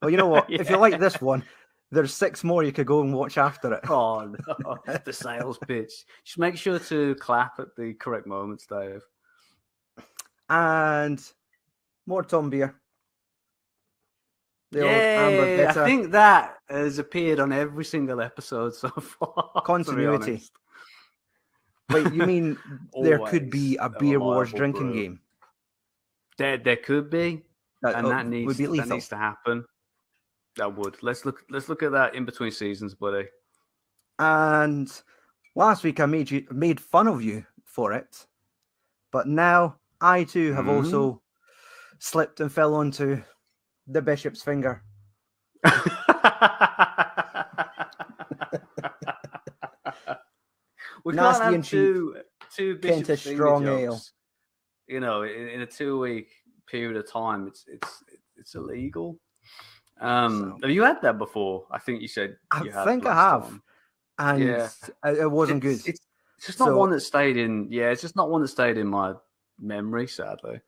Well, you know what? Yeah. If you like this one, there's 6 more you could go and watch after it. Oh, no. The sales pitch. Just make sure to clap at the correct moments, Dave. And more Tom beer. The old Yeah, Amber I Bitter. think that has appeared on every single episode so far. Continuity. Wait, you mean there could be a Beer Wars drinking game? There could be, and that needs to happen. That would. Let's look at that in between seasons, buddy. And last week I made fun of you for it, but now I too have also slipped and fell onto the Bishop's Finger. We Nasty can't have and two Bishop's Kentish Finger strong jokes. ale. You know, in a 2-week period of time, it's illegal. Have you had that before? I think you said you had. I think I have, time. and it wasn't good. It's just not one that stayed in. Yeah, it's just not one that stayed in my memory, sadly.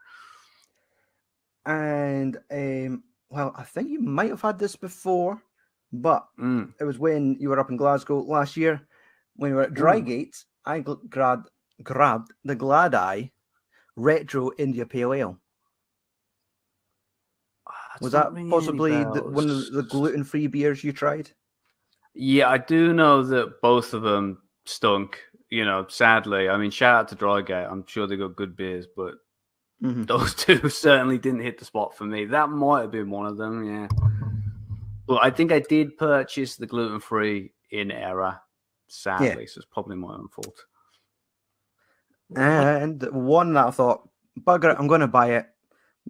And well, I think you might have had this before, but it was when you were up in Glasgow last year when we were at Drygate. I grabbed the Glad-Eye Retro India Pale Ale. Was that possibly one of the gluten-free beers you tried? Yeah, I do know that both of them stunk. You know, sadly. I mean, shout out to Drygate. I'm sure they got good beers, but those two certainly didn't hit the spot for me. That might have been one of them, yeah. But I think I did purchase the gluten-free in error, sadly, so it's probably my own fault. And one that I thought, bugger it, I'm going to buy it.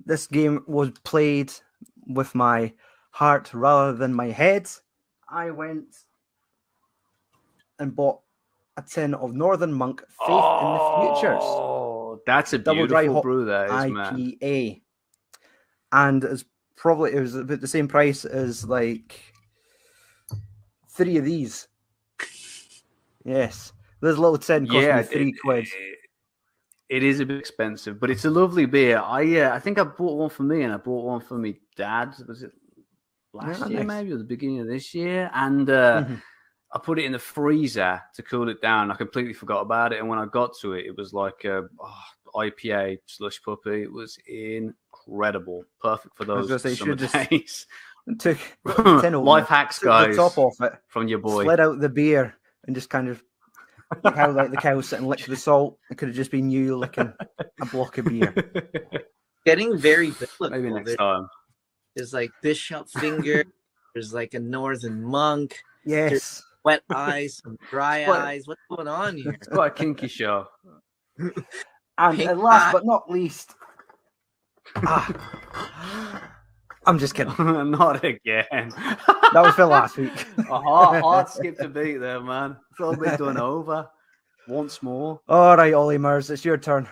This game was played with my heart rather than my head. I went and bought a tin of Northern Monk Faith in the Futures. Oh, that's a Double dry beautiful hop brew, that is, IPA. man. And it was about the same price as like 3 of these. Yes. This little tin cost me £3. It is a bit expensive, but it's a lovely beer. I think I bought one for me and I bought one for my dad. Was it last year, maybe, or the beginning of this year? And I put it in the freezer to cool it down. I completely forgot about it. And when I got to it, it was like a IPA slush puppy. It was incredible. Perfect for those summer days. Took life hacks, guys. The top off it from your boy. Slid out the beer and just kind of like how the cow sit and lick the salt. It could have just been you licking a block of beer. Getting very biblical. Maybe next time. There's like Bishop Finger. There's like a Northern Monk. Yes. There's wet eyes, some dry eyes. What's going on here? It's quite a kinky show. And last but not least, I'm just kidding. Not again. That was for last week. A heart skipped a beat there, man. Thought we'd done over once more. All right, Ollie Murs, it's your turn.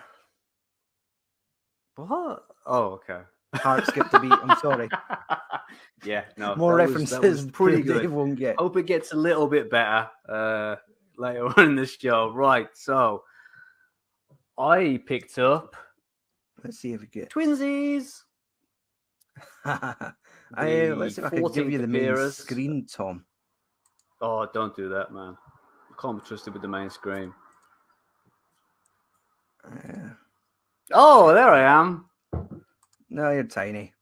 What? Oh, okay. Heart skipped a beat. I'm sorry. Yeah, no. More references. That was pretty good. Dave won't get. Hope it gets a little bit better later on in the show. Right, so I picked up. Let's see if we get Twinsies. Let's see if I can give you the main appearance. screen, Tom. Oh, don't do that, man. I can't be trusted with the main screen. Oh, there I am. No, you're tiny.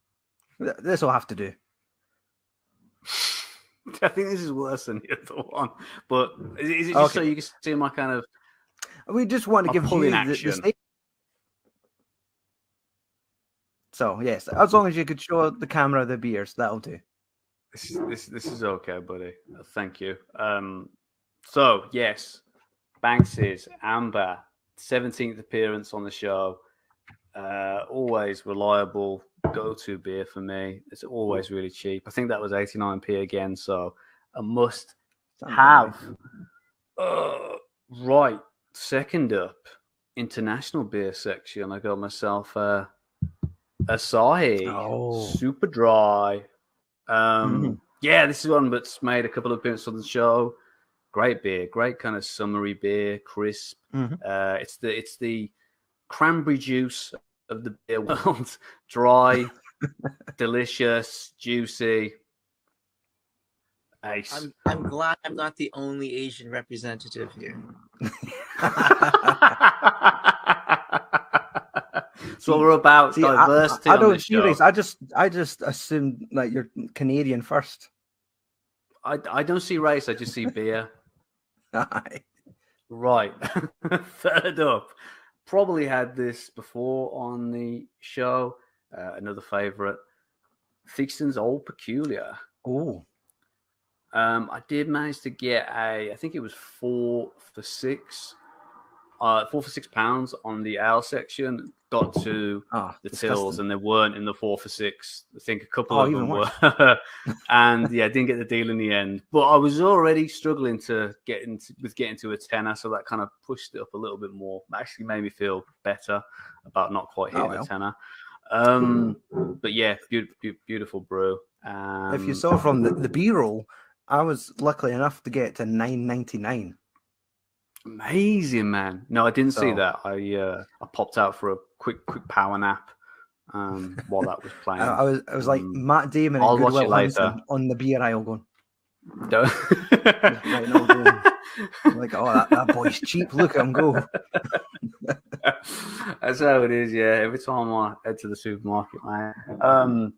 This will have to do. I think this is worse than the other one. But is it just so you can see my kind of... We just want to give you action. the So, yes, as long as you could show the camera the beers, that'll do. This is okay, buddy. Thank you. So, yes, Banks's Amber, 17th appearance on the show. Always reliable go-to beer for me. It's always really cheap. I think that was 89p again, so a must have. Right, second up, international beer section. I got myself Asahi, super dry. Yeah, this is one that's made a couple of appearances on the show. Great beer, great kind of summery beer, crisp. It's the cranberry juice of the beer world. Dry, delicious, juicy. Ace. I'm glad I'm not the only Asian representative here. So we're about diversity. I don't see this. I just assumed like you're Canadian first. I don't see race. I just see beer. Right. Third up, probably had this before on the show. Another favorite, Theakston's Old Peculiar. Oh. I did manage to get I think it was 4 for £6 on the ale section. Got to the tills and they weren't in the 4 for £6. I think a couple of them were. And yeah, didn't get the deal in the end. But I was already struggling to get into a tenner, so that kind of pushed it up a little bit more. Actually made me feel better about not quite hitting the tenner. But yeah, beautiful brew. If you saw from the B-roll, I was lucky enough to get to $9.99. Amazing, man. No, I didn't see that. I popped out for a quick power nap while that was playing. I was like Matt Damon and Goodwill Hunting on the beer aisle going. Don't. Like, oh, that boy's cheap. Look at him go. That's how it is, yeah. Every time I head to the supermarket, man.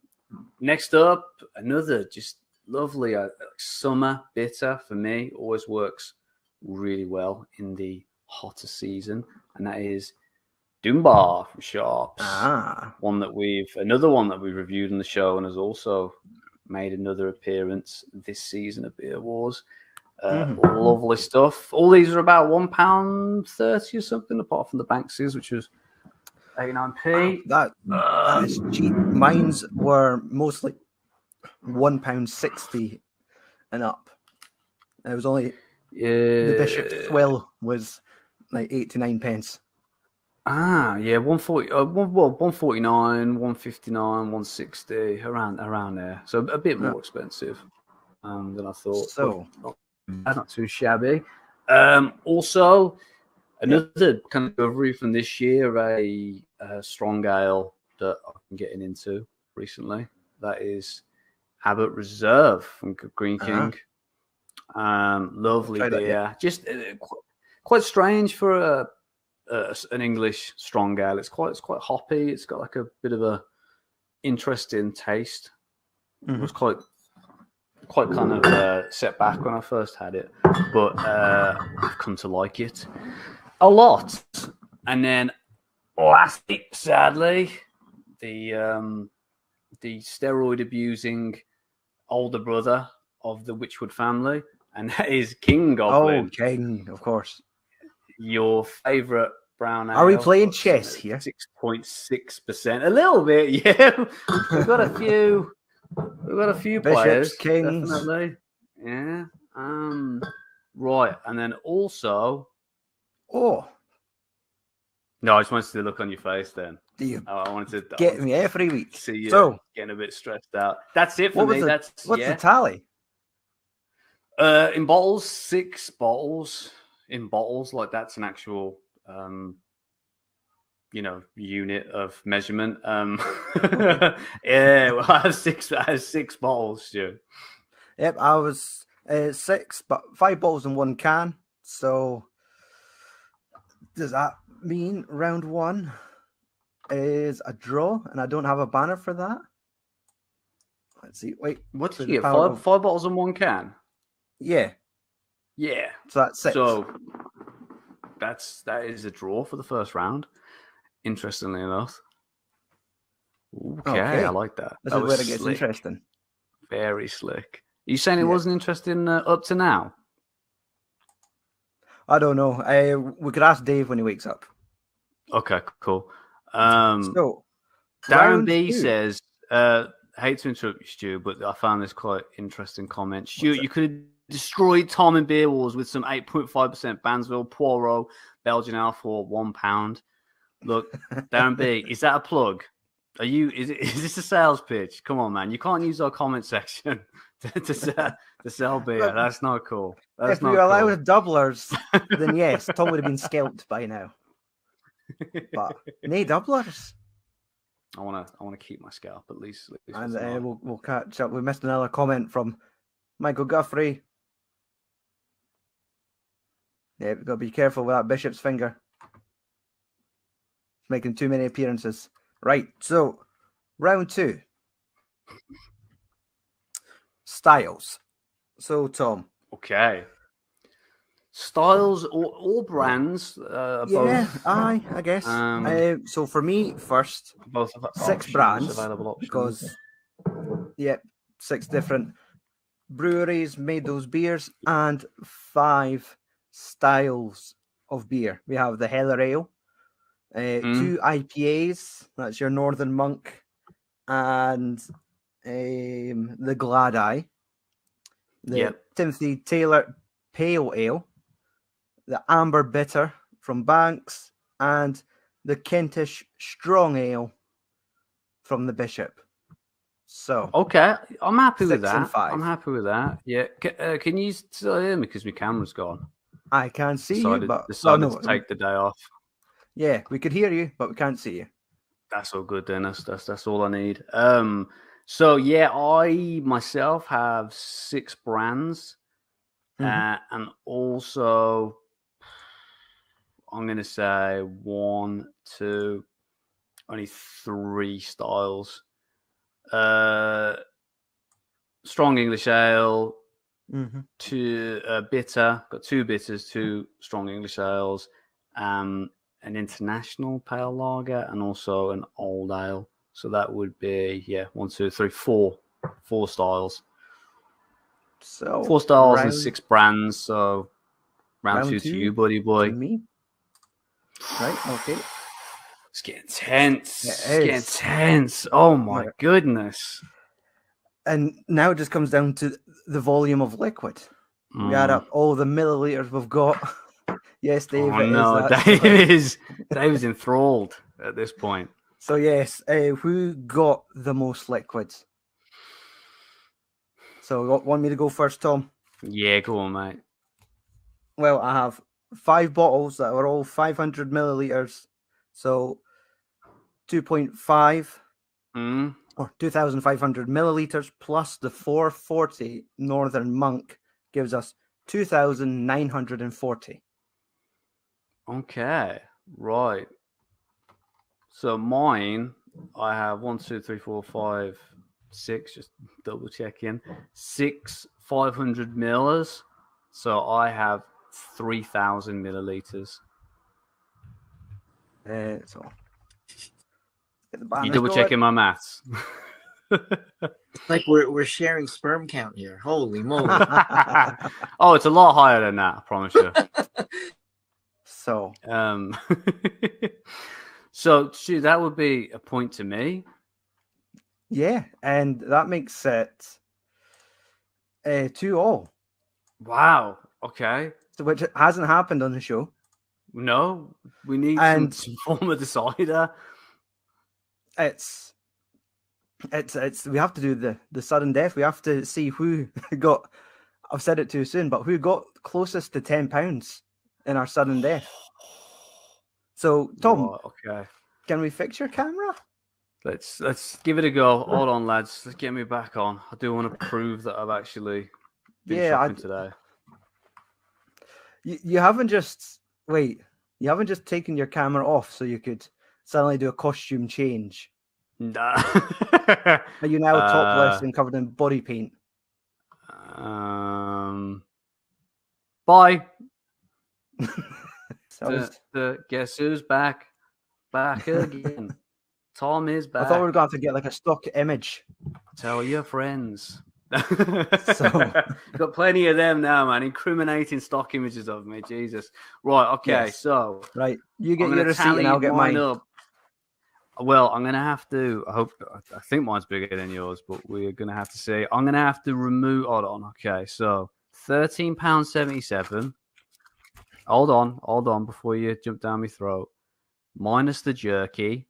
Next up, another just lovely summer bitter for me. Always works really well in the hotter season, and that is Dunbar from Sharps. Another one that we've reviewed on the show and has also made another appearance this season of Beer Wars. Lovely stuff. All these are about £1.30 or something, apart from the Banksy's, which was 89p. That is cheap. Mine's were mostly £1.60 and up. It was only the Bishop's Swill was like 89 pence. Yeah, 140. 149, 159, 160, around there. So a bit more expensive than I thought. So not too shabby. Also, another kind of discovery from this year, a strong ale that I've been getting into recently. That is Abbott Reserve from Green King. Lovely beer. Just quite strange for an English strong ale. It's quite hoppy. It's got like a bit of a interesting taste. It was quite kind of set back when I first had it, but I've come to like it a lot. And then lastly, sadly, the steroid abusing older brother of the Witchwood family, and that is King Goblin. Oh, King, of course. Your favorite brown ale. Are we playing chess here? 6.6%. A little bit, yeah. We've got a few Bishops, players. Kings. Definitely. Yeah. Right. And then also. Oh. No, I just wanted to look on your face then. I wanted to get me every week. See you getting a bit stressed out. That's it for me. What's the tally? In bottles, 6 bottles. In bottles, like that's an actual unit of measurement. Yeah, well, I have six bottles, Stu. Yep, I was 6, but 5 bottles in 1 can. So does that mean round 1 is a draw, and I don't have a banner for that? Let's see. Wait, What so did the you get? power Five bottles in 1 can. Yeah, Yeah. so that's 6. So that is a draw for the first round. Interestingly enough. Okay, I like that. This That is was where it gets slick. interesting. Very slick. Are you saying it Yeah. wasn't interesting up to now? I don't know. We could ask Dave when he wakes up. Okay, cool. So, Darren round B 2. says, hate to interrupt you, Stu, but I found this quite interesting comment. Stu, What's it? you could have destroyed Tom in Beer Wars with some 8.5% Bansville Poirot Belgian Ale for £1. Look, Darren B, is that a plug? Is this a sales pitch? Come on, man. You can't use our comment section to sell beer. That's not cool. That's If not we allow cool. doublers, then yes, Tom would have been scalped by now. But no doublers. I wanna keep my scalp at least. And we'll catch up. We missed another comment from Michael Guthrie. Yeah, we've got to be careful with that bishop's finger. It's making too many appearances. Right, so round 2. Styles. So, Tom. Okay. Styles or brands. Yeah, both, I guess. So for me, first, both 6 brands, available options. because 6 different breweries made those beers, and 5 styles of beer. We have the Heller Ale, 2 IPAs, that's your Northern Monk, and the Glad Eye, the Timothy Taylor Pale Ale, the Amber Bitter from Banks, and the Kentish Strong Ale from the Bishop. So okay, I'm happy with 6 and that. 5. I'm happy with that. Yeah, can you still hear me because my camera's gone? I can't see you, but decided to take the day off. Yeah, we could hear you, but we can't see you. That's all good, Dennis. That's all I need. So yeah, I myself have 6 brands, and also I'm going to say 1, 2, only 3 styles. Strong English Ale, 2 bitter. Got 2 bitters, 2 strong English ales, an international pale lager, and also an old ale. So that would be 1, 2, 3, 4 styles. So 4 styles and 6 brands. So round 2 to you, buddy boy. To me. Right. Okay. It's getting tense. It's getting tense. Oh my goodness. And now it just comes down to the volume of liquid. We add up all the milliliters we've got. Yes, Dave. Oh no, Dave is enthralled at this point. So yes, who got the most liquids? So you want me to go first, Tom? Yeah, go on, mate. Well, I have 5 bottles that are all 500 milliliters. So 2.5 or 2,500 milliliters plus the 440 Northern Monk gives us 2,940. Okay, right. So mine, I have 1, 2, 3, 4, 5, 6. Just double checking. 6 500 millers. So I have 3,000 milliliters. So you double checking my maths? Like we're sharing sperm count here. Holy moly! Oh, it's a lot higher than that. I promise you. So, so that would be a point to me. Yeah, and that makes it 2-2. Wow. Okay. So, which hasn't happened on the show. No, we need some form of decider. It's we have to do the sudden death. We have to see who got. I've said it too soon, but who got closest to £10 in our sudden death? So, Tom, Can we fix your camera? Let's give it a go. Hold on, lads. Let's get me back on. I do want to prove that I've actually been shopping today. You haven't just You haven't just taken your camera off so you could suddenly do a costume change. Nah. Are you now topless and covered in body paint? Bye. So Guess who's back? Back again. Tom is back. I thought we were going to have to get like a stock image. Tell your friends. So got plenty of them now, man. Incriminating stock images of me. Jesus. Right. Okay. Yes. So right, you get your receipt and I'll get mine. Up. Well, I'm gonna have to. I think mine's bigger than yours, but we're gonna have to see. I'm gonna have to remove. Hold on. Okay. So £13.77. Hold on, before you jump down my throat. Minus the jerky,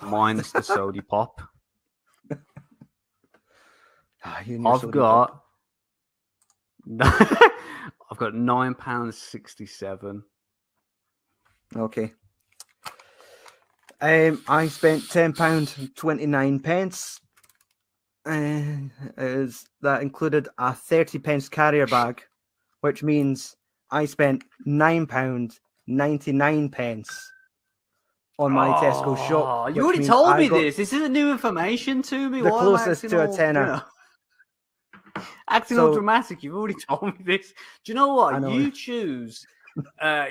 minus the sody pop. I've got £9.67. Okay. I spent £10.29. That included a 30p carrier bag, which means I spent £9.99 on my Tesco shop. You already told me this. This isn't new information to me. The closest to a tenner. You know, acting all dramatic. You've already told me this. Do you know what? You choose.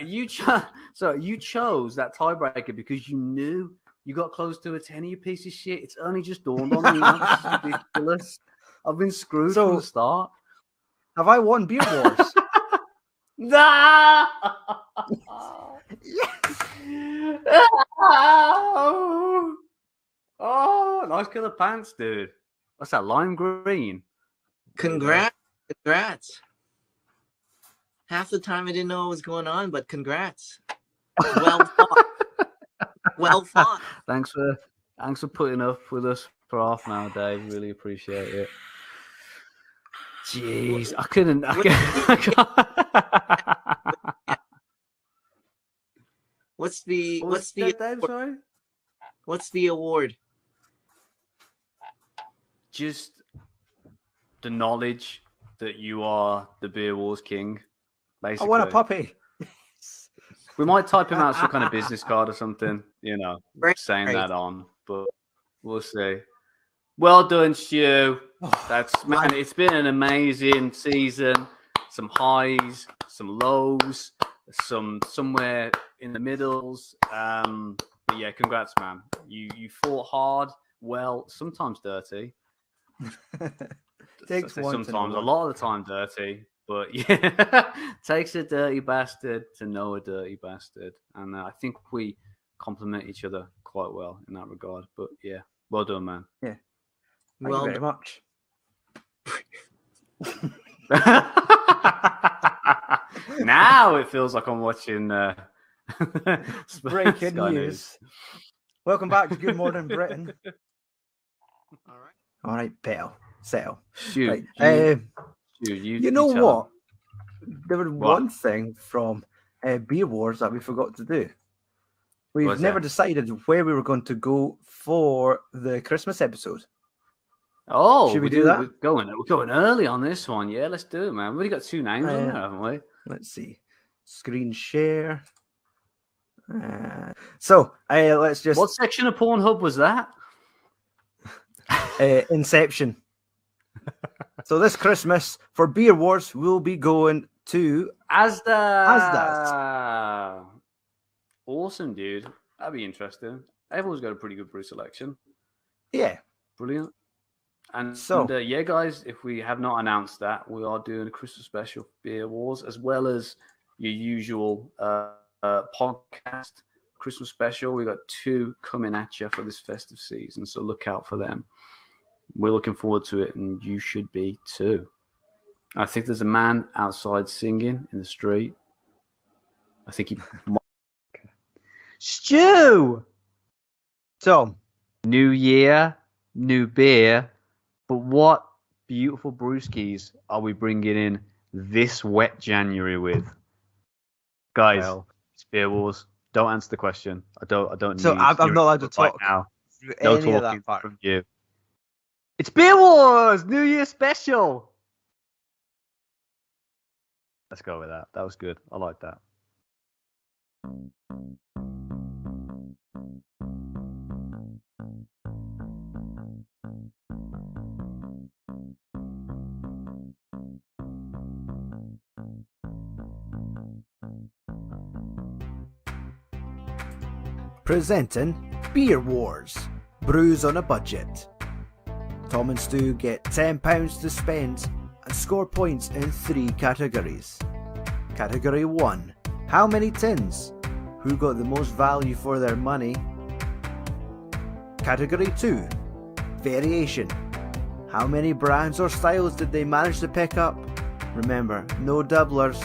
You chose that tiebreaker because you knew you got close to a tenner, you piece of shit. It's only just dawned on me. This is ridiculous. I've been screwed from the start. Have I won Beer Wars? Nah! Oh, nice colour pants, dude. What's that, lime green? Congrats. Half the time I didn't know what was going on, but congrats. Well fought. Well fought. Thanks for putting up with us for half an hour, Dave. Really appreciate it. Jeez, I couldn't. What's the award? Just the knowledge that you are the Beer Wars king. Basically. I want a puppy. We might type him out some kind of business card or something, saying that on, but we'll see. Well done, Stu. Man, it's been an amazing season. Some highs, some lows, somewhere in the middles. But yeah, congrats, man. You fought hard, well, sometimes dirty. Sometimes, a lot of the time dirty. But yeah, takes a dirty bastard to know a dirty bastard. And I think we complement each other quite well in that regard. But yeah, well done, man. Yeah. Thank you very much. Now it feels like I'm watching breaking news. Welcome back to Good Morning Britain. All right, pal. Settle. Shoot. Right. You know what? There was one thing from Beer Wars that we forgot to do. We've never decided where we were going to go for the Christmas episode. Oh, should we do that? We're going early on this one. Yeah, let's do it, man. We've already got 2 names on there, haven't we? Let's see. Screen share. So let's just. What section of Pornhub was that? Inception. So this Christmas for Beer Wars, we'll be going to ASDA. Awesome, dude. That'd be interesting. Everyone's got a pretty good brew selection. Yeah. Brilliant. And yeah, guys, if we have not announced that, we are doing a Christmas special Beer Wars, as well as your usual podcast Christmas special. We got 2 coming at you for this festive season, so look out for them. We're looking forward to it, and you should be too. I think there's a man outside singing in the street. I think he might. Stu! Tom. New year, new beer, but what beautiful brewskis are we bringing in this wet January with? Guys, it's Beer Wars. Don't answer the question. I don't. So need I'm your not allowed to input right talk now. through No any of talking that part. from you. It's Beer Wars New Year special. Let's go with that. That was good. I like that. Presenting Beer Wars, Brews on a Budget. Tom and Stu get £10 to spend and score points in 3 categories. Category 1, how many tins? Who got the most value for their money? Category 2, variation. How many brands or styles did they manage to pick up? Remember, no doublers.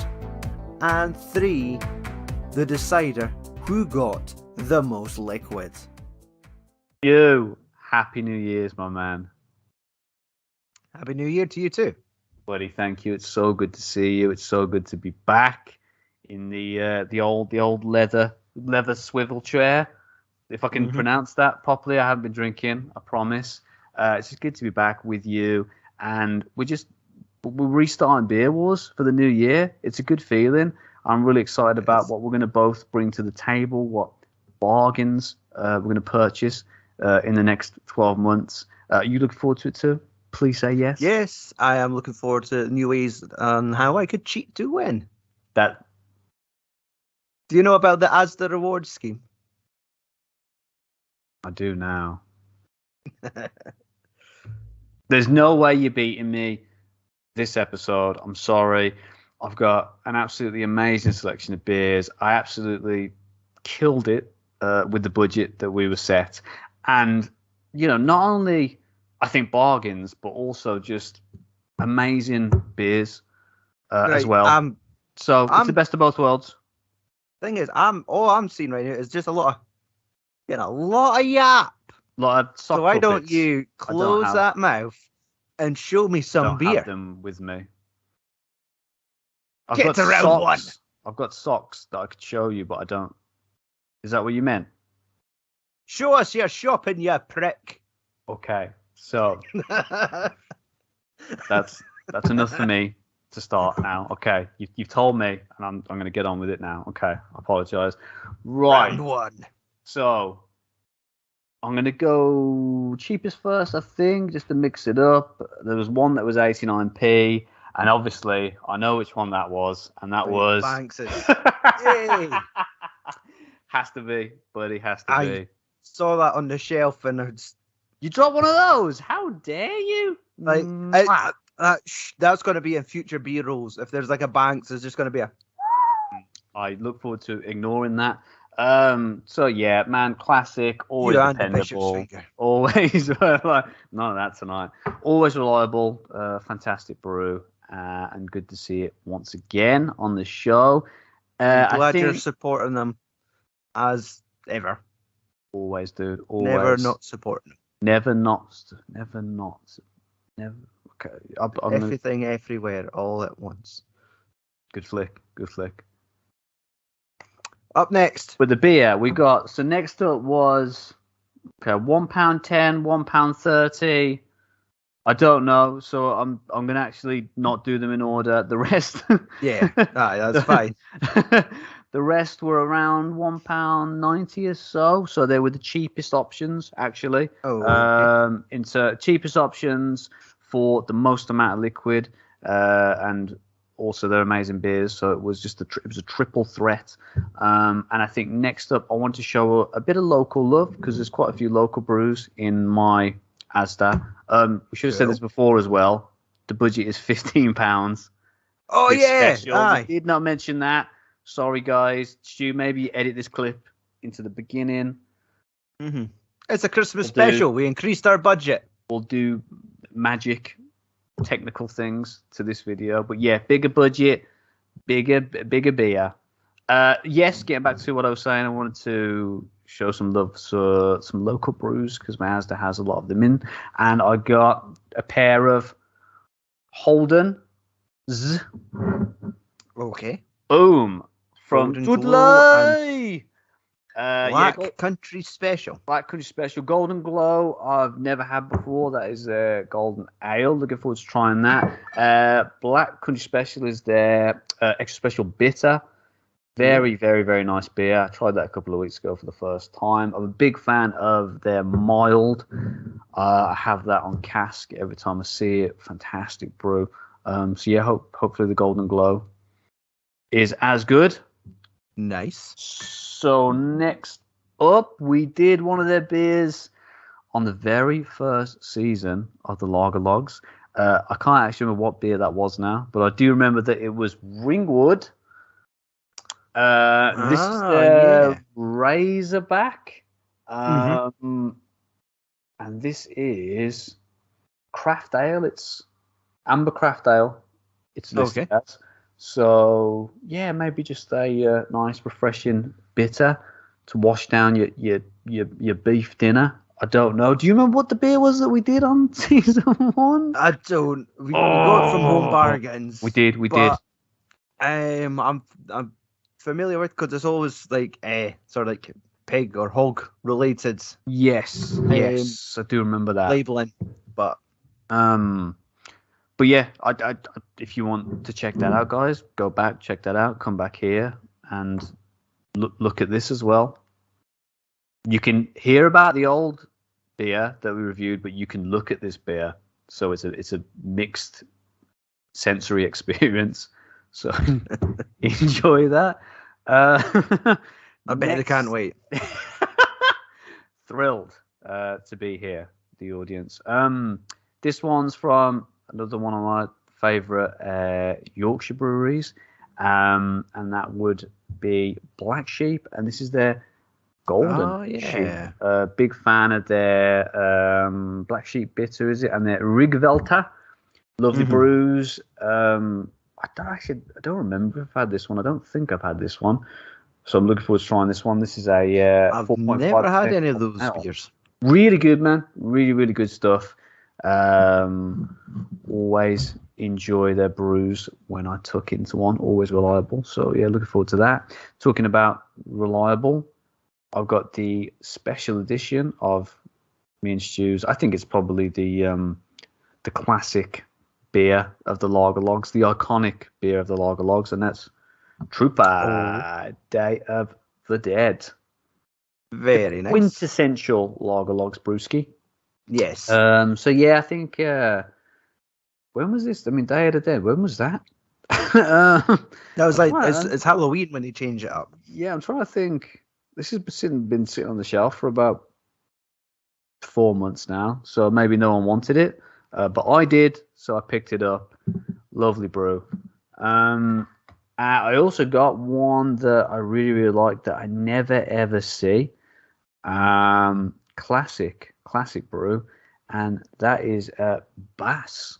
And 3, the decider, who got the most liquid. You. Happy New Year's, my man. Happy New Year to you too. Buddy, thank you. It's so good to see you. It's so good to be back in the old leather swivel chair. If I can pronounce that properly, I haven't been drinking, I promise. It's just good to be back with you, and we're restarting Beer Wars for the new year. It's a good feeling. I'm really excited about what we're going to both bring to the table, what bargains we're going to purchase in the next 12 months. You look forward to it too? Please say yes. Yes, I am looking forward to new ways on how I could cheat to win. Do you know about the ASDA reward scheme? I do now. There's no way you're beating me this episode. I'm sorry. I've got an absolutely amazing selection of beers. I absolutely killed it with the budget that we were set. And, not only, I think, bargains, but also just amazing beers as well. So it's the best of both worlds. Thing is, all I'm seeing right now is just a lot of yap. So why don't you close that mouth and show me some beer? Have them with me. Get to round one. I've got socks that I could show you, but I don't. Is that what you meant? Show us your shopping, you prick. Okay, so that's enough for me to start now. Okay, you've told me, and I'm going to get on with it now. Okay, I apologise. Right. Round one. So I'm going to go cheapest first, I think, just to mix it up. There was one that was 89p, and obviously I know which one that was, and that was Banks's. Yay! Has to be, buddy, has to be. Saw that on the shelf, and you dropped one of those. How dare you? That's going to be in future B-rolls. If there's like a Banks, there's just going to be a. I look forward to ignoring that. So yeah, man, classic, always dependable, always none of that tonight. Always reliable, fantastic brew, and good to see it once again on the show. I'm glad you're supporting them as ever. Always, dude. Always. Never not supporting them. Never not. Okay. Everything, everywhere, all at once. Good flick. Up next. With the beer, we got. So next up was £1.10, £1.30. I don't know, so I'm gonna actually not do them in order. The rest. Yeah, that's fine. The rest were around £1.90 or so. So they were the cheapest options, actually. Oh. Okay. Into cheapest options for the most amount of liquid, and also they're amazing beers. So it was just it was a triple threat. And I think next up, I want to show a bit of local love because there's quite a few local brews in my ASDA. We should have said this before as well. The budget is £15. Oh yeah, I did not mention that. Sorry, guys. Stu, maybe edit this clip into the beginning. Mm-hmm. It's a Christmas special. We increased our budget. We'll do magic, technical things to this video. But yeah, bigger budget, bigger beer. Yes, getting back to what I was saying, I wanted to show some love for some local brews because my ASDA has a lot of them in. And I got a pair of Holden. Okay. Boom. From Golden Dudley. Black Country Special. Black Country Special. Golden Glow, I've never had before. That is their golden ale. Looking forward to trying that. Black Country Special is their extra special bitter. Very, very, very nice beer. I tried that a couple of weeks ago for the first time. I'm a big fan of their mild. I have that on cask every time I see it. Fantastic brew. So yeah, hopefully the Golden Glow is as good. Nice. So next up, we did one of their beers on the very first season of the Lager Logs. I can't actually remember what beer that was now, but I do remember that it was Ringwood. This is the Razorback. And this is craft ale. It's amber craft ale. It's listed as. So yeah, maybe just a nice, refreshing bitter to wash down your beef dinner. I don't know. Do you remember what the beer was that we did on season 1? I don't. We got it from Home Bargains. We did. I'm familiar with, because it's always like sort of like pig or hog related. Yes, I do remember that labeling. But yeah, I if you want to check that out, guys, go back, check that out, come back here and look at this as well. You can hear about the old beer that we reviewed, but you can look at this beer. So it's a mixed sensory experience. So enjoy that. I bet they can't wait. Thrilled to be here, the audience. This one's from another one of my favourite Yorkshire breweries, and that would be Black Sheep, and this is their Golden Sheep. Big fan of their Black Sheep bitter, is it? And their Rigvelta, lovely brews. I don't remember if I've had this one. I don't think I've had this one. So I'm looking forward to trying this one. This is a I've never had any of those beers. Really good, man. Really, really good stuff. Always enjoy their brews when I tuck into one. Always reliable. So yeah, looking forward to that. Talking about reliable, I've got the special edition of me and Stu's. I think it's probably the classic beer of the Lager Logs, the iconic beer of the Lager Logs, and that's Trooper Day of the Dead. Very nice. Quintessential Lager Logs brewski. Yes. So yeah, I think when was this? I mean, Day of the Dead. When was that? That was like it's Halloween when they change it up. Yeah, I'm trying to think. This has been sitting on the shelf for about 4 months now, so maybe no one wanted it. But I did, so I picked it up. Lovely brew. I also got one that I really, really like that I never, ever see. Classic brew. And that is Bass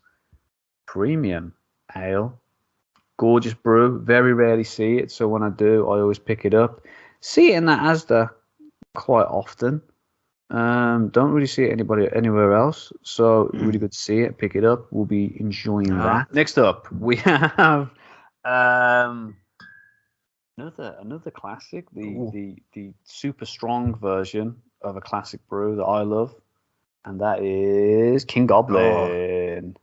Premium Ale. Gorgeous brew. Very rarely see it, so when I do, I always pick it up. See it in that ASDA quite often. Don't really see it anywhere else, so really good to see it. Pick it up. We'll be enjoying that. Next up, we have another classic, the super strong version of a classic brew that I love, and that is King Goblin.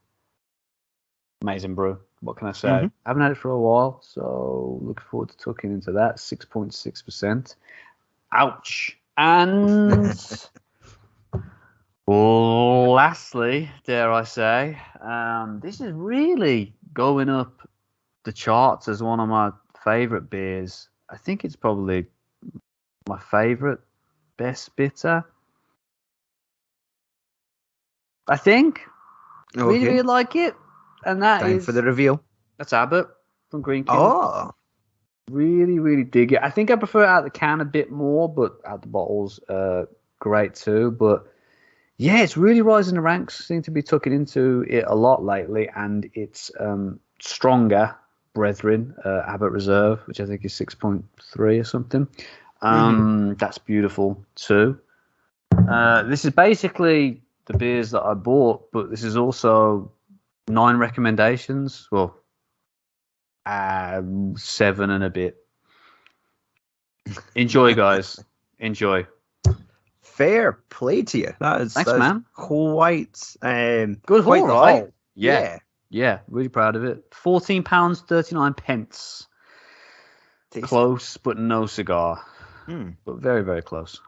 Amazing brew. What can I say? I haven't had it for a while, so looking forward to tucking into that. 6.6%. Ouch. And lastly, dare I say, this is really going up the charts as one of my favourite beers. I think it's probably my favourite best bitter. I think. Really, really like it. And that Time for the reveal. That's Abbott from Green King. Oh. Really, really dig it. I think I prefer it out of the can a bit more, but out the bottle's great too. But yeah, it's really rising the ranks. Seem to be tucking into it a lot lately, and it's stronger brethren, Abbott Reserve, which I think is 6.3 or something. That's beautiful too. This is basically the beers that I bought, but this is also 9 recommendations. Well, 7 and a bit. Enjoy, guys. Enjoy. Fair play to you. Thanks, that's man. Quite Good quite haul, the right? haul. Yeah, really proud of it. £14.39. Tasty. Close, but no cigar. Mm, But very, very close.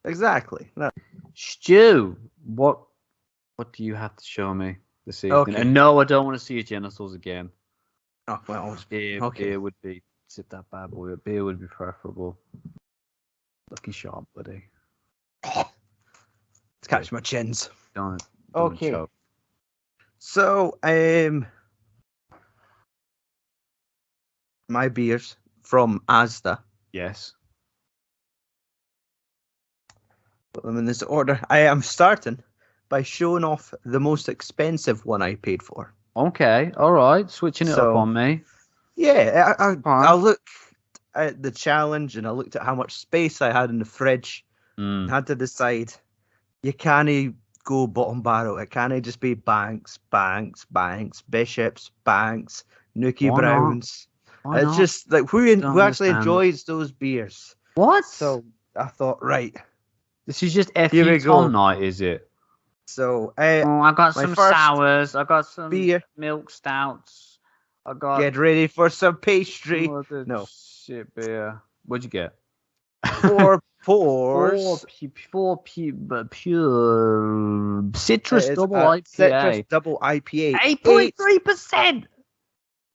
exactly. Stu, what do you have to show me this evening? Okay. And no, I don't want to see your genitals again. Oh well. Beer, Okay. beer would be sit that bad boy. Beer would be preferable. Looking sharp, buddy. Let's catch my chins. Don't Okay. choke. So, my beers from ASDA. Yes. Put them in this order. I am starting by showing off the most expensive one I paid for. Okay. All right. Switching it up So- on me. Yeah, Fine. I looked at the challenge and I looked at how much space I had in the fridge. Mm. Had to decide. You can't go bottom barrel. It can't just be Banks, Bishops, Banks, Nookie Why not? Browns. Why It's not? just like who Don't actually understand. enjoys those beers. What? So I thought, right. This is just Here FU we go. Tom night, is it? So Oh, I got my some first sours. I got some beer. milk stouts. I got Get ready for some pastry. some other No. shit beer. What'd you get? 4 pours. Four pure citrus It's double a IPA. Citrus double IPA. 8.3%.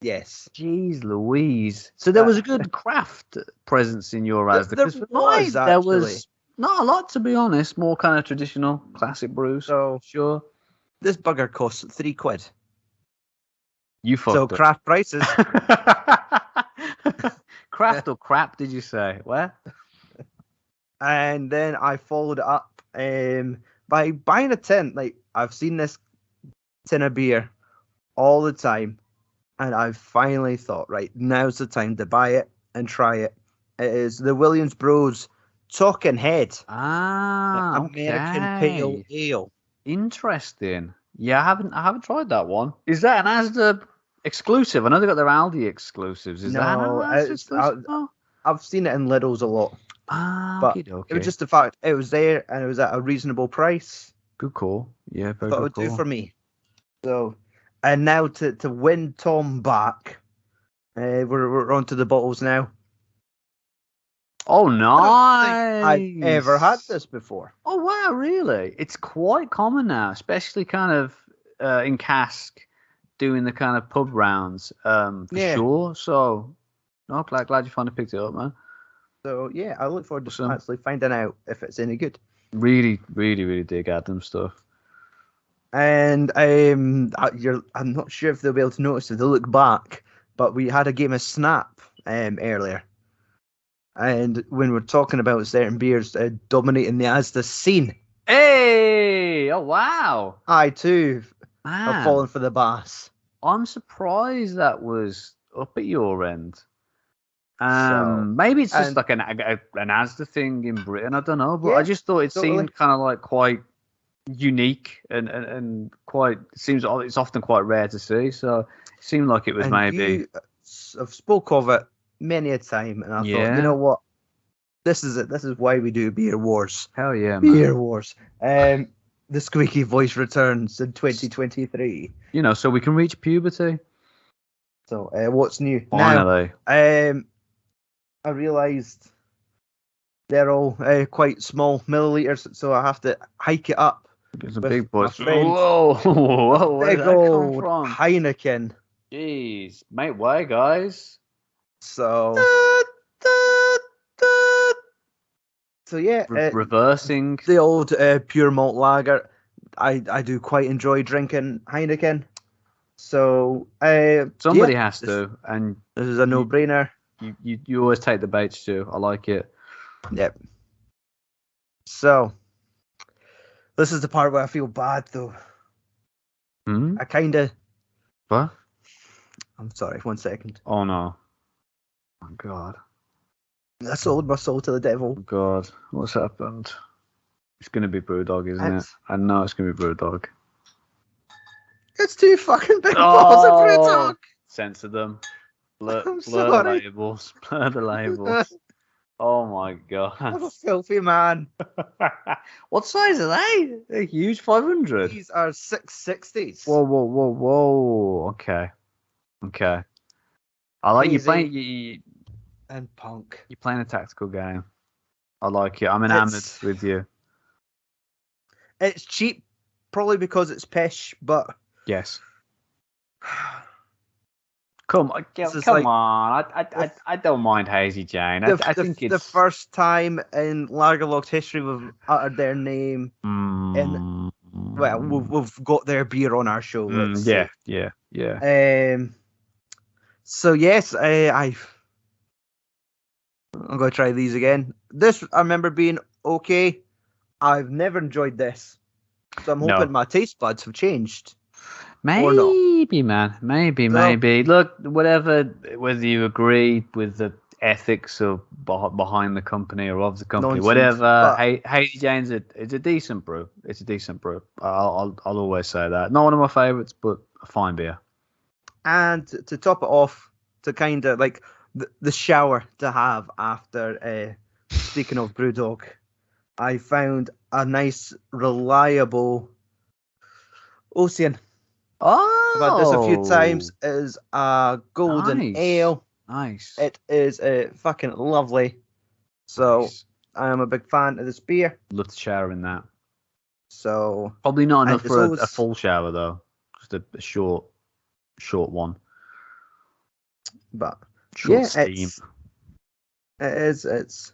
Yes. Jeez Louise. So there was a good craft presence in your ASDA. There 'cause for was, mine, there actually. was not a lot, to be honest. More kind of traditional classic brews. So Sure. this bugger costs £3. You So fucked up. craft prices. Craft or crap, did you say? Where? And then I followed it up by buying a tin. Like, I've seen this tin of beer all the time, and I finally thought, right, now's the time to buy it and try it. It is the Williams Bros Talking Head Ah, American okay. Pale Ale. Interesting. Yeah, I haven't tried that one. Is that an ASDA exclusive? I know they got their Aldi exclusives. Is that an No, ASDA it's- exclusive? No? I've seen it in Lidl's a lot. Ah, but okay. It was just the fact it was there and it was at a reasonable price. Good call. Yeah, very Thought it good would do call. for me. So, and now to win Tom back, we're on to the bottles now. Oh, I nice. don't think I've ever had this before. Oh, wow, really? It's quite common now, especially kind of in cask, doing the kind of pub rounds, for Yeah. sure. So, no, glad you finally picked it up, man. So yeah, I look forward to Awesome. actually finding out if it's any good. Really, really, really dig Adam stuff. And I'm not sure if they'll be able to notice if they look back, but we had a game of Snap earlier. And when we're talking about certain beers dominating the ASDA scene, Hey! Oh, wow. I too have Man, fallen for the bass. I'm surprised that was up at your end. So, Maybe it's just and- like an ASDA thing in Britain. I don't know, but Yeah, I just thought it totally. seemed kind of like quite unique and quite. It seems it's often quite rare to see. So it seemed like it was And maybe. I've spoke of it many a time, and I thought, Yeah. you know what? This is it. This is why we do Beer Wars. Hell yeah, man. Beer Wars. The squeaky voice returns in 2023. You know, so we can reach puberty. So, what's new? Finally. Now, I realised they're all quite small milliliters, so I have to hike it up. Get some with big boys. my friends. Whoa, whoa, where Big did that come old from? Heineken. Jeez, mate, why, guys? So yeah, Reversing. the old pure malt lager. I do quite enjoy drinking Heineken. So Somebody yeah, has to, and This is a no-brainer. you always take the bait, Stu. I like it. Yep. So this is the part where I feel bad, though. Hmm? I kind of. What? I'm sorry. 1 second. Oh no. Oh God. I sold my soul to the devil. Oh God. What's happened? It's gonna be Brewdog, isn't it? It's- I know it's gonna be Brewdog. It's too fucking big balls of fruit talk. Censor them. Blur I'm the sorry. labels. Blur the labels. Oh my What god. a filthy man. What size are they? They're huge, 500. These are 660s. Whoa, whoa, whoa, whoa. Okay. Okay. I like you Easy. playing. And punk. You're playing a tactical game. I like it. I'm enamored It's- with you. It's cheap, probably because it's pish, but Yes. Come on, This is come like on. I don't mind Hazy Jane. I think the it's first time in Lagerlock's history we've uttered their name, and well, we've got their beer on our show. Let's yeah, say. yeah. So yes, I'm gonna try these again. This I remember being okay. I've never enjoyed this, so I'm No. hoping my taste buds have changed. Maybe, man. Maybe, So- maybe. Look, whether you agree with the ethics of behind the company or of the company, Nonsense, whatever. but- Hazy Jane's it's a decent brew. It's a decent brew. I'll always say that. Not one of my favorites, but a fine beer. And to top it off, to kind of like the shower to have after speaking of Brewdog, I found a nice, reliable Ocean. Oh, I've had this a few times. Is a golden Nice. ale. Nice. It is fucking lovely. So Nice. I am a big fan of this beer. Love to shower in that. So Probably not And enough it's for always- a full shower though. Just a short one. but Short yeah, steam. it's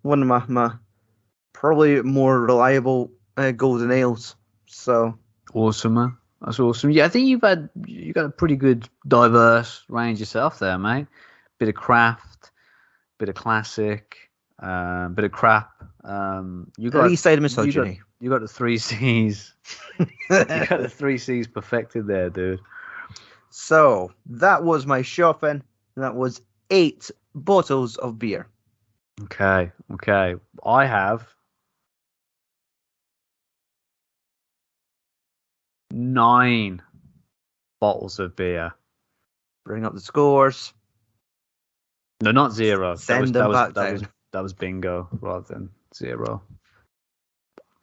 one of my probably more reliable golden ales. So Awesome, man. That's awesome. Yeah, I think you got a pretty good diverse range yourself there, mate. Bit of craft, bit of classic, bit of crap. You got three side misogyny. You got the 3 C's. You got the 3 C's perfected there, dude. So that was my shopping. That was 8 bottles of beer. Okay. I have 9 bottles of beer. Bring up the scores. No, not 0. Send them back down. That was bingo rather than 0.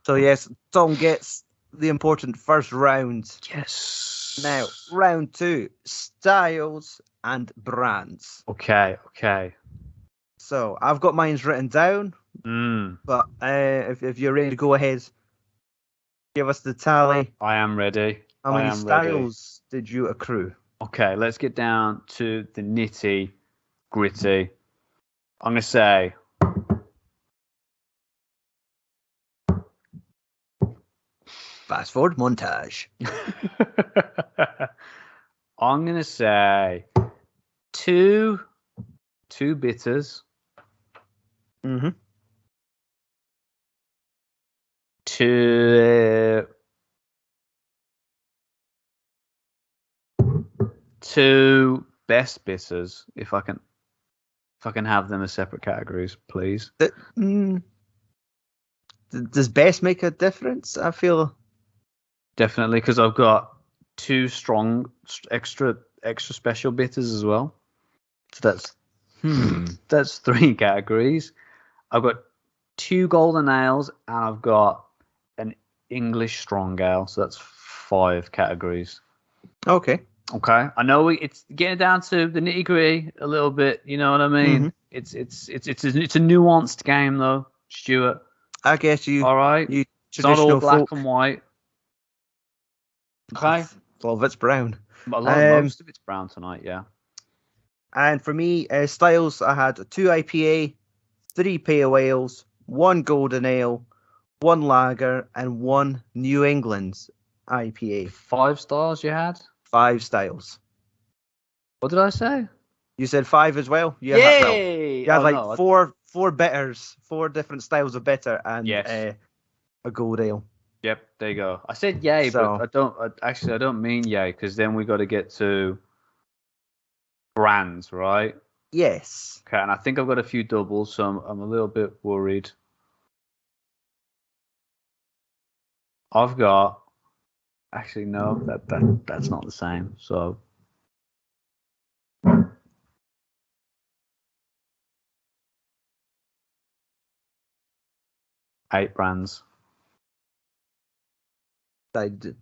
So yes, Tom gets the important first round. Yes. Now, round 2, styles and brands. Okay. So I've got mine's written down, Mm, but if you're ready to go ahead, give us the tally. I am ready. How I many am ready. styles did you accrue? Okay, let's get down to the nitty gritty. I'm gonna say Fast forward montage. I'm gonna say two bitters, Mm-hmm. two best bitters, if I can have them as separate categories, please. Does best make a difference? I feel Definitely, because I've got 2 strong extra special bitters as well. So that's 3 categories. I've got 2 golden ales and I've got an English strong ale. So that's 5 categories. okay. Okay, I know it's getting down to the nitty gritty a little bit. You know what I mean? Mhm. It's a nuanced game though, Stuart. I guess you All right, you it's not all traditional black folk. and white. Okay, Well, if it's brown. but most of it's brown tonight. Yeah. And for me, styles, I had 2 IPA, 3 pale ales, 1 golden ale, 1 lager, and 1 New England IPA. 5 stars you had. 5 styles. What did I say? You said 5 as well. You Yay! had Oh, like no, four bitters, 4 different styles of bitter, and Yes. a gold ale. Yep, there you go. I said yay, So- but I don't mean yay because then we got to get to brands, right? Yes. Okay, and I think I've got a few doubles, so I'm a little bit worried. I've got actually no, that's not the same. So 8 brands. You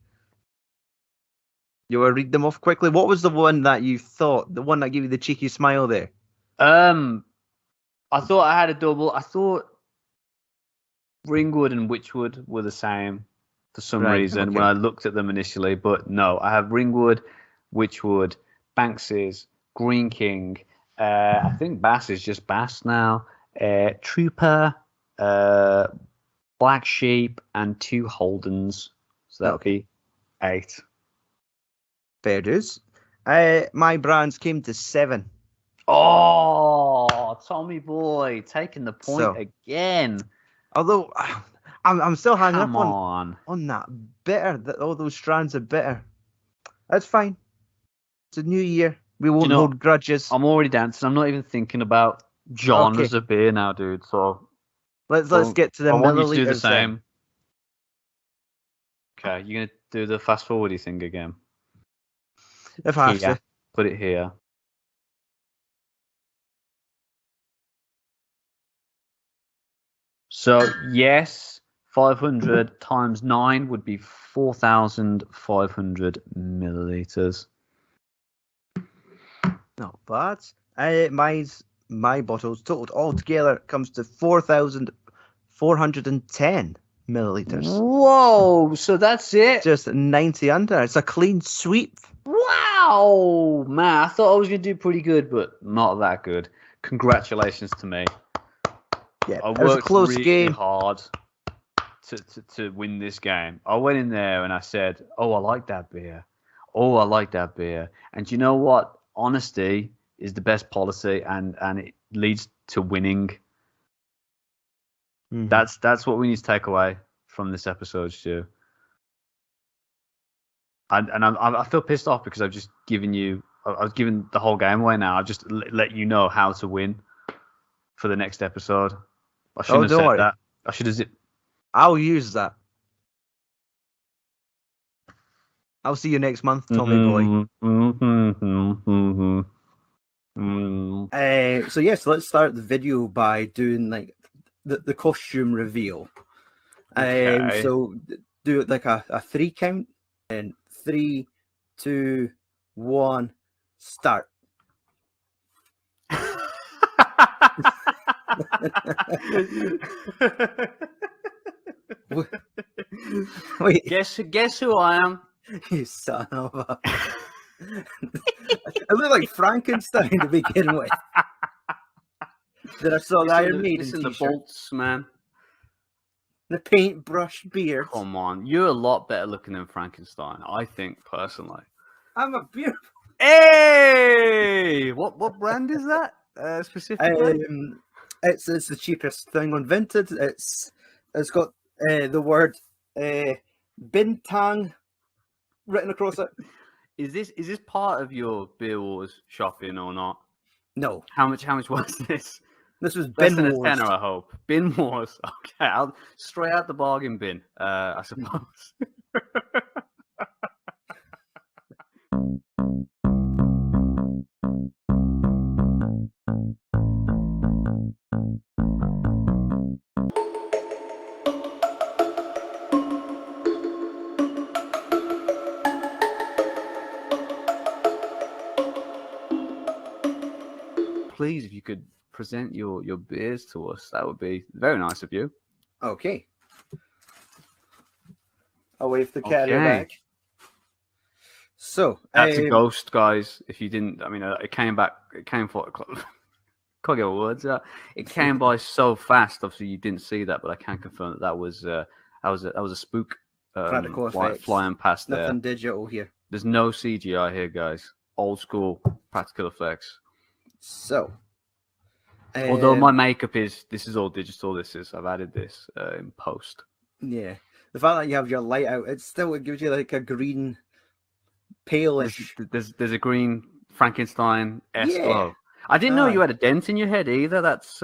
want to read them off quickly? What was the one that you thought, the one that gave you the cheeky smile there? I thought I had a double. I thought Ringwood and Witchwood were the same for some reason when I looked at them initially, but no, I have Ringwood, Witchwood, Banks's, Green King. I think Bass is just Bass now. Trooper, Black Sheep, and 2 Holdens. So that would be 8. Fair dues. My brands came to 7. Oh, Tommy boy, taking the point again. Although I'm still hanging up on that bitter. That all those strands of bitter. That's fine. It's a new year. We won't hold grudges. I'm already dancing. I'm not even thinking about genres of beer now, dude. So let's get to the milliliters. I want you to do the same. Okay, you're gonna do the fast forwardy thing again. If I have to. Put it here. So yes, 500 times 9 would be 4,500 milliliters. Not bad. My bottles totaled altogether comes to 4,410 milliliters. Whoa! So that's it. Just 90 under. It's a clean sweep. Wow, man! I thought I was gonna do pretty good, but not that good. Congratulations to me. Yeah, I it was a close really game. Hard to win this game. I went in there and I said, "Oh, I like that beer. Oh, I like that beer." And you know what? Honesty is the best policy, and it leads to winning. Mm-hmm. That's what we need to take away from this episode, Stu. And I feel pissed off because I've just given you. I was giving the whole game away now. I've just let you know how to win for the next episode. I shouldn't have said that. I should have. I'll use that. I'll see you next month, Tommy boy. So yes, let's start the video by doing like the costume reveal. Okay. So do it like a 3 count, and 3, 2, 1, start. Wait, guess who I am? you son of a! I look like Frankenstein to begin with. Did I saw the Iron Maiden Listen, the t-shirt? bolts, man. The paintbrush beard. Come on, you're a lot better looking than Frankenstein, I think personally. I'm a beard. Hey, what brand is that specifically? It's the cheapest thing on Vinted. It's got the word Bintang written across it. Is this part of your Beer Wars shopping or not? No. How much was this? This was Less Bin than a Wars. tenner, I hope. Bin Wars. Okay, I'll straight out the bargain bin, I suppose. Please, if you could present your beers to us, that would be very nice of you. Okay. I'll wave the carrier Okay. back. So That's a ghost, guys. If you didn't, I mean, it came back. It came for. Can't get my words out. It came by so fast. Obviously, you didn't see that, but I can confirm that was a spook Practical effects. flying past there. Nothing digital here. There's no CGI here, guys. Old school practical effects. So, Although my makeup this is all digital. I've added this in post. yeah, the fact that you have your light out, it gives you like a green, palish. There's a green Frankenstein-esque Yeah. glow. I didn't know you had a dent in your head either. That's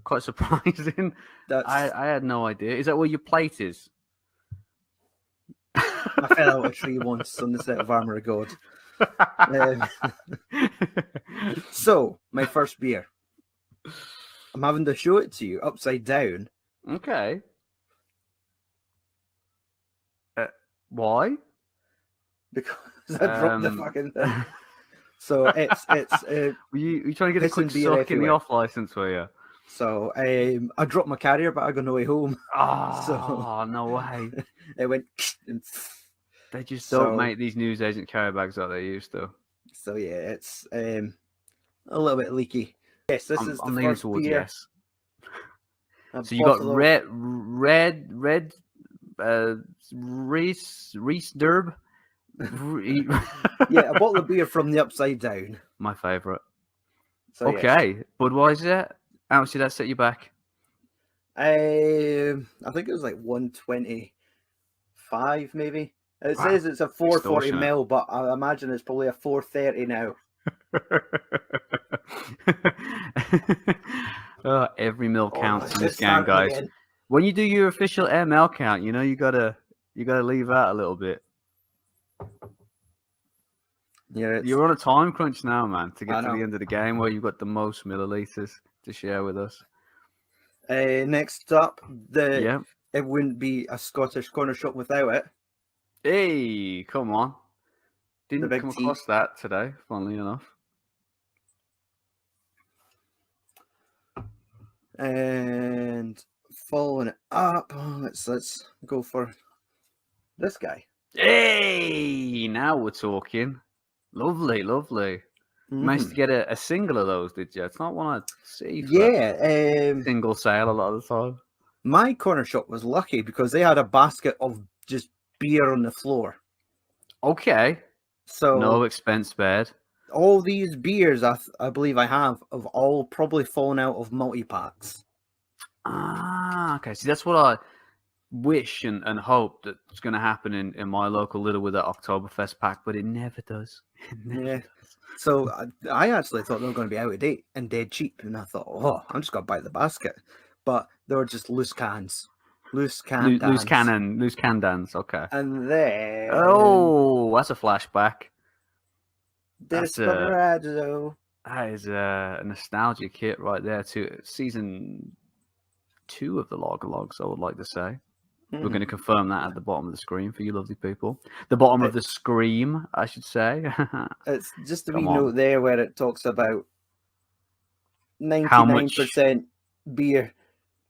quite surprising. I had no idea. Is that where your plate is? I fell out of a tree once on the set of Armour of God. So, my first beer. I'm having to show it to you upside down. Okay. Why? Because I dropped the fucking thing. So it's were you trying to get a quick beer suck in the everywhere. off license, were you? So I dropped my carrier bag on the way home. Oh, no way. It went and They just So- don't make these newsagent carrier bags like they used to. so yeah, it's a little bit leaky. Yes, this is I'm the leaning first towards beer. yes. a So you got bottle of- red, Reese Derb. Yeah, a bottle of beer from the Upside Down. My favourite. So, yes. Okay, Budweiser. How much did that set you back? I think it was like 125, maybe. It Wow. says it's a 440 Extortionate. mil, but I imagine it's probably a 430 now. Oh, every mil counts in this It's game, starting guys. again. When you do your official ML count, you know you gotta leave out a little bit. Yeah, it's, You're on a time crunch now, man, to I get to know. the end of the game where you've got the most milliliters to share with us. next up, Yeah. it wouldn't be a Scottish corner shop without it. Hey, come on. Didn't big come T. across that today, funnily enough. And following it up, let's go for this guy. Hey, now we're talking. Lovely, lovely. Managed to get a single of those, did you? It's not one I see for Yeah, single sale a lot of the time. my corner shop was lucky because they had a basket of just beer on the floor. Okay. So No expense spared. all these beers I believe I have all probably fallen out of multi-packs. Ah, okay. See, that's what I wish and hope that's going to happen in my local Lidl with that Oktoberfest pack, but it never does. It never Yeah. does. So I actually thought they were going to be out of date and dead cheap, and I thought, oh, I'm just going to buy the basket. But they were just loose cans. Loose can Loose candans. Okay. And then Oh, that's a flashback. that's a- Desperado. That is a nostalgic hit right there to season 2 of the Logs, I would like to say. We're going to confirm that at the bottom of the screen for you lovely people. The bottom of the scream, I should say. It's just a Come wee on. note there where it talks about How much- 99% beer,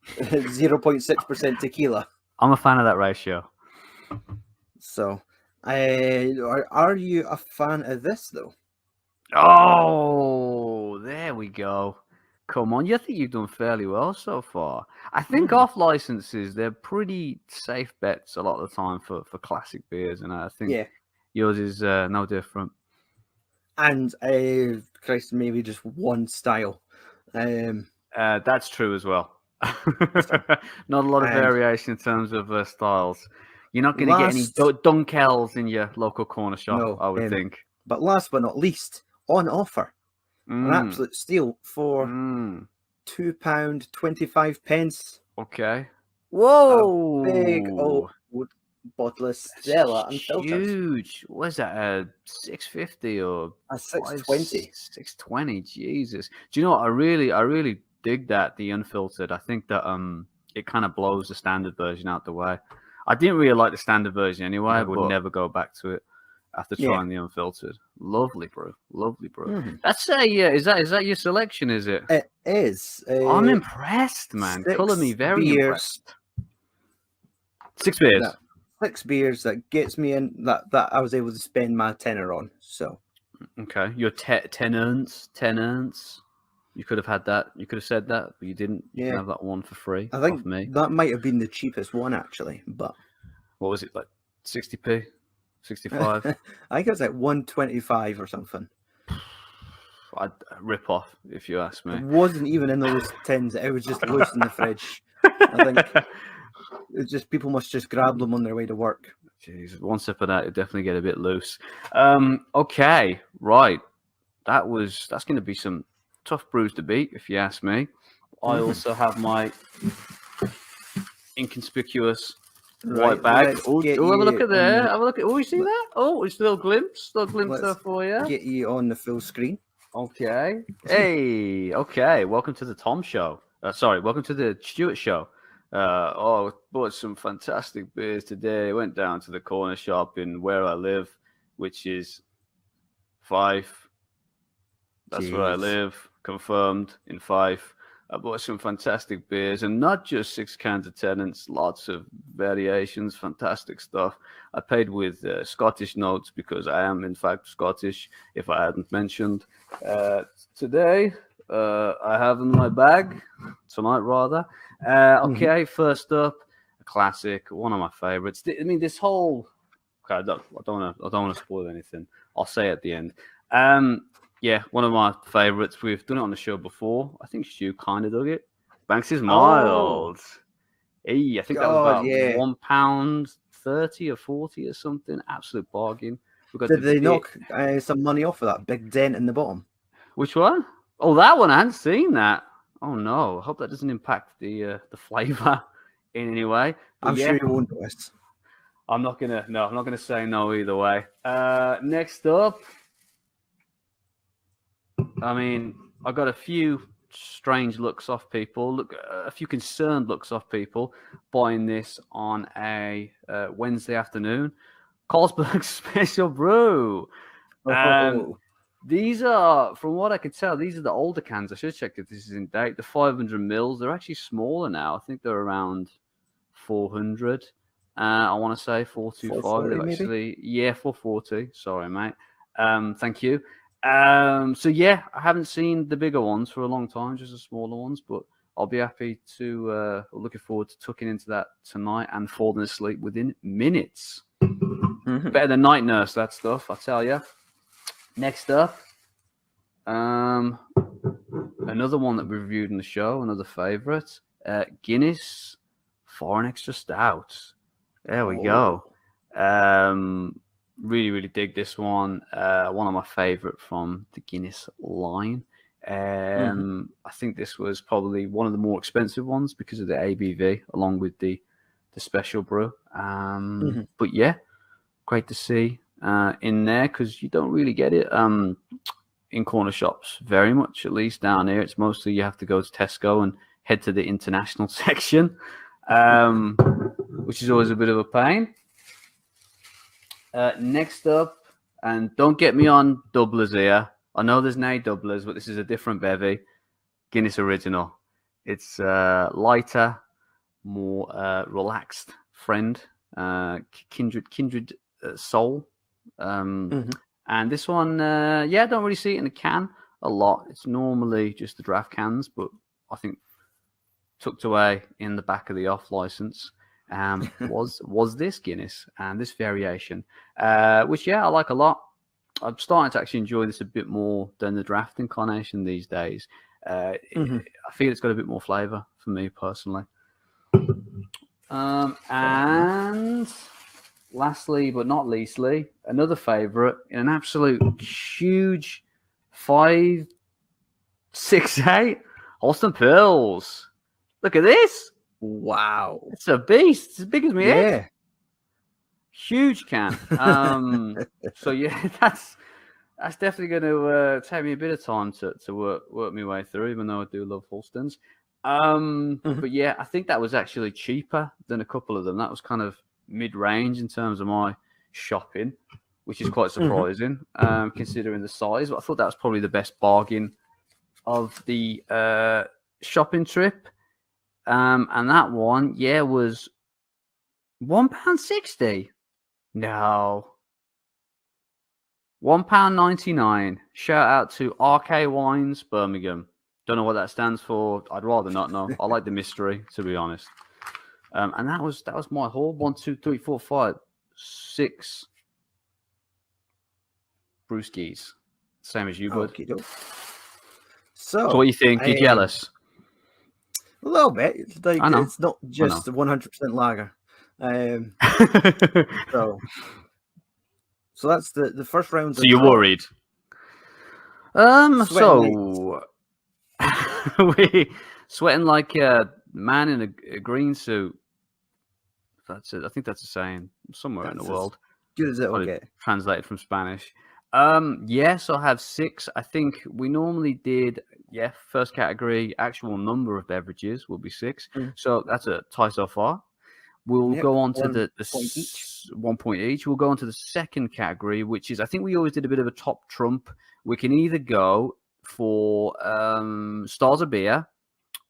0.6% tequila. I'm a fan of that ratio. So, are you a fan of this though? Oh, there we go. Come on, you think you've done fairly well so far. I think off licenses, they're pretty safe bets a lot of the time for classic beers, and I think Yeah, yours is no different. and Christ, maybe just one style. That's true as well. Not a lot of And- variation in terms of styles. You're not going to get any Last- Dunkels in your local corner shop, No, I would think. But last but not least, on offer, an Mm, absolute steal for £2.25. okay. Whoa! Big old bottle of Stella That's unfiltered. huge. What is that? 650 or A 620. 620. Jesus. Do you know what? I really dig that, the unfiltered. I think that it kind of blows the standard version out the way. I didn't really like the standard version anyway. I would never go back to it after trying the unfiltered. Lovely brew. Lovely brew. Mhm. That's a is that your selection, is it? It is. I'm impressed, man. Colour me 6 very beers. impressed. 6 beers. No. 6 beers that gets me in that I was able to spend my tenner on. So Okay, your tenants. You could have had that. You could have said that, but you didn't. You can Yeah. have that one for free I think off me. that might have been the cheapest one actually, but What was it, like 60p, 65? I think it was like 125 or something. I'd rip off if you ask It me. wasn't even in those tins. It was just loose in the fridge. I think it's just people must just grab them on their way to work. Jeez, one sip of that, it definitely get a bit loose. Okay, right. That's going to be some tough brews to beat, if you ask me. I also have my inconspicuous Right, white bag. let's Oh, get have a look you at there. on- Have a look at. Oh, you see that? Oh, it's a little glimpse there Let's for you. Get you on the full screen. Okay. Hey. Okay. Welcome to the Tom Show. Sorry. Welcome to the Stuart Show. Bought some fantastic beers today. Went down to the corner shop in where I live, which is Fife. That's where I Jeez. live. Confirmed in Fife. I bought some fantastic beers, and not just 6 cans of Tennent's, lots of variations, fantastic stuff. I paid with Scottish notes because I am, in fact, Scottish, if I hadn't mentioned. Today, I have in my bag, tonight rather. Okay, first up, a classic, one of my favorites. I mean, this whole... Okay, I don't want to spoil anything. I'll say at the end. Yeah, one of my favourites. We've done it on the show before. I think Stu kind of dug it. Banks's Mild. Hey, I think that was about £1.30 or 40 or something. Absolute bargain. Did they knock some money off of that big dent in the bottom? Which one? Oh, that one. I hadn't seen that. Oh no. I hope that doesn't impact the flavour in any way. But I'm sure you won't notice. I'm not gonna say no either way. Next up. I mean, I got a few strange looks off people. A few concerned looks off people buying this on a Wednesday afternoon. Carlsberg Special Brew. These are, from what I could tell, these are the older cans. I should check if this is in date. The 500 mils. They're actually smaller now. I think they're around 400. I want to say 425. Actually, yeah, 440. Sorry, mate. Thank you. So yeah, I haven't seen the bigger ones for a long time, just the smaller ones, but I'll be happy to looking forward to tucking into that tonight and falling asleep within minutes. Better than Night Nurse, that stuff, I tell you. Next up, another one that we reviewed in the show, another favorite, Guinness Foreign Extra Stout. There we go. Really, really dig this one. One of my favorite from the Guinness line. I think this was probably one of the more expensive ones because of the ABV, along with the special brew. But yeah, great to see in there because you don't really get it in corner shops very much, at least down here. It's mostly you have to go to Tesco and head to the international section, which is always a bit of a pain. Next up, and don't get me on doublers here. I know there's no doublers, but this is a different bevy. Guinness Original. It's lighter, more relaxed friend, kindred soul. And this one, I don't really see it in a can a lot. It's normally just the draft cans, but I think tucked away in the back of the off license. Was this Guinness and this variation, which I like a lot. I'm starting to actually enjoy this a bit more than the draft incarnation these days. I feel it's got a bit more flavour for me personally. And lastly, but not leastly, another favourite in an absolute huge 568 Holston Pills. Look at this. Wow. It's a beast. It's as big as me head. Huge can. So yeah, that's definitely going to take me a bit of time to work my way through, even though I do love Holstons. But yeah, I think that was actually cheaper than a couple of them. That was kind of mid-range in terms of my shopping, which is quite surprising considering the size. But I thought that was probably the best bargain of the shopping trip. And that one, was £1.60. No. £1.99. Shout out to RK Wines, Birmingham. Don't know what that stands for. I'd rather not know. I like the mystery, to be honest. And that was my haul. 1, 2, 3, 4, 5, 6 brewskis. Same as you, bud. So what do you think? You're jealous? A little bit. It's like it's not just 100% lager. So that's the first round. So you're worried? So we sweating like a man in a green suit. That's it. I think that's a saying somewhere in the world. Good as it will get. Translated from Spanish. Yes, I have 6. I think we normally did, first category, actual number of beverages will be 6. Mm. So that's a tie so far. We'll Yep, go on to 1 the point each. 1 point each. We'll go on to the second category, which is, I think we always did a bit of a top trump. We can either go for styles of beer,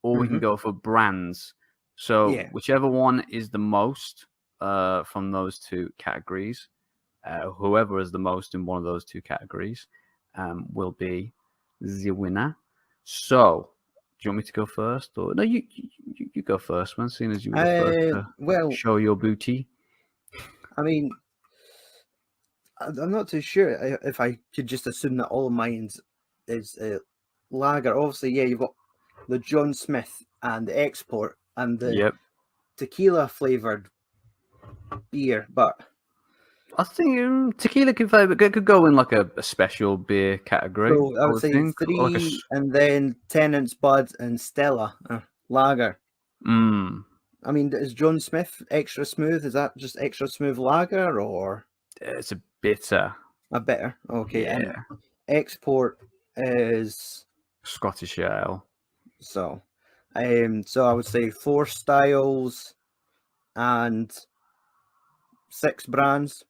or we can go for brands. So Yeah. whichever one is the most from those 2 categories, whoever is the most in one of those 2 categories will be the winner. So, do you want me to go first, or no? You go first, man. Seeing as you were the first Well, to show your booty. I mean, I'm not too sure if I could just assume that all of mine is lager. Obviously, yeah, you've got the John Smith and the export and the tequila flavored beer, but I think tequila could go in like a special beer category. so I would say think. 3, Like and then Tennant's Bud and Stella lager. I mean, is John Smith extra smooth? Is that just extra smooth lager, or it's a bitter? a bitter? Okay, Yeah. and export is Scottish ale. so I would say 4 styles and 6 brands.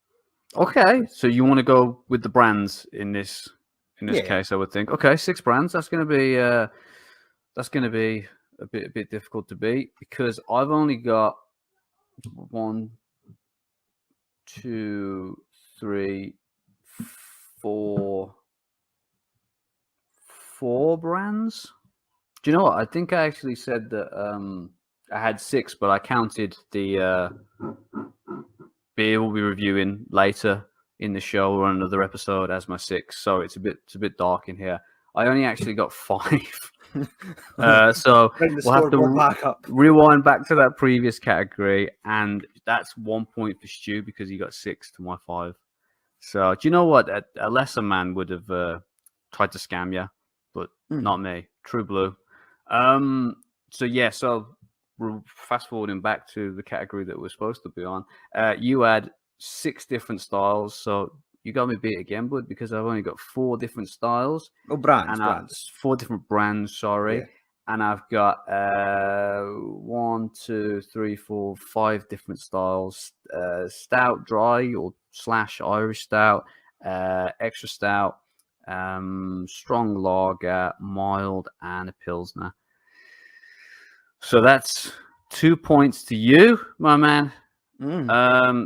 Okay, so you want to go with the brands in this case, I would think. Okay, 6 brands. That's going to be a bit difficult to beat, because I've only got 1, 2, 3, 4 brands. Do you know what? I think I actually said that I had 6, but I counted the beer we'll be reviewing later in the show or another episode as my 6. So it's a bit dark in here. I only actually got 5. So we'll have to back up. rewind back to that previous category, and that's 1 point for Stu because he got 6 to my 5. So do you know what? A lesser man would have tried to scam you, but not me. True blue. So yeah. So we're fast forwarding back to the category that we're supposed to be on. You had 6 different styles, so you got me beat again, bud, because I've only got 4 different styles. Oh, brands. 4 different brands, sorry. Yeah. And I've got 1, 2, 3, 4, 5 different styles. Stout, dry or / Irish stout, extra stout, strong lager, mild, and a pilsner. So that's 2 points to you, my man.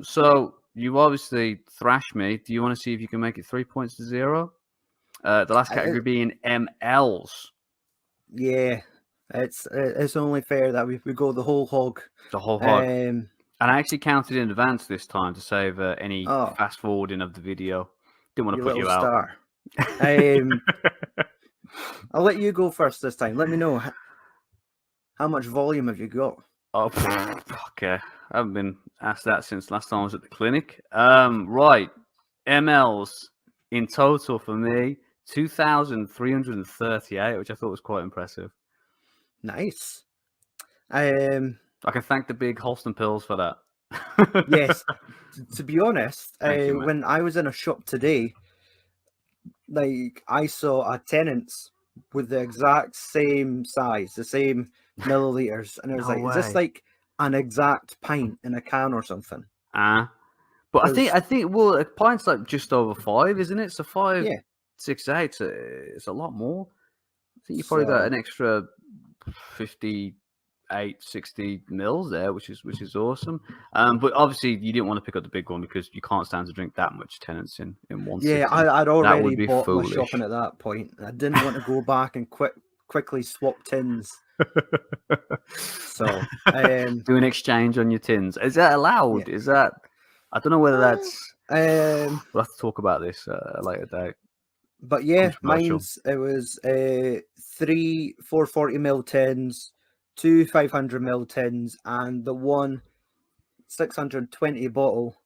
So you obviously thrashed me. Do you want to see if you can make it 3 points to 0? The last category being MLs. Yeah, it's only fair that we go the whole hog. The whole hog. And I actually counted in advance this time to save any fast forwarding of the video. Didn't want to put you out. I'll let you go first this time. Let me know how much volume have you got. Oh, okay. I haven't been asked that since last time I was at the clinic. Right. MLs in total for me, 2,338, which I thought was quite impressive. Nice. I can thank the big Holston pills for that. Yes. To be honest, you, when I was in a shop today, like I saw a Tennant's with the exact same size, the same milliliters, and I was is this like an exact pint in a can or something? But I think well, a pint's like just over 5, isn't it? So 5, 6, 8, it's a lot more. I think you probably got an extra 58, 60 mils there, which is awesome. But obviously you didn't want to pick up the big one because you can't stand to drink that much Tennant's in one sitting. I'd already bought my shopping at that point. I didn't want to go back and quickly swap tins. So do an exchange on your tins. Is that allowed? Is that? I don't know whether that's. We'll have to talk about this at a later date. But yeah, it was 3 440ml tins, 2 500ml tins, and the one 620 bottle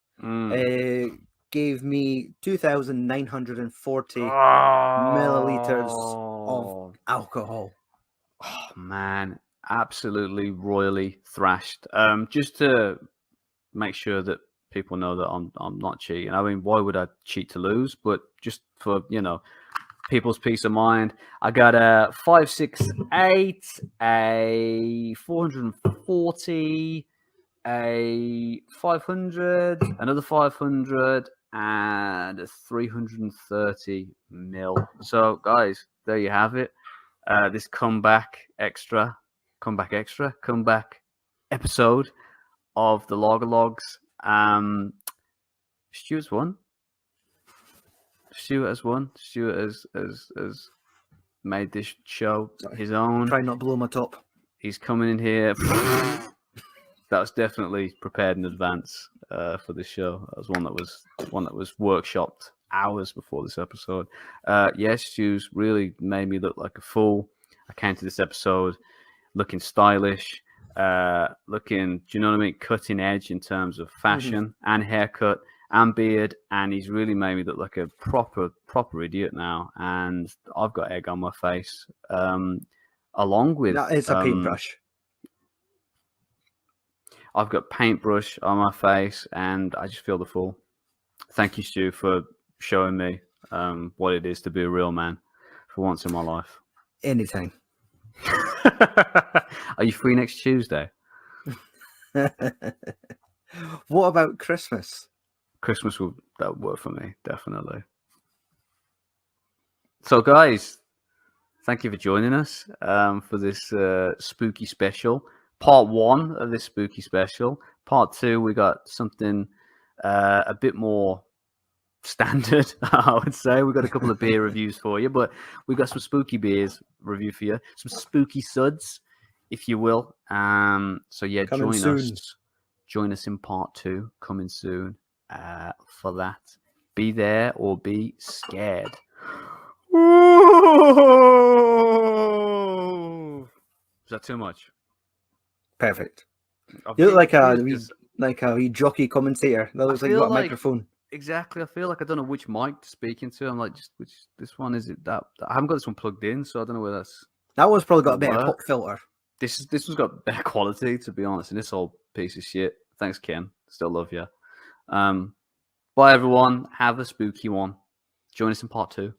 gave me 2,940 milliliters of alcohol. Oh man, absolutely royally thrashed. Just to make sure that people know that I'm not cheating. I mean, why would I cheat to lose? But just for, people's peace of mind. I got a 568, a 440, a 500, another 500, and a 330 mil. So, guys, there you have it. This comeback episode of the Lager Logs. Stuart's won. Stuart has won. Stuart has made this show his own. Try not to blow my top. He's coming in here. That was definitely prepared in advance for this show. That was one that was workshopped hours before this episode. Yes, Stu's really made me look like a fool. I came to this episode looking stylish, looking, do you know what I mean, cutting edge in terms of fashion and haircut and beard, and he's really made me look like a proper idiot now. And I've got egg on my face, along with it's a paintbrush. I've got paintbrush on my face, and I just feel the fool. Thank you, Stu, for showing me what it is to be a real man for once in my life. Anytime. Are you free next Tuesday? What about Christmas? Christmas that would work for me, definitely. So, guys, thank you for joining us for this spooky special. Part 1 of this spooky special. Part 2, we got something a bit more standard, I would say. We've got a couple of beer reviews for you, but we've got some spooky beers review for you. Some spooky suds, if you will. So, yeah, join us in part 2, coming soon for that. Be there or be scared. Is that too much? Perfect. You look like a wee jockey commentator. That looks like you got a microphone. Exactly. I feel like I don't know which mic to speak into. I'm like, which this one is it? That I haven't got this one plugged in, so I don't know where that's. That one's probably got a better pop filter. This one's got better quality, to be honest. And this old piece of shit. Thanks, Ken. Still love you. Bye, everyone. Have a spooky one. Join us in part 2.